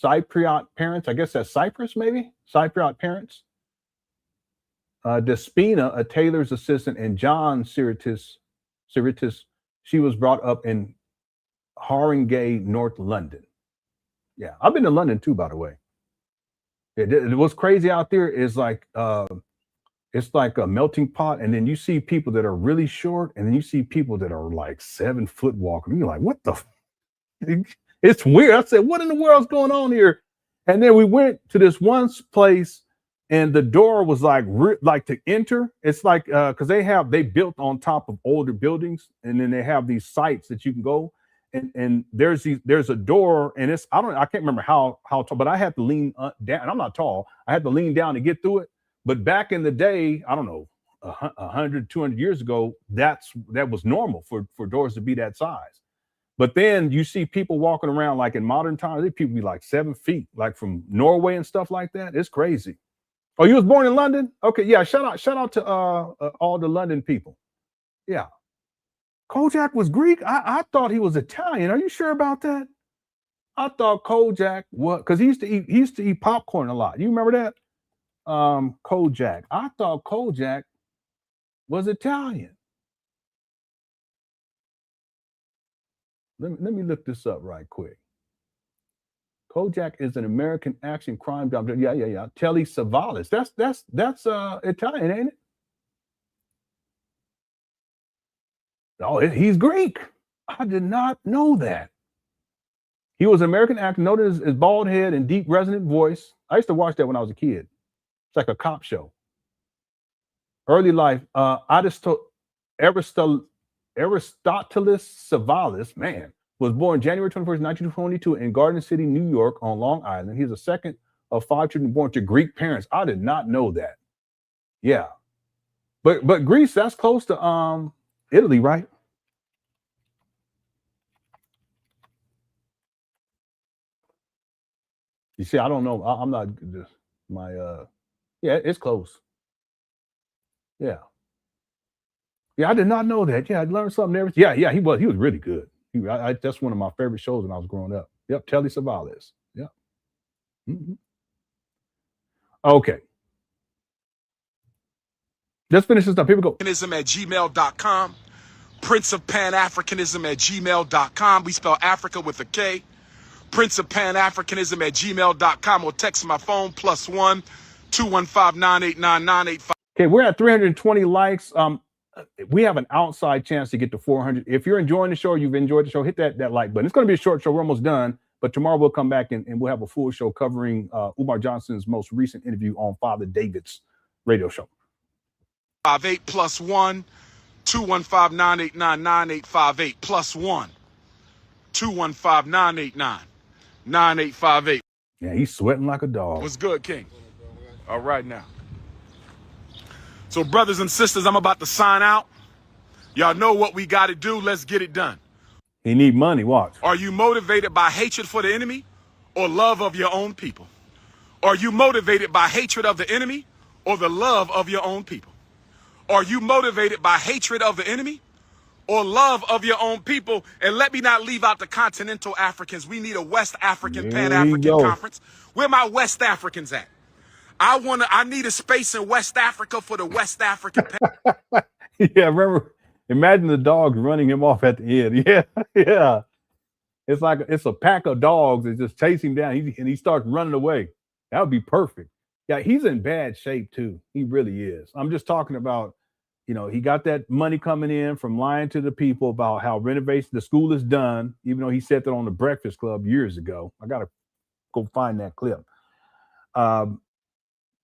Cypriot parents. I guess that's Cyprus, maybe Cypriot parents. Despina, a tailor's assistant, and John Siritis, she was brought up in Haringey, North London. Yeah, I've been to London too, by the way. What's crazy out there is like it's like a melting pot, and then you see people that are really short, and then you see people that are like 7 foot walking. You're like, what the? It's weird. I said, what in the world's going on here? And then we went to this one place, and the door was like to enter. It's like because they built on top of older buildings, and then they have these sites that you can go. And there's a door, and I can't remember how tall, but I had to lean down, and I'm not tall. I had to lean down to get through it. But back in the day, I don't know, 100, 200 years ago, that was normal for doors to be that size. But then you see people walking around like in modern times, these people be like 7 feet, like from Norway and stuff like that. It's crazy. Oh, you was born in London? Okay, yeah. Shout out to all the London people. Yeah. Kojak was Greek. I thought he was Italian. Are you sure about that? I thought Kojak was, because he used to eat popcorn a lot. You remember that? Kojak. I thought Kojak was Italian. Let me look this up right quick. Kojak is an American action crime drama. Yeah. Telly Savalas. That's Italian, ain't it? Oh, he's Greek. I did not know that. He was an American actor, noted his bald head and deep resonant voice. I used to watch that when I was a kid. It's like a cop show. Early life, Aristotelis Savalas, man, was born January 21st, 1922 in Garden City, New York on Long Island. He's the second of 5 children born to Greek parents. I did not know that. Yeah. But Greece, that's close to Italy, right? You see, I don't know. I'm not just yeah, it's close. Yeah. Yeah, I did not know that. Yeah, I learned something there. Yeah, he was really good. That's one of my favorite shows when I was growing up. Yep, Telly Savalas. Yep. Mm-hmm. Okay. Let's finish this up. Here we go. Pan-Africanism@gmail.com. Prince of Pan-Africanism@gmail.com. We spell Africa with a K. Prince of Pan-Africanism@gmail.com, or text my phone +1 215 989 985. Okay, we're at 320 likes. We have an outside chance to get to 400. If you're enjoying the show, you've enjoyed the show, hit that like button. It's going to be a short show. We're almost done. But tomorrow we'll come back and we'll have a full show covering Umar Johnson's most recent interview on Father David's radio show. 58 +1 215 989 9858 +1 215 989 9858. Yeah, he's sweating like a dog. What's good, King? All right now. So, brothers and sisters, I'm about to sign out. Y'all know what we got to do. Let's get it done. He need money. Watch. Are you motivated by hatred for the enemy or love of your own people? Are you motivated by hatred of the enemy or the love of your own people? Are you motivated by hatred of the enemy or love of your own people? And let me not leave out the continental Africans. We need a West African Pan-African conference. Where my West Africans at? I need a space in West Africa for the West African Yeah, remember, imagine the dogs running him off at the end. Yeah. It's like it's a pack of dogs that just chase him down, and he starts running away. That would be perfect. Yeah, he's in bad shape too. He really is. I'm just talking about, he got that money coming in from lying to the people about how the school is done, even though he said that on the Breakfast Club years ago. I got to go find that clip.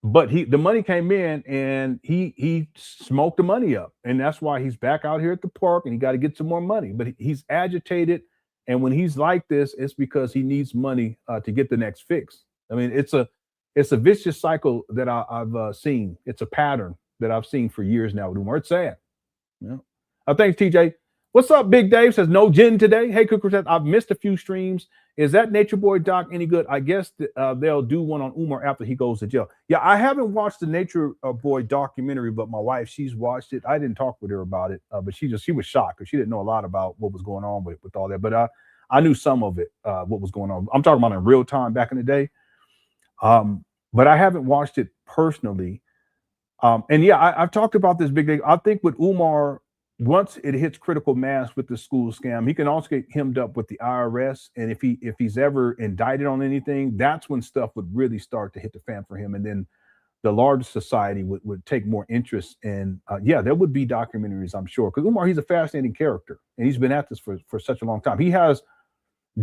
But the money came in and he smoked the money up. And that's why he's back out here at the park and he got to get some more money. But he's agitated And when he's like this, it's because he needs money to get the next fix. I mean, it's a vicious cycle that I've seen. It's a pattern that I've seen for years now with Umar. It's sad. Yeah. Thanks, TJ. What's up, Big Dave? Says no gin today. Hey, Cooker says I've missed a few streams. Is that Nature Boy doc any good? I guess they'll do one on Umar after he goes to jail. Yeah, I haven't watched the Nature Boy documentary, but my wife, she's watched it. I didn't talk with her about it, but she was shocked because she didn't know a lot about what was going on with all that. But I knew some of it, what was going on. I'm talking about in real time back in the day. But I haven't watched it personally. And yeah, I've talked about this, Big Dave. I think with Umar, once it hits critical mass with the school scam, he can also get hemmed up with the IRS. And if he's ever indicted on anything, that's when stuff would really start to hit the fan for him. And then the larger society would take more interest in, there would be documentaries, I'm sure. Because Umar, he's a fascinating character. And he's been at this for such a long time. He has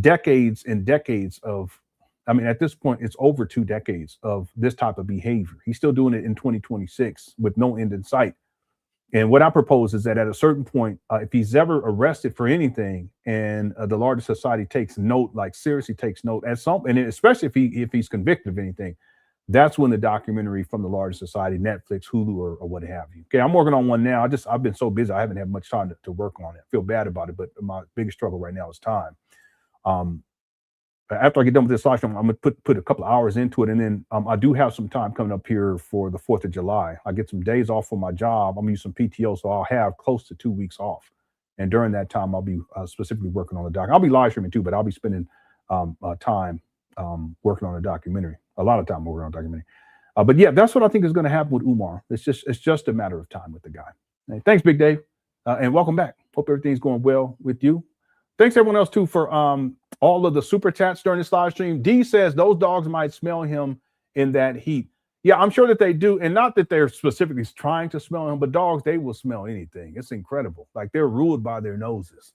decades and decades of, I mean, at this point, it's over 2 decades of this type of behavior. He's still doing it in 2026 with no end in sight. And what I propose is that at a certain point, if he's ever arrested for anything and the larger society takes note, like seriously takes note at some, and especially if he's convicted of anything, that's when the documentary from the larger society, Netflix, Hulu, or what have you. Okay, I'm working on one now. I've been so busy, I haven't had much time to work on it. I feel bad about it, but my biggest struggle right now is time. After I get done with this live stream, I'm gonna put a couple of hours into it, and then I do have some time coming up here for the 4th of July. I get some days off from my job. I'm gonna use some PTO, so I'll have close to 2 weeks off. And during that time, I'll be specifically working on the doc. I'll be live streaming too, but I'll be spending time working on a documentary. A lot of time working on a documentary. But yeah, that's what I think is going to happen with Umar. It's just a matter of time with the guy. Hey, thanks, Big Dave, and welcome back. Hope everything's going well with you. Thanks everyone else too for all of the super chats during this live stream. D says those dogs might smell him in that heat. Yeah, I'm sure that they do, and not that they're specifically trying to smell him, but dogs, they will smell anything. It's incredible. Like they're ruled by their noses.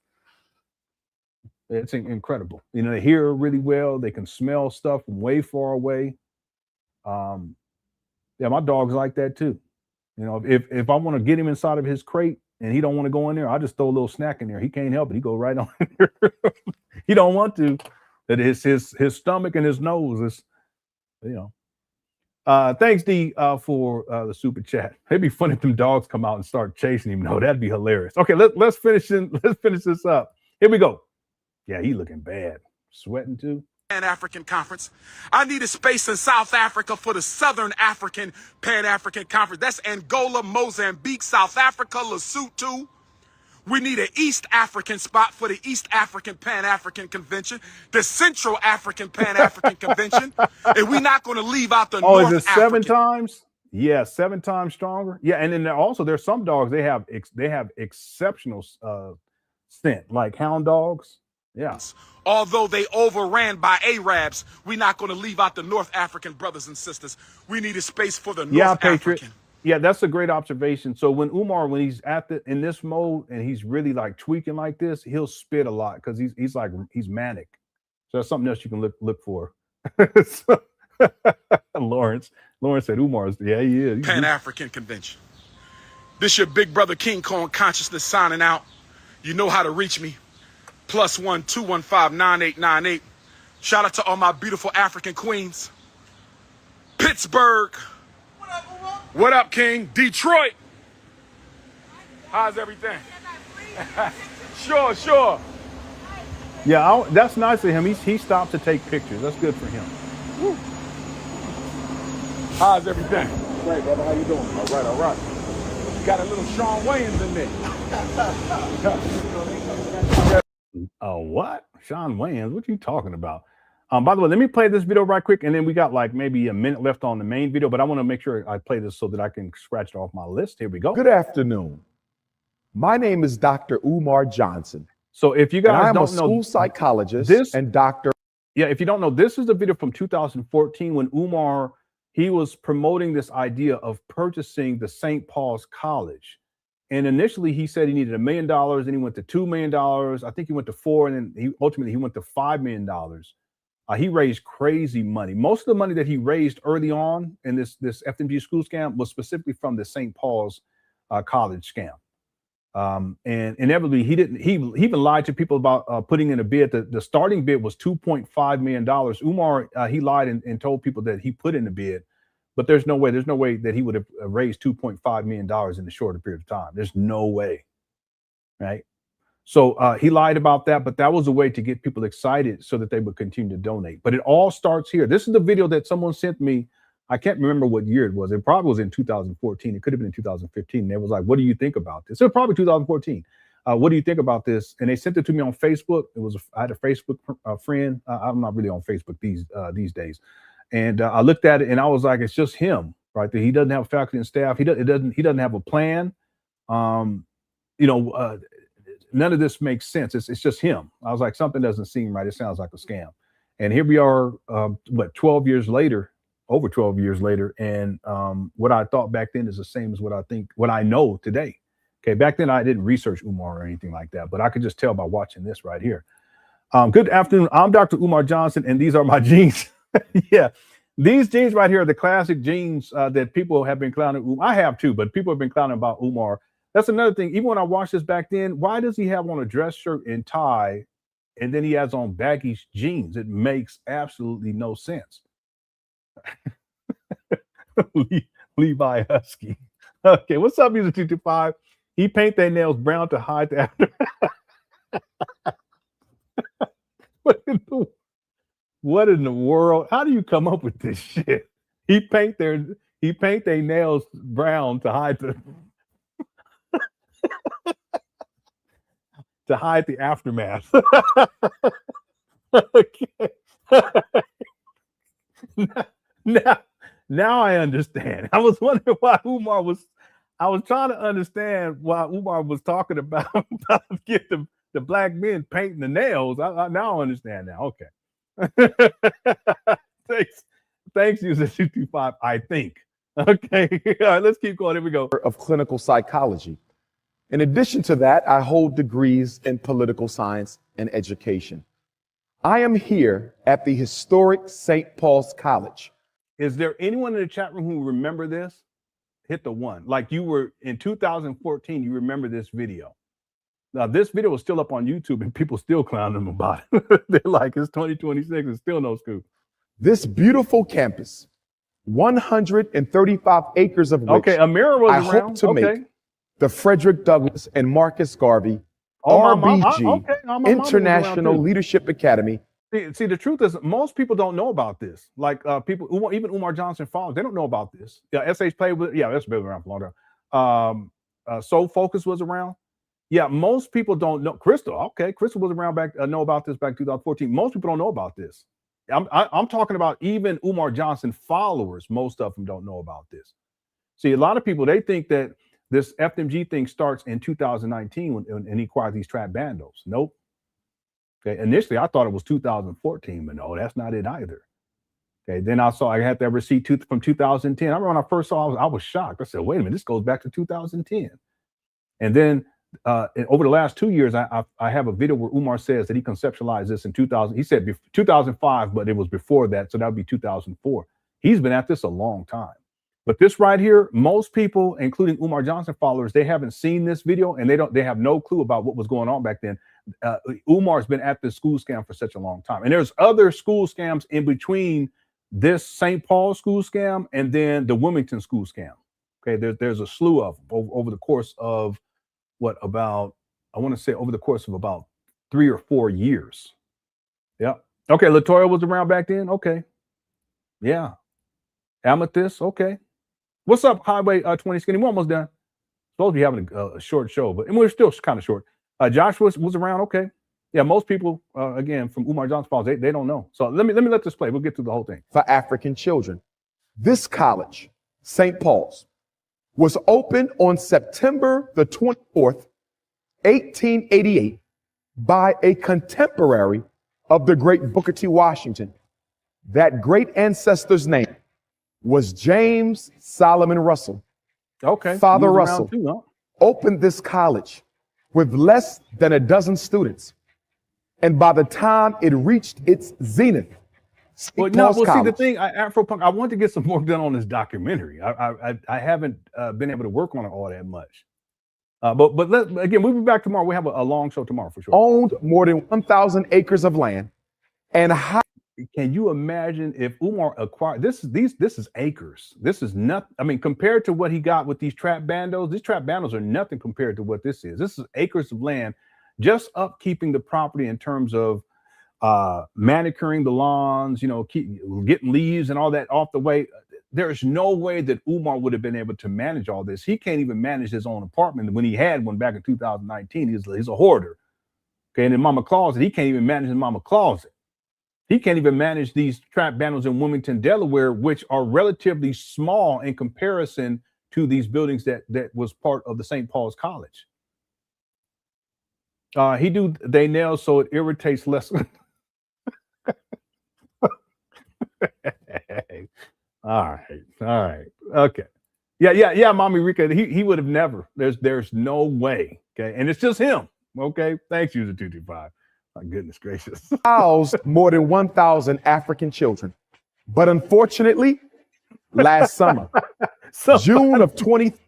It's incredible. You know, they hear really well. They can smell stuff from way far away. Yeah, my dog's like that too. You know, if I want to get him inside of his crate and he don't want to go in there, I just throw a little snack in there. He can't help it. He go right on in there. He don't want to. That his stomach and his nose is, you know. Thanks, D, for the super chat. It'd be funny if them dogs come out and start chasing him. No, that'd be hilarious. Okay, let's finish this up. Here we go. Yeah, he looking bad. Sweating too. Pan African Conference. I need a space in South Africa for the Southern African Pan African Conference. That's Angola, Mozambique, South Africa, Lesotho. We need an East African spot for the East African Pan African Convention, the Central African Pan African Convention, and we're not going to leave out the North African. Oh, is it 7 times? Yeah, 7 times stronger. Yeah, and then also there's some dogs they have exceptional scent, like hound dogs. Yeah. Although they overran by Arabs, we're not going to leave out the North African brothers and sisters. We need a space for the North African. Yeah, that's a great observation. So when Umar, when he's in this mode and he's really like tweaking like this, he'll spit a lot because he's manic. So that's something else you can look for. Lawrence said Umar's, yeah, he is. Pan African Convention. This your big brother King Kong Consciousness signing out. You know how to reach me. +1 215 9898. Shout out to all my beautiful African queens. Pittsburgh. What up, Umar? What up, King? Detroit. How's everything? Sure. Yeah, that's nice of him. He stopped to take pictures. That's good for him. Woo. How's everything? Great, brother. How you doing? All right. Got a little Sean Wayans in there. Oh, what? Sean Wayans? What you talking about? By the way, let me play this video right quick, and then we got like maybe a minute left on the main video, but I want to make sure I play this so that I can scratch it off my list. Here we go. Good afternoon. My name is Dr. Umar Johnson. So if you guys don't know, I'm a school psychologist and doctor. Yeah, if you don't know, this is the video from 2014 when Umar, he was promoting this idea of purchasing the St. Paul's College. And initially he said he needed $1 million, then he went to $2 million. I think he went to 4, and then he ultimately went to $5 million. He raised crazy money. Most of the money that he raised early on in this FDMG school scam was specifically from the St. Paul's College scam. And inevitably, he even lied to people about putting in a bid. The starting bid was $2.5 million. Umar, he lied and told people that he put in the bid, but there's no way that he would have raised $2.5 million in a shorter period of time. There's no way, right? So he lied about that, but that was a way to get people excited so that they would continue to donate. But it all starts here. This is the video that someone sent me. I can't remember what year it was. It probably was in 2014. It could have been in 2015. And they was like, what do you think about this? It was probably 2014. What do you think about this? And they sent it to me on Facebook. I had a Facebook friend. I'm not really on Facebook these days. And I looked at it and I was like, it's just him, right? He doesn't have faculty and staff. He doesn't have a plan. None of this makes sense. It's just him. I was like, something doesn't seem right. It sounds like a scam. And here we are, 12 years later, over 12 years later. And what I thought back then is the same as what I know today. Okay. Back then I didn't research Umar or anything like that, but I could just tell by watching this right here. Good afternoon. I'm Dr. Umar Johnson, and these are my jeans. Yeah. These jeans right here are the classic jeans that people have been clowning. I have too, but people have been clowning about Umar. That's another thing. Even when I watched this back then, why does he have on a dress shirt and tie, and then he has on baggy jeans? It makes absolutely no sense. Levi Husky. Okay, what's up, User 225? He paint their nails brown to hide the after. What in the world? How do you come up with this shit? He paint their nails brown to hide the to hide the aftermath. Okay. Now I understand. I was wondering why I was trying to understand why Umar was talking about get the black men painting the nails. I now understand now. Okay. Thanks, User 225, I think. Okay. All right, let's keep going. Here we go. Of clinical psychology. In addition to that, I hold degrees in political science and education. I am here at the historic St. Paul's College. Is there anyone in the chat room who remember this? Hit the one. Like you were in 2014, you remember this video. Now, this video is still up on YouTube and people still clown them about it. They're like, it's 2026 and still no scoop. This beautiful campus, 135 acres of which okay, Amira was I around. hope to make the Frederick Douglass and Marcus Garvey RBG International Leadership Academy. See, the truth is, most people don't know about this. Like people, even Umar Johnson followers, they don't know about this. Yeah, SH Play was, yeah, that's been around for a long time. Soul Focus was around. Yeah, most people don't know. Crystal was around back. Know about this back in 2014. Most people don't know about this. I'm talking about even Umar Johnson followers. Most of them don't know about this. See, a lot of people, they think that this FDMG thing starts in 2019 when he acquired these trap bandos. Nope. Okay. Initially, I thought it was 2014, but no, that's not it either. Okay. Then I had that receipt from 2010. I remember when I first saw it, I was shocked. I said, wait a minute, this goes back to 2010. And then over the last 2 years, I have a video where Umar says that he conceptualized this in 2000. He said 2005, but it was before that. So that would be 2004. He's been at this a long time. But this right here, most people, including Umar Johnson followers, they haven't seen this video and they have no clue about what was going on back then. Umar's been at this school scam for such a long time. And there's other school scams in between this St. Paul school scam and then the Wilmington school scam. Okay, there's a slew of them over the course of over the course of about 3 or 4 years. Yeah. Okay, Latoya was around back then. Okay. Yeah. Amethyst. Okay. What's up, Highway 20 Skinny? We're almost done. Supposed to be having a short show, but we're still kind of short. Joshua was around. Okay. Yeah, most people, again, from Umar Johnson Falls, they don't know. So let me let this play. We'll get through the whole thing. For African children. This college, St. Paul's, was opened on September the 24th, 1888, by a contemporary of the great Booker T. Washington. That great ancestor's name was James Solomon Russell. Okay. Father Russell opened this college with less than a dozen students. And by the time it reached its zenith, see the thing, Afropunk, I want to get some work done on this documentary. I haven't been able to work on it all that much. Again, we'll be back tomorrow. We have a long show tomorrow for sure. Owned more than 1,000 acres of land, and can you imagine if Umar acquired this is acres. This is nothing. I mean, compared to what he got with these trap bandos, these trap bandos are nothing compared to what this is. This is acres of land, just upkeeping the property in terms of manicuring the lawns, getting leaves and all that off the way. There's no way that Umar would have been able to manage all this. He can't even manage his own apartment when he had one back in 2019. He's a hoarder. Okay, and in Mama Closet, he can't even manage his Mama Closet. He can't even manage these trap bandos in Wilmington, Delaware, which are relatively small in comparison to these buildings that was part of the St. Paul's College. They nail so it irritates less. All right. Okay. Yeah, Mommy Rika, he would have never. There's no way. Okay. And it's just him. Okay. Thanks, user 225. My goodness gracious. Housed more than 1,000 African children. But unfortunately, last summer, June of 2013.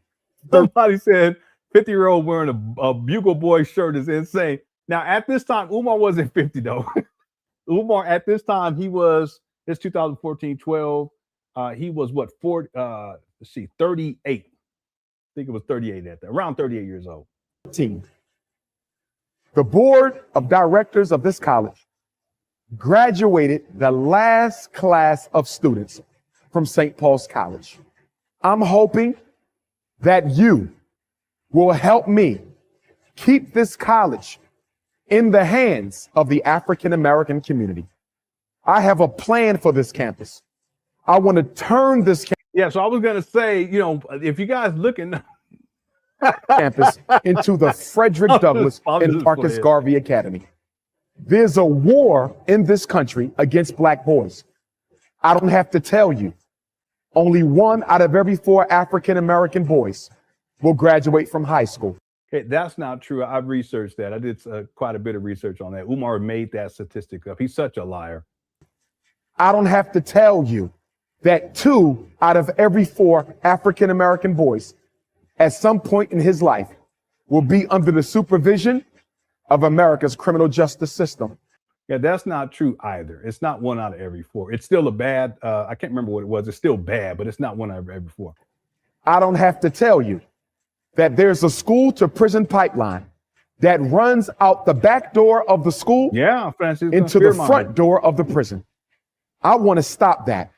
Somebody said 50-year-old wearing a Bugle Boy shirt is insane. Now, at this time, Umar wasn't 50, though. Umar, at this time, it's 2014-12. He was what, 38. I think it was 38 at that, around 38 years old. The board of directors of this college graduated the last class of students from St. Paul's College. I'm hoping that you will help me keep this college in the hands of the African American community. I have a plan for this campus. I want to turn this Yeah, so I was going to say, if you guys looking campus into the Frederick Douglass and Marcus Garvey Academy. There's a war in this country against black boys. I don't have to tell you, only 1 out of every 4 African American boys will graduate from high school. Okay, that's not true. I've researched that. I did quite a bit of research on that. Umar made that statistic up. He's such a liar. I don't have to tell you that 2 out of every 4 African American boys at some point in his life will be under the supervision of America's criminal justice system. Yeah, that's not true either. It's not 1 out of every 4. It's still a bad, I can't remember what it was. It's still bad, but it's not 1 out of every 4. I don't have to tell you that there's a school to prison pipeline that runs out the back door of the school into the front door of the prison. I want to stop that.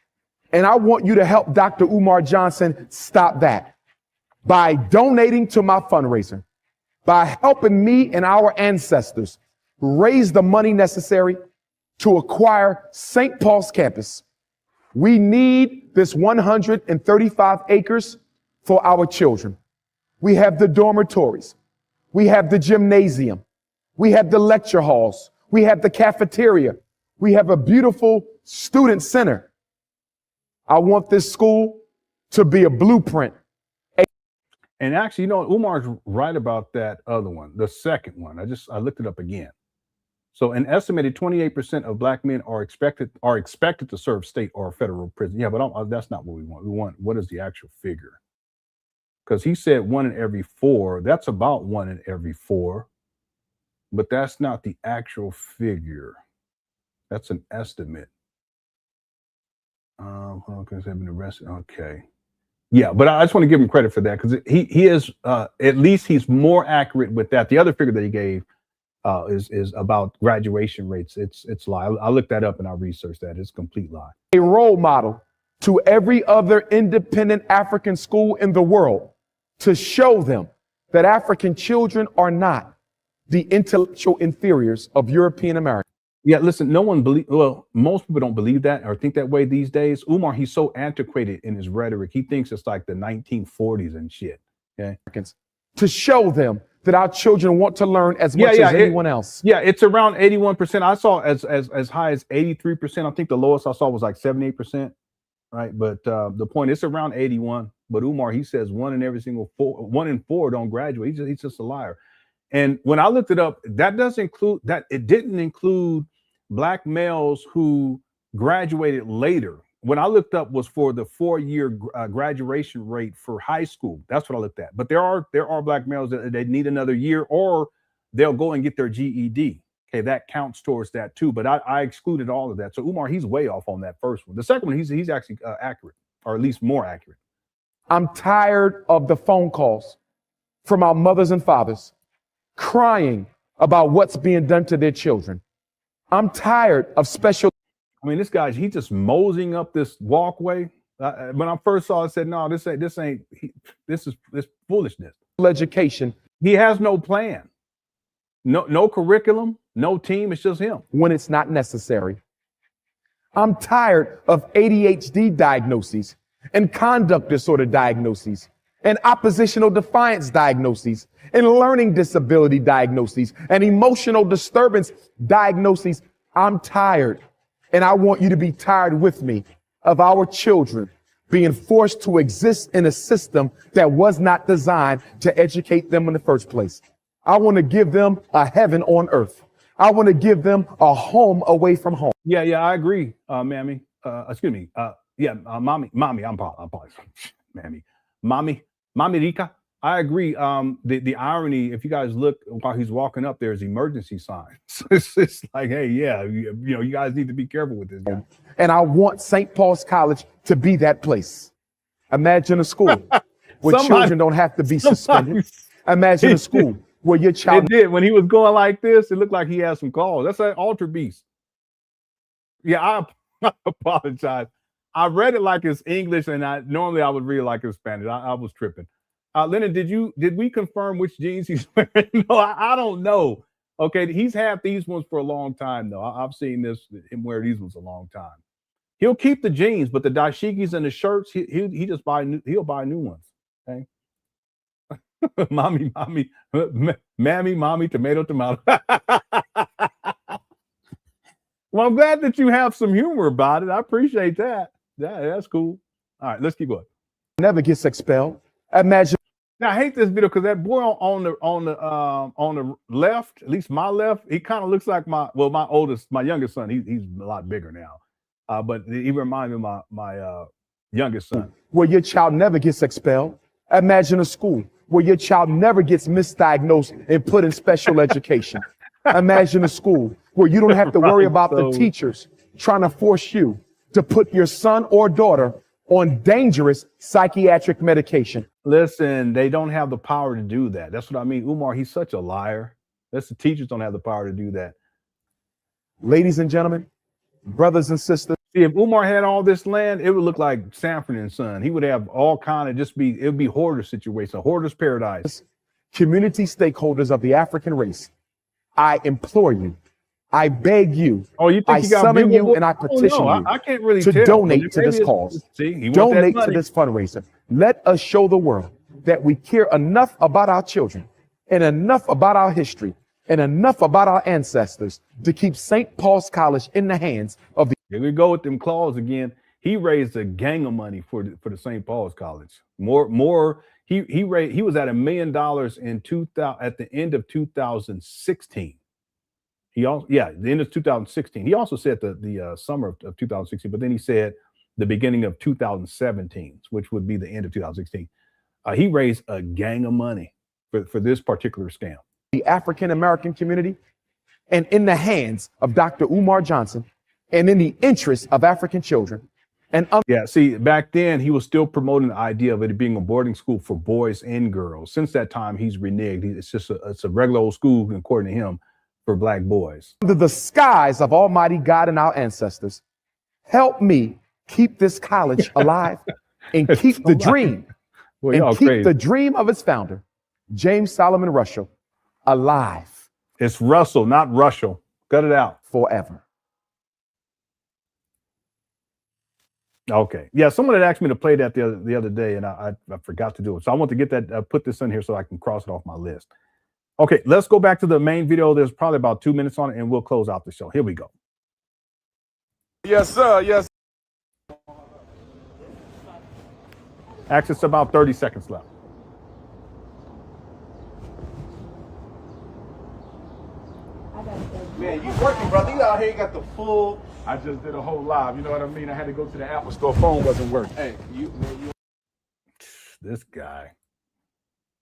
And I want you to help Dr. Umar Johnson stop that by donating to my fundraiser, by helping me and our ancestors raise the money necessary to acquire St. Paul's campus. We need this 135 acres for our children. We have the dormitories. We have the gymnasium. We have the lecture halls. We have the cafeteria. We have a beautiful student center. I want this school to be a blueprint. And actually, Umar's right about that other one, the second one. I looked it up again. So an estimated 28% of black men are expected to serve state or federal prison. Yeah, but that's not what we want. We want, what is the actual figure? Because he said 1 in every 4. That's about 1 in every 4. But that's not the actual figure. That's an estimate. Have been arrested. Okay. Yeah, but I just want to give him credit for that, because he is at least he's more accurate with that. The other figure that he gave is about graduation rates. It's lie. I looked that up and I researched that. It's a complete lie. A role model to every other independent African school in the world to show them that African children are not the intellectual inferiors of European Americans. Yeah, listen, most people don't believe that or think that way these days. Umar, he's so antiquated in his rhetoric. He thinks it's like the 1940s and shit. Okay. To show them that our children want to learn as much as anyone else. Yeah, it's around 81%. I saw as high as 83%. I think the lowest I saw was like 78%. Right. But the point, it's around 81. But Umar, he says 1 in 4 don't graduate. He's just a liar. And when I looked it up, it didn't include black males who graduated later What I looked up was for the 4-year graduation rate for high school. That's what I looked at. But there are black males that they need another year, or they'll go and get their GED. Okay, that counts towards that too. But I excluded all of that. So Umar, he's way off on that first one. The second one, he's actually accurate, or at least more accurate. I'm tired of the phone calls from our mothers and fathers crying about what's being done to their children. I'm tired of special. I mean, this guy's, he's just moseying up this walkway. When I first saw it, I said, no, this is foolishness. Education. He has no plan, no curriculum, no team. It's just him. When it's not necessary. I'm tired of ADHD diagnoses and conduct disorder diagnoses and oppositional defiance diagnoses and learning disability diagnoses and emotional disturbance diagnoses. I'm tired, and I want you to be tired with me, of our children being forced to exist in a system that was not designed to educate them in the first place. I want to give them a heaven on earth. I want to give them a home away from home. Yeah, I agree, Mammy. Excuse me. Mommy, I'm apologize. Mammy Rica. I agree. The irony, if you guys look while he's walking up, there's emergency signs. It's like, hey, yeah, you guys need to be careful with this guy. And I want St. Paul's College to be that place. Imagine a school where children don't have to be suspended. Imagine a school where your child. It did. When he was going like this, it looked like he had some calls. That's an altar beast. Yeah, I apologize. I read it like it's English, and normally I would read it like it's Spanish. I was tripping. Lenon, did we confirm which jeans he's wearing? No, I don't know. Okay, he's had these ones for a long time, though. I've seen him wear these ones a long time. He'll keep the jeans, but the dashikis and the shirts, he'll buy new ones. Okay. Mommy, tomato. Well, I'm glad that you have some humor about it. I appreciate that. Yeah, that's cool. All right, let's keep going. Never gets expelled. Imagine. Now, I hate this video because that boy on the left, at least my left, he kind of looks like my youngest son. He's a lot bigger now, but he reminds me of my youngest son. Where your child never gets expelled. Imagine a school where your child never gets misdiagnosed and put in special education. Imagine a school where you don't have to worry about the teachers trying to force you to put your son or daughter on dangerous psychiatric medication. Listen, they don't have the power to do that. That's what I mean. Umar, he's such a liar. The teachers don't have the power to do that. Ladies and gentlemen, brothers and sisters. See, if Umar had all this land, it would look like Sanford and Son. He would have all kind of it would be hoarder situation, a hoarder's paradise. Community stakeholders of the African race, I implore you, I beg you, I summon you and I petition you I can't really to donate to this cause. Donate to this fundraiser. Let us show the world that we care enough about our children and enough about our history and enough about our ancestors to keep St. Paul's College in the hands of the. Here we go with them claws again. He raised a gang of money for the St. Paul's College. More. He was at $1 million in 2000 at the end of 2016. The end of 2016. He also said the summer of 2016, but then he said the beginning of 2017, which would be the end of 2016. He raised a gang of money for this particular scam. The African American community, and in the hands of Dr. Umar Johnson, and in the interest of African children. And see, back then he was still promoting the idea of it being a boarding school for boys and girls. Since that time, he's reneged. It's just it's a regular old school, according to him, for black boys. Under the skies of Almighty God and our ancestors, help me keep this college alive and keep the dream and keep the dream of its founder, James Solomon Russell, alive. It's Russell, not Russell. Cut it out. Forever. Okay. Yeah, someone had asked me to play that the other day, and I forgot to do it. So I want to get that, put this in here so I can cross it off my list. Okay, let's go back to the main video. There's probably about 2 minutes on it, and we'll close out the show. Here we go. Yes, sir. Yes. Actually, it's about 30 seconds left. Man, you working, brother. You out here, you got the full. I just did a whole live. You know what I mean? I had to go to the Apple Store. Phone wasn't working. Hey, you. This guy.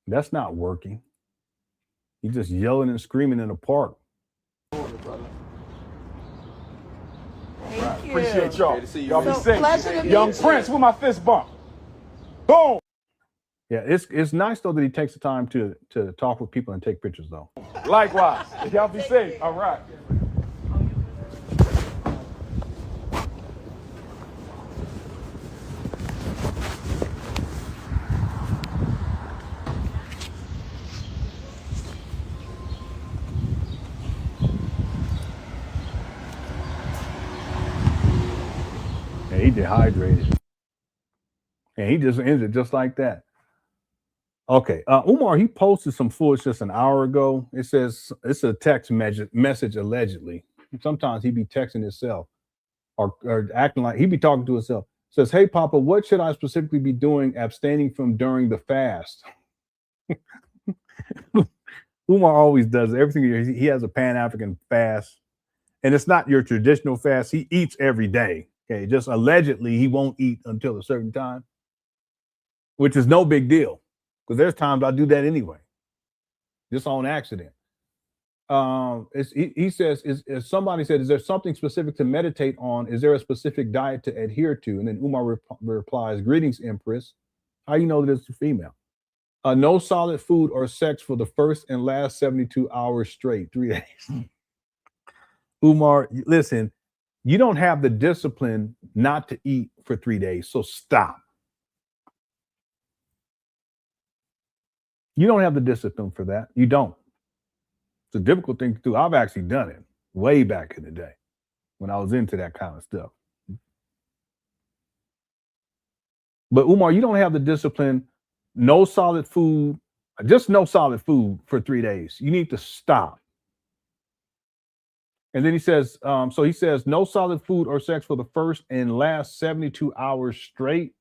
That's not working. He's just yelling and screaming in the park. Right. Appreciate y'all. Y'all be So safe. pleasure to meet Young you. Prince with my fist bump. Boom. Yeah, it's nice though that he takes the time to talk with people and take pictures though. Likewise. Y'all be safe. All right. And he dehydrated. And he just ended just like that. Okay, Umar, he posted some foolishness an hour ago. It says it's a text message allegedly. Sometimes he be texting himself or acting like he be talking to himself. Says, "Hey, Papa, what should I specifically be doing abstaining from during the fast?" Umar always does everything. He has a Pan African fast, and it's not your traditional fast. He eats every day. Okay, just allegedly he won't eat until a certain time, which is no big deal. Because there's times I do that anyway, just on accident. He says, somebody said, is there something specific to meditate on? Is there a specific diet to adhere to? And then Umar replies, greetings, Empress. How you know that it's a female? No solid food or sex for the first and last 72 hours straight, 3 days. Umar, listen, you don't have the discipline not to eat for 3 days, so stop. You don't have the discipline for that. You don't. It's a difficult thing to do. I've actually done it way back in the day when I was into that kind of stuff. But Umar, you don't have the discipline, no solid food, just no solid food for 3 days. You need to stop. And then he says, so he says, no solid food or sex for the first and last 72 hours straight.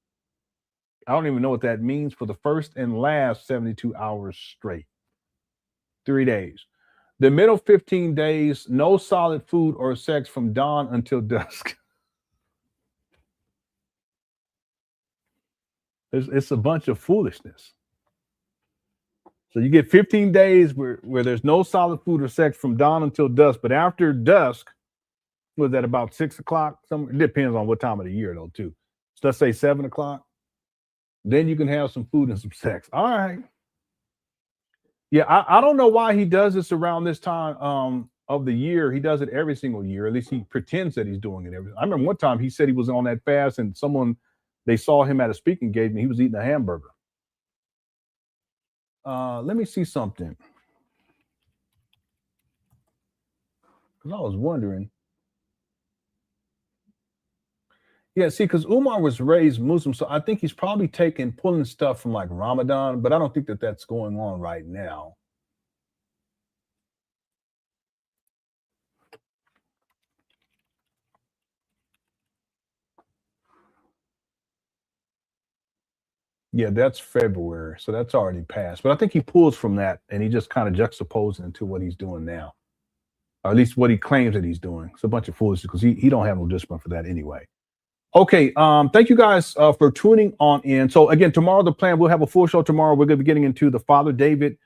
I don't even know what that means. For the first and last 72 hours straight. 3 days. The middle 15 days, no solid food or sex from dawn until dusk. It's a bunch of foolishness. So you get 15 days where there's no solid food or sex from dawn until dusk. But after dusk, was that about 6 o'clock? It depends on what time of the year, though, too. So let's say 7 o'clock. Then you can have some food and some sex. All right. Yeah, I don't know why he does this around this time of the year. He does it every single year. At least he pretends that he's doing it every. I remember one time he said he was on that fast and they saw him at a speaking engagement. He was eating a hamburger. Let me see something. Because I was wondering. Yeah, see, because Umar was raised Muslim, so I think he's probably pulling stuff from like Ramadan, but I don't think that that's going on right now. Yeah, that's February, so that's already passed. But I think he pulls from that, and he just kind of juxtaposes into what he's doing now, or at least what he claims that he's doing. It's a bunch of foolishness because he don't have no discipline for that anyway. Okay, thank you guys for tuning on in. So again, tomorrow the plan, we'll have a full show tomorrow. We're going to be getting into the Father David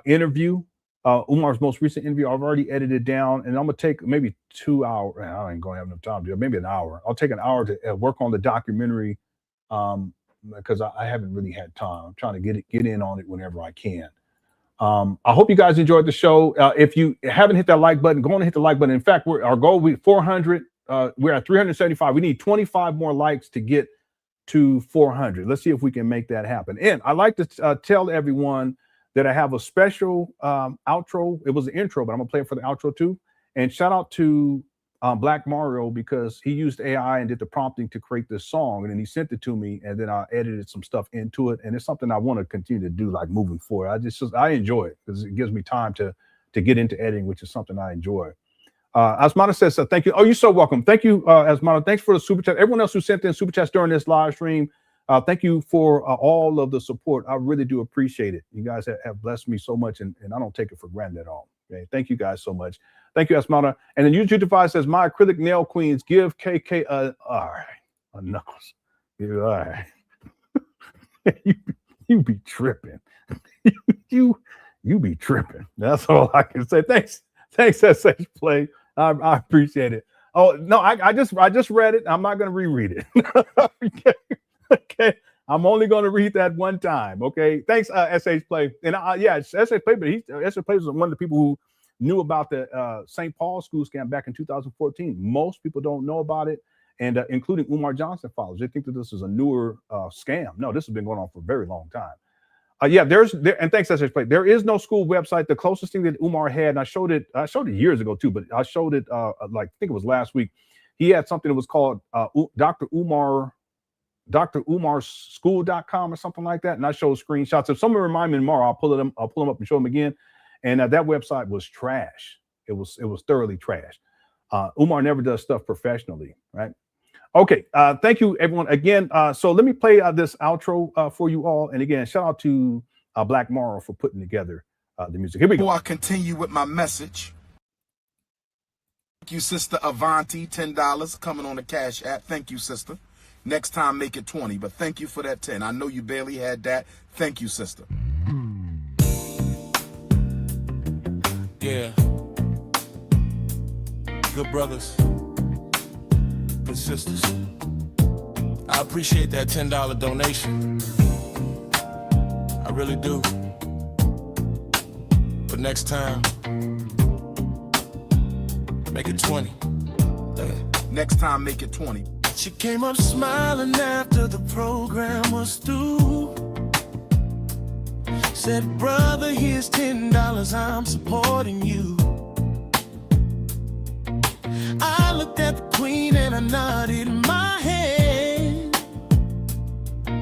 interview, Umar's most recent interview. I've already edited down, and I'm going to take maybe 2 hours. I ain't going to have enough time to do it. Maybe an hour. I'll take an hour to work on the documentary because I haven't really had time. I'm trying to get in on it whenever I can. I hope you guys enjoyed the show. If you haven't hit that like button, go on and hit the like button. In fact, our goal, 400. We're at 375. We need 25 more likes to get to 400. Let's see if we can make that happen. And I like to tell everyone that I have a special outro. It was an intro, but I'm gonna play it for the outro too. And shout out to Black Mario because he used AI and did the prompting to create this song, and then he sent it to me, and then I edited some stuff into it. And it's something I want to continue to do, like moving forward. I enjoy it because it gives me time to get into editing, which is something I enjoy. Asmana says, thank you. Oh, you're so welcome. Thank you, Asmana. Thanks for the super chat. Everyone else who sent in super chats during this live stream, thank you for all of the support. I really do appreciate it. You guys have blessed me so much, and I don't take it for granted at all. Okay, thank you guys so much. Thank you, Esmeralda. And then YouTube says, my acrylic nail queens give KK all right, a knuckles. Yeah, all right. you be tripping. you be tripping. That's all I can say. Thanks, SH Play. I appreciate it. Oh no, I just read it. I'm not gonna reread it. Okay. I'm only gonna read that one time. Okay. Thanks, SH Play. And yeah, it's SH Play, but SH Play was one of the people who knew about the St. Paul school scam back in 2014. Most people don't know about it, and including Umar Johnson followers. They think that this is a newer scam. No, this has been going on for a very long time. Yeah, and thanks, SH Play. There is no school website. The closest thing that Umar had, and I showed it years ago too, but I showed it like I think it was last week. He had something that was called Dr. Umar's School.com or something like that. And I showed screenshots. If someone remind me tomorrow, I'll pull them up and show them again. And that website was trash. It was thoroughly trash. Umar never does stuff professionally, right? Okay, thank you, everyone. Again, so let me play this outro for you all. And again, shout out to Black Morrow for putting together the music. Here we go. Before I continue with my message, thank you, Sister Avanti, $10 coming on the Cash App. Thank you, sister. Next time, make it 20, but thank you for that 10. I know you barely had that. Thank you, sister. Yeah. Good brothers. Good sisters. I appreciate that $10 donation. I really do. But next time, make it 20. Next time, make it 20. She came up smiling after the program was through. Said, brother, here's $10, I'm supporting you. I looked at the queen and I nodded my head.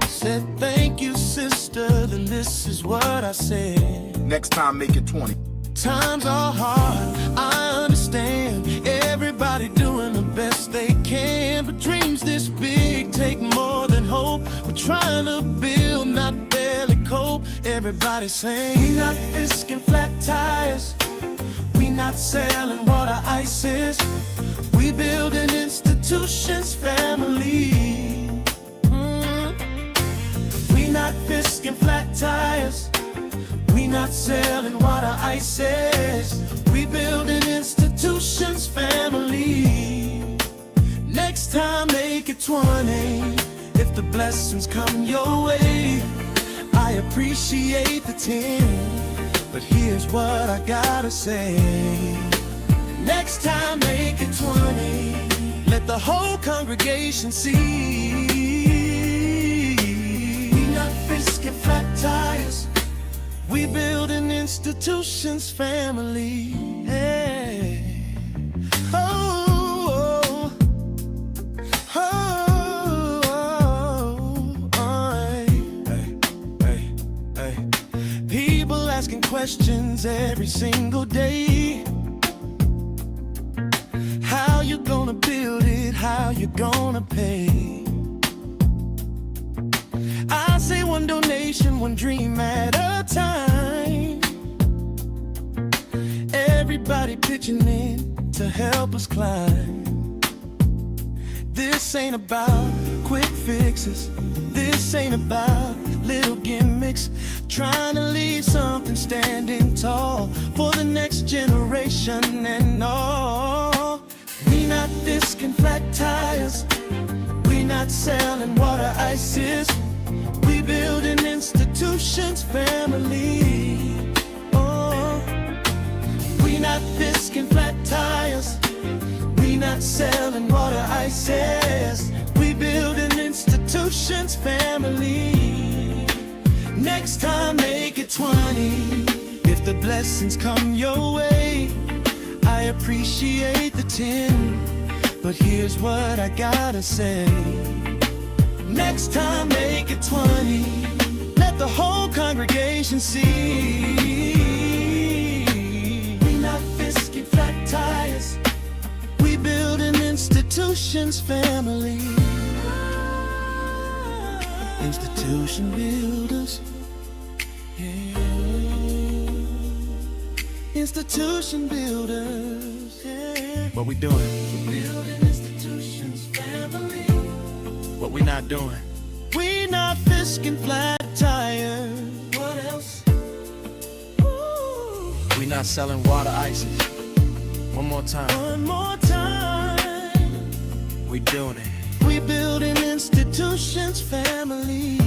Said, thank you, sister, then this is what I said. Next time, make it 20. Times are hard, I understand. Everybody doing the best they can, but dreams this big take more than hope. We're trying to build, not barely cope. Everybody saying, we not fisking flat tires. We not selling water ices. We building institutions, family. We not fisking flat tires. We not selling water ices. We building institutions, family. Next time, make it 20. If the blessings come your way, I appreciate the 10. But here's what I gotta say. Next time, make it 20. Let the whole congregation see. We not fisking flat tires. We building institutions, family. Hey. Oh, oh, oh, oh, hey, hey, hey. People asking questions every single day. How you gonna build it? How you gonna pay? I say one donation, one dream at a time. Everybody pitching in to help us climb. This ain't about quick fixes. This ain't about little gimmicks. Trying to leave something standing tall for the next generation and all. We not discing flat tires. We not selling water ices. We building institutions, family. Oh, we not fisking flat tires. We not selling water ices. We building institutions, family. Next time, make it 20. If the blessings come your way, I appreciate the 10. But here's what I gotta say. Next time, make it 20. Let the whole congregation see. We not fisking flat tires. We building institutions, family. Institution builders. Yeah. institution builders. Yeah. What we doing? Building institutions, family. What we not doing? We not fisking flat tires. What else? Ooh. We not selling water ices. One more time. One more time. We doing it. We building institutions, family.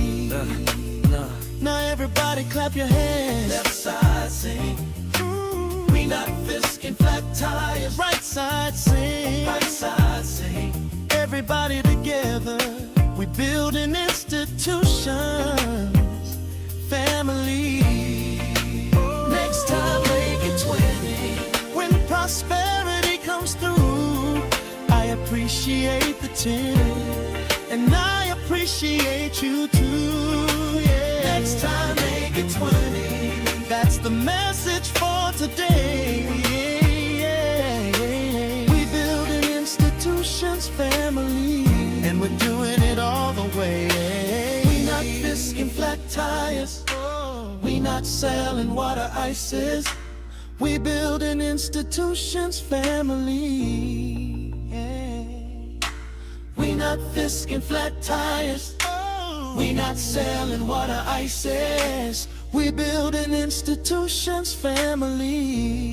Now everybody clap your hands. Left side sing. We not fisking flat tires. Right side sing. Right side sing. Everybody together. We building institutions, family. Next time make it 20. When prosperity comes through, I appreciate the 10, and I appreciate you too. Yeah. Next time make it 20. That's the message for today. Yeah. We building institutions, family, and we're doing it all the way. We not fisking flat tires. We not selling water ices. We building institutions, family. Yeah. We not fisking flat tires. We not selling water ices. We building institutions, family.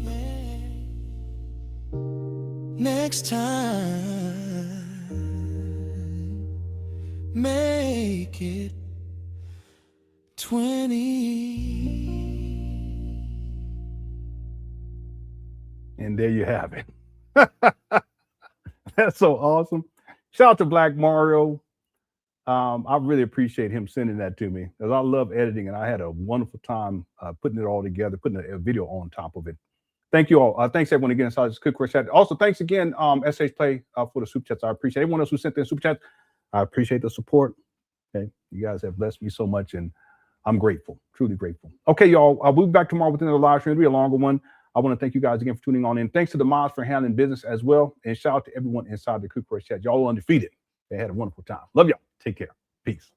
Yeah. Next time, make it 20. And there you have it. That's so awesome. Shout out to Black Mario. I really appreciate him sending that to me, because I love editing, and I had a wonderful time putting it all together, putting a video on top of it. Thank you all. Thanks everyone again. So it's a quick chat. Also, thanks again, SH Play, for the super chats. I appreciate everyone else who sent in super chats. I appreciate the support. Okay, you guys have blessed me so much, and I'm grateful, truly grateful. Okay, y'all, we'll be back tomorrow with another live stream. It'll be a longer one. I want to thank you guys again for tuning on in. Thanks to the mods for handling business as well, and shout out to everyone inside the Quick Chat. Y'all are undefeated. They had a wonderful time. Love y'all. Take care. Peace.